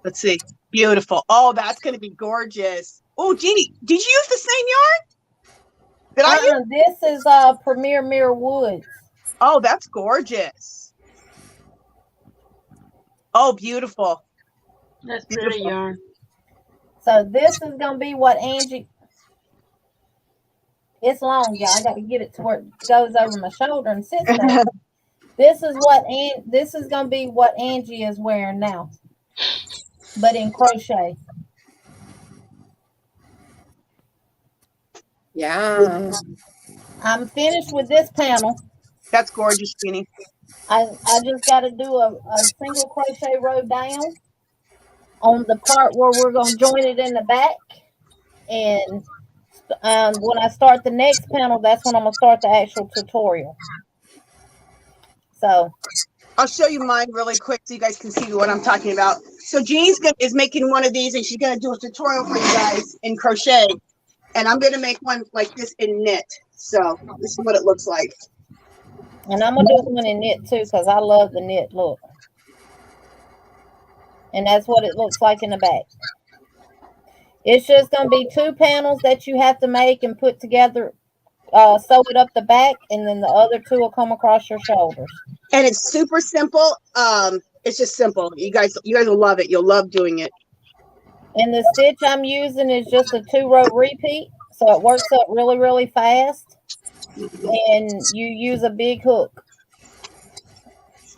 Let's see. Beautiful. Oh, that's gonna be gorgeous. Oh, Jeannie, did you use the same yarn? Did I use? This is Premier Mirror Woods. Oh, that's gorgeous. Oh, beautiful. That's pretty yarn. So this is gonna be what Angie. It's long, y'all. I got to get it to where it goes over my shoulder and sits there. This is gonna be what Angie is wearing now, but in crochet. Yeah. I'm finished with this panel. That's gorgeous, Jeannie. I just got to do a single crochet row down on the part where we're going to join it in the back. And when I start the next panel, that's when I'm going to start the actual tutorial. So I'll show you mine really quick so you guys can see what I'm talking about. So Jeannie's is making one of these, and she's going to do a tutorial for you guys in crochet. And I'm going to make one like this in knit. So this is what it looks like. And I'm going to do one in knit too because I love the knit look. And that's what it looks like in the back. It's just going to be 2 panels that you have to make and put together, sew it up the back, and then the other 2 will come across your shoulders. And it's super simple. It's just simple. You guys will love it. You'll love doing it. And the stitch I'm using is just a 2-row repeat, so it works up really, really fast. And you use a big hook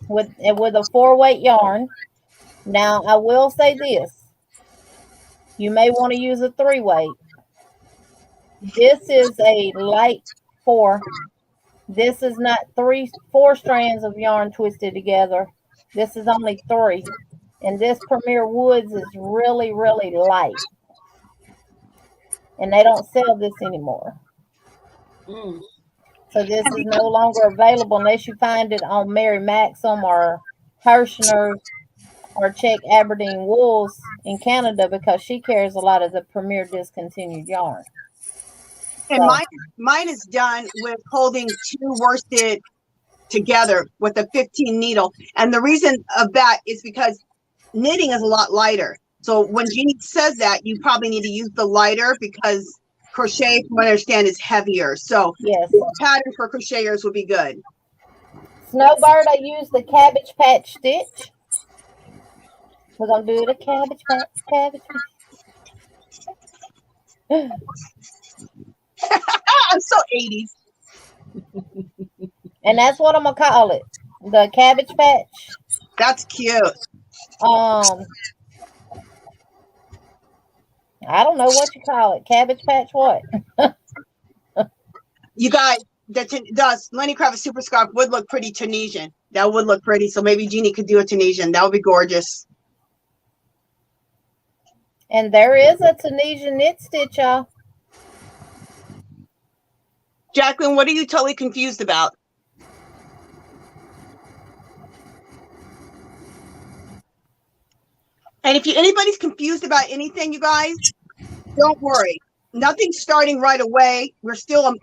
with a 4-weight yarn. Now, I will say this. You may want to use a 3-weight. This is a light 4. This is not 4 strands of yarn twisted together. This is only 3. And this Premier Woods is really, really light. And they don't sell this anymore. So this is no longer available unless you find it on Mary Maxim or Hirschner or check Aberdeen Wools in Canada because she carries a lot of the Premier discontinued yarn. And mine is done with holding 2 worsted together with a 15 needle. And the reason of that is because knitting is a lot lighter. So when Jeannie says that, you probably need to use the lighter because crochet, from what I understand, is heavier. So yes, the pattern for crocheters would be good. Snowbird, I use the Cabbage Patch stitch. We're going to do the Cabbage Patch. I'm so 80s. And that's what I'm going to call it. The Cabbage Patch. That's cute. I don't know what you call it. Cabbage Patch what? You guys, does Lenny Kravitz Super Scarf would look pretty Tunisian. That would look pretty. So maybe Jeannie could do a Tunisian. That would be gorgeous. And there is a Tunisian knit stitch, y'all. Jacqueline, what are you totally confused about? And if anybody's confused about anything, you guys, don't worry. Nothing's starting right away. We're still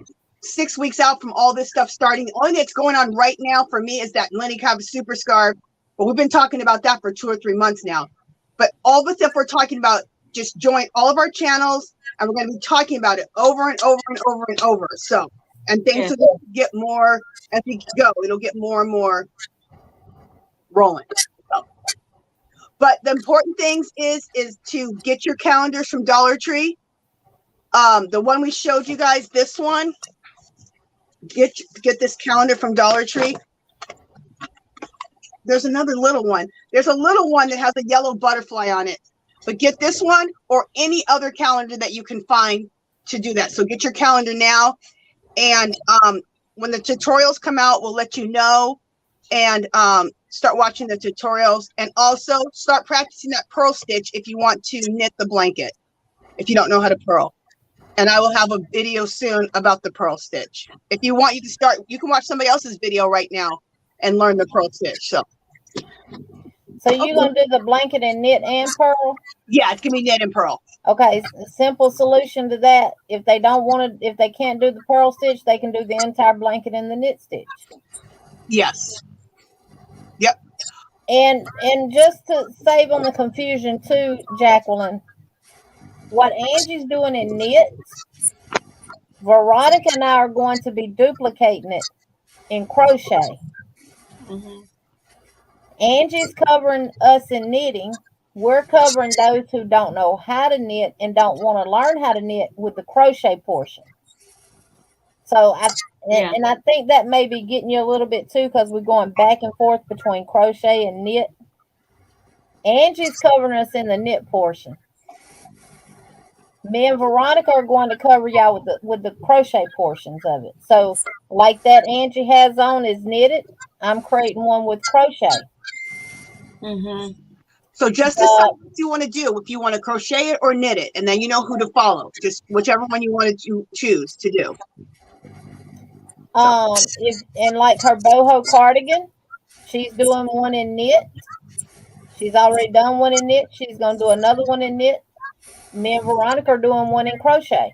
6 weeks out from all this stuff starting. The only thing that's going on right now for me is that Lenny Kravitz Super Scarf. But we've been talking about that for 2 or 3 months now. But all the stuff we're talking about, just join all of our channels, and we're going to be talking about it over and over and over and over. So, and things will get more as we go. It'll get more and more rolling. So. But the important things is to get your calendars from Dollar Tree. The one we showed you guys, this one, get this calendar from Dollar Tree. There's another little one. There's a little one that has a yellow butterfly on it. But get this one or any other calendar that you can find to do that. So get your calendar now. And when the tutorials come out, we'll let you know. And start watching the tutorials. And also start practicing that purl stitch if you want to knit the blanket, if you don't know how to purl. And I will have a video soon about the purl stitch. If you want, you can watch somebody else's video right now and learn the purl stitch. So you're gonna do the blanket and knit and purl? Yeah, it's gonna be knit and purl. Okay, simple solution to that. If they don't want to, if they can't do the purl stitch, they can do the entire blanket and the knit stitch. Yes. Yep. And just to save on the confusion too, Jacqueline, what Angie's doing in knits, Veronica and I are going to be duplicating it in crochet. Angie's covering us in knitting. We're covering those who don't know how to knit and don't want to learn how to knit with the crochet portion. So I think that may be getting you a little bit too, because we're going back and forth between crochet and knit. Angie's covering us in the knit portion. Me and Veronica are going to cover y'all with the crochet portions of it. So like that Angie has on is knitted. I'm creating one with crochet. So just decide what you want to do, if you want to crochet it or knit it, and then you know who to follow. Just whichever one you want to choose to do. And like her boho cardigan, she's doing one in knit. She's already done one in knit. She's going to do another one in knit. Me and Veronica are doing one in crochet.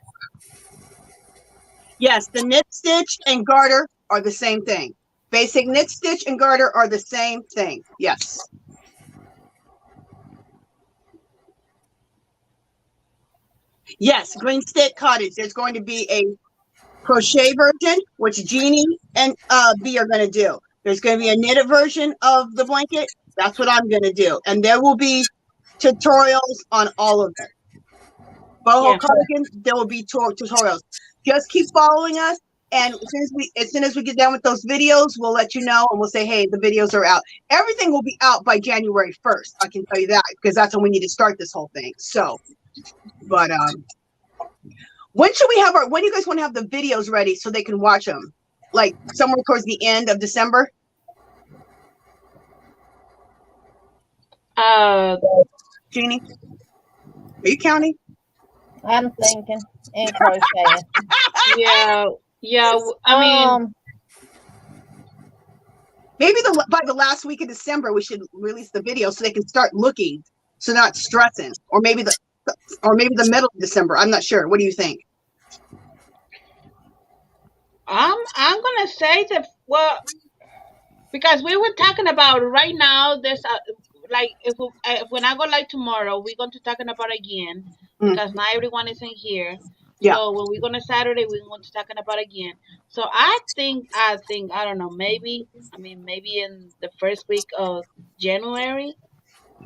Yes, the knit stitch and garter are the same thing. Basic knit stitch and garter are the same thing. Yes. Yes, Green Stick Cottage. There's going to be a crochet version, which Jeannie and B are going to do. There's going to be a knitted version of the blanket. That's what I'm going to do. And there will be tutorials on all of it. Boho cardigan, there will be tutorials. Just keep following us. And as soon as we get done with those videos, we'll let you know and we'll say, hey, the videos are out. Everything will be out by January 1st. I can tell you that, because that's when we need to start this whole thing. So, but when do you guys want to have the videos ready so they can watch them? Like somewhere towards the end of December? Jeannie, are you counting? I'm thinking and crocheting. Yeah. I mean, maybe by the last week of December we should release the video so they can start looking, so they're not stressing. Or maybe the middle of December. I'm not sure. What do you think? I'm gonna say that, well, because we were talking about right now. There's like when I go live tomorrow, we're going to talking about again, because not everyone is in here. Yeah. So when we go on Saturday, we're going to talking about again. So I think I don't know, maybe in the first week of January,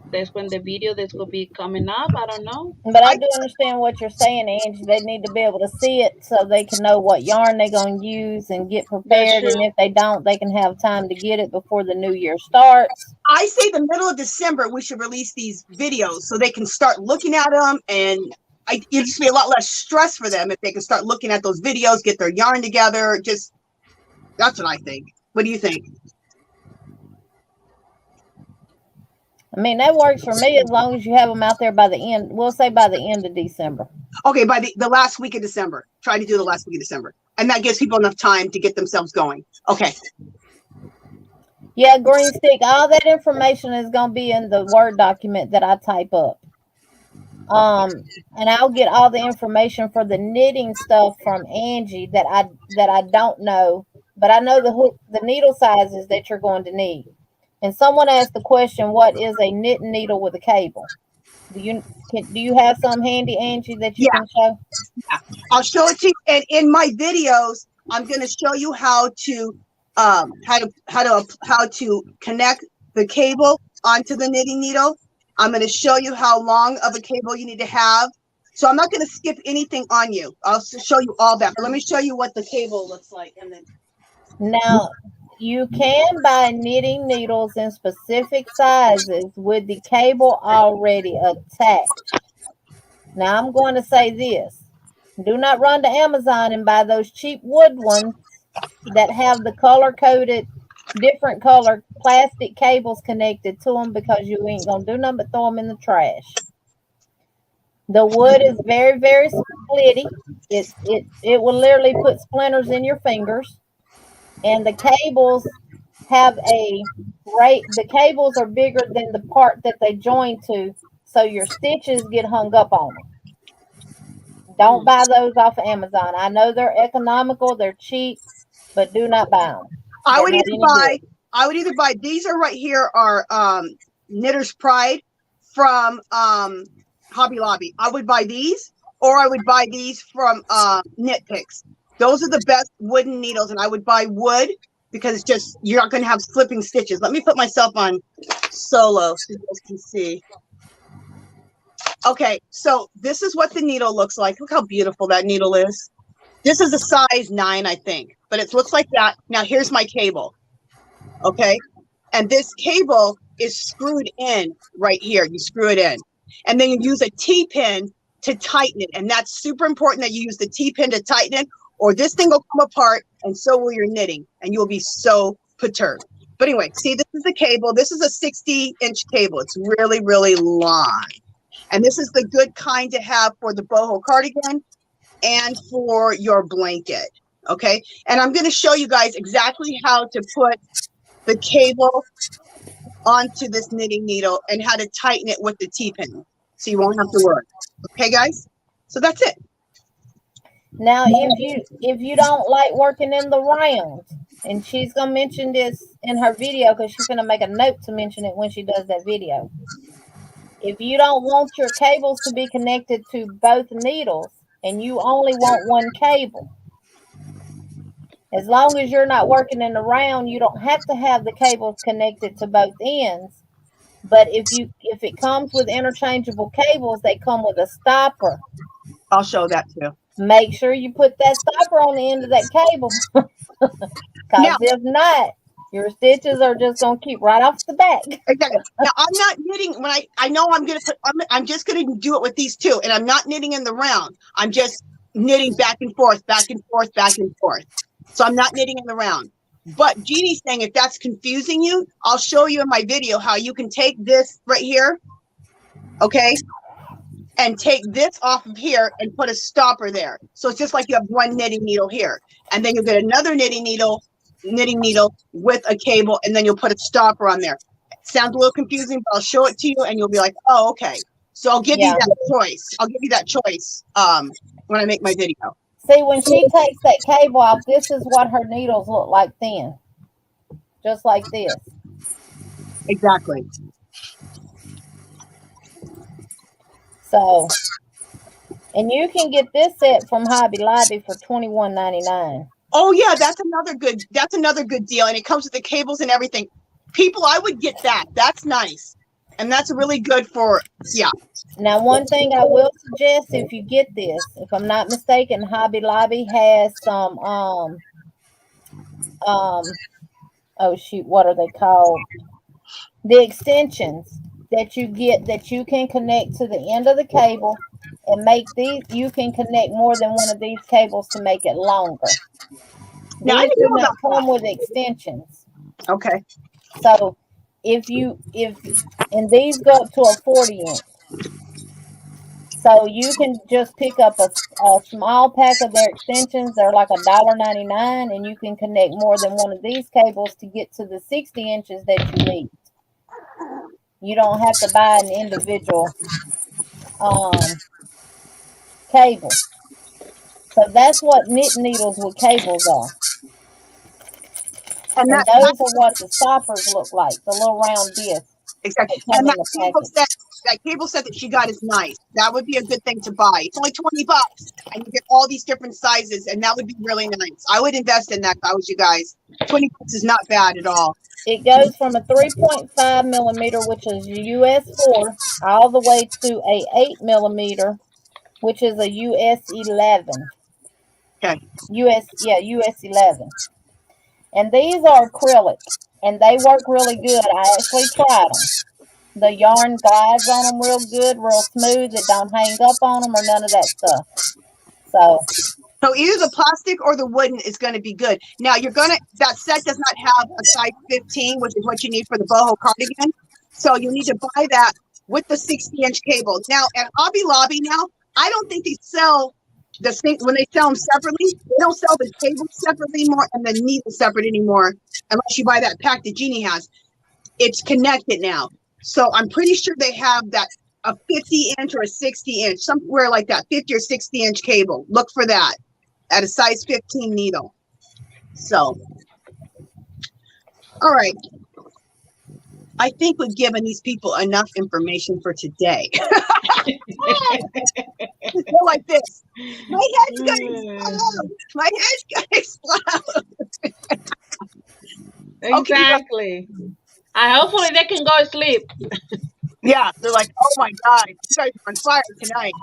that's when the video that's going to be coming up. I don't know. But I do understand what you're saying, Angie. They need to be able to see it so they can know what yarn they're going to use and get prepared. And if they don't, they can have time to get it before the new year starts. I say the middle of December, we should release these videos so they can start looking at them. And it'd just be a lot less stress for them if they can start looking at those videos, get their yarn together. That's what I think. What do you think? I mean, that works for me as long as you have them out there by the end. We'll say by the end of December. Okay, by the last week of December. Try to do the last week of December. And that gives people enough time to get themselves going. Okay. Yeah, Green Stick, all that information is going to be in the Word document that I type up. And I'll get all the information for the knitting stuff from Angie that I don't know. But I know the needle sizes that you're going to need. And someone asked the question, what is a knit needle with a cable? Do you have some handy, Angie, that you can show? Yeah, I'll show it to you. And in my videos, I'm going to show you how to connect the cable onto the knitting needle. I'm going to show you how long of a cable you need to have So I'm not going to skip anything on you. I'll show you all that. But let me show you what the cable looks like. And then Now, you can buy knitting needles in specific sizes with the cable already attached. Now, I'm going to say this. Do not run to Amazon and buy those cheap wood ones that have the color-coded, different color plastic cables connected to them, because you ain't going to do nothing but throw them in the trash. The wood is very, very splitty. It will literally put splinters in your fingers. And the cables have the cables are bigger than the part that they join to, so your stitches get hung up on them. Don't buy those off of Amazon. I know they're economical, they're cheap, but do not buy them. I would either buy these are right here are Knitter's Pride from Hobby Lobby. I would buy these, or I would buy these from Knit Picks. Those are the best wooden needles, and I would buy wood because it's just, you're not going to have slipping stitches. Let me put myself on solo so you guys can see. Okay, so this is what the needle looks like. Look how beautiful that needle is. This is a size 9, I think, but it looks like that. Now here's my cable, okay? And this cable is screwed in right here. You screw it in, and then you use a T-pin to tighten it. And that's super important that you use the T-pin to tighten it, or this thing will come apart, and so will your knitting, and you'll be so perturbed. But anyway, see, this is the cable. This is a 60-inch cable. It's really, really long. And this is the good kind to have for the boho cardigan and for your blanket, okay? And I'm going to show you guys exactly how to put the cable onto this knitting needle and how to tighten it with the T-pin, so you won't have to worry. Okay, guys? So that's it. Now, if you don't like working in the round, and she's gonna mention this in her video because she's gonna make a note to mention it when she does that video. If you don't want your cables to be connected to both needles and you only want one cable, as long as you're not working in the round, you don't have to have the cables connected to both ends. But if it comes with interchangeable cables, they come with a stopper. I'll show that too. Make sure you put that stopper on the end of that cable. Because if not, your stitches are just going to keep right off the back. Exactly. Now, I'm not knitting when I know I'm going to put, I'm just going to do it with these two, and I'm not knitting in the round. I'm just knitting back and forth, back and forth, back and forth. So I'm not knitting in the round. But Jeannie's saying if that's confusing you, I'll show you in my video how you can take this right here, okay, and take this off of here and put a stopper there. So it's just like you have one knitting needle here, and then you'll get another knitting needle with a cable, and then you'll put a stopper on there. It sounds a little confusing, but I'll show it to you and you'll be like, oh, okay. So I'll give you that choice. I'll give you that choice when I make my video. See, when she takes that cable off, this is what her needles look like then. Just like this. Exactly. So, and you can get this set from Hobby Lobby for $21.99. Oh yeah, that's another good deal, and it comes with the cables and everything. People, I would get that. That's nice, and that's really good for Now, one thing I will suggest, if you get this, if I'm not mistaken, Hobby Lobby has some oh shoot, what are they called? The extensions that you get that you can connect to the end of the cable and make these. You can connect more than one of these cables to make it longer. Now, These do not come with extensions. Okay. So and these go up to a 40-inch. So you can just pick up a small pack of their extensions. They're like $1.99, and you can connect more than one of these cables to get to the 60 inches that you need. You don't have to buy an individual cable. So that's what knit needles with cables are. And those are what the stoppers look like, the little round discs. Exactly. And that cable set that she got is nice. That would be a good thing to buy. It's only $20, and you get all these different sizes, and that would be really nice. I would invest in that if I was you guys. $20 is not bad at all. It goes from a 3.5 millimeter, which is US 4, all the way to a 8 millimeter, which is a US 11. Okay. US 11. And these are acrylic, and they work really good. I actually tried them. The yarn glides on them real good, real smooth. It don't hang up on them or none of that stuff. So either the plastic or the wooden is going to be good. Now that set does not have a size 15, which is what you need for the boho cardigan. So you need to buy that with the 60-inch cable. Now at Hobby Lobby now, I don't think they sell the thing when they sell them separately. They don't sell the cable separately anymore and the needle separate anymore, unless you buy that pack that Jeannie has. It's connected now. So I'm pretty sure they have that a 50-inch or a 60-inch, somewhere like that, 50 or 60-inch cable. Look for that at a size 15 needle. So, all right. I think we've given these people enough information for today. Go like this. My head's gonna explode. My head's gonna explode. Exactly. Hopefully they can go to sleep. Yeah, they're like, oh my God, you guys are on fire tonight.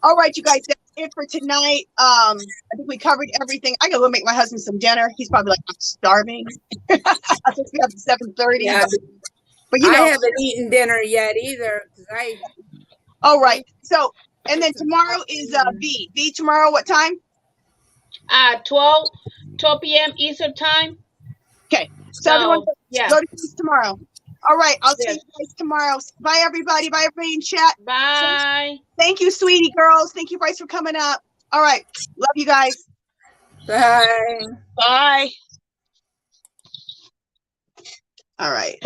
All right, you guys, that's it for tonight. I think we covered everything. I gotta go make my husband some dinner. He's probably like, I'm starving. I think we have 7:30. Yeah, but you know, I haven't eaten dinner yet either. All right. So, and then tomorrow is V. V tomorrow, what time? 12 p.m. Eastern time. Okay. So everyone go to V's tomorrow. All right. I'll see you guys tomorrow. Bye, everybody. Bye, everybody in chat. Bye. Thank you, sweetie girls. Thank you, Bryce, for coming up. All right. Love you guys. Bye. Bye. All right.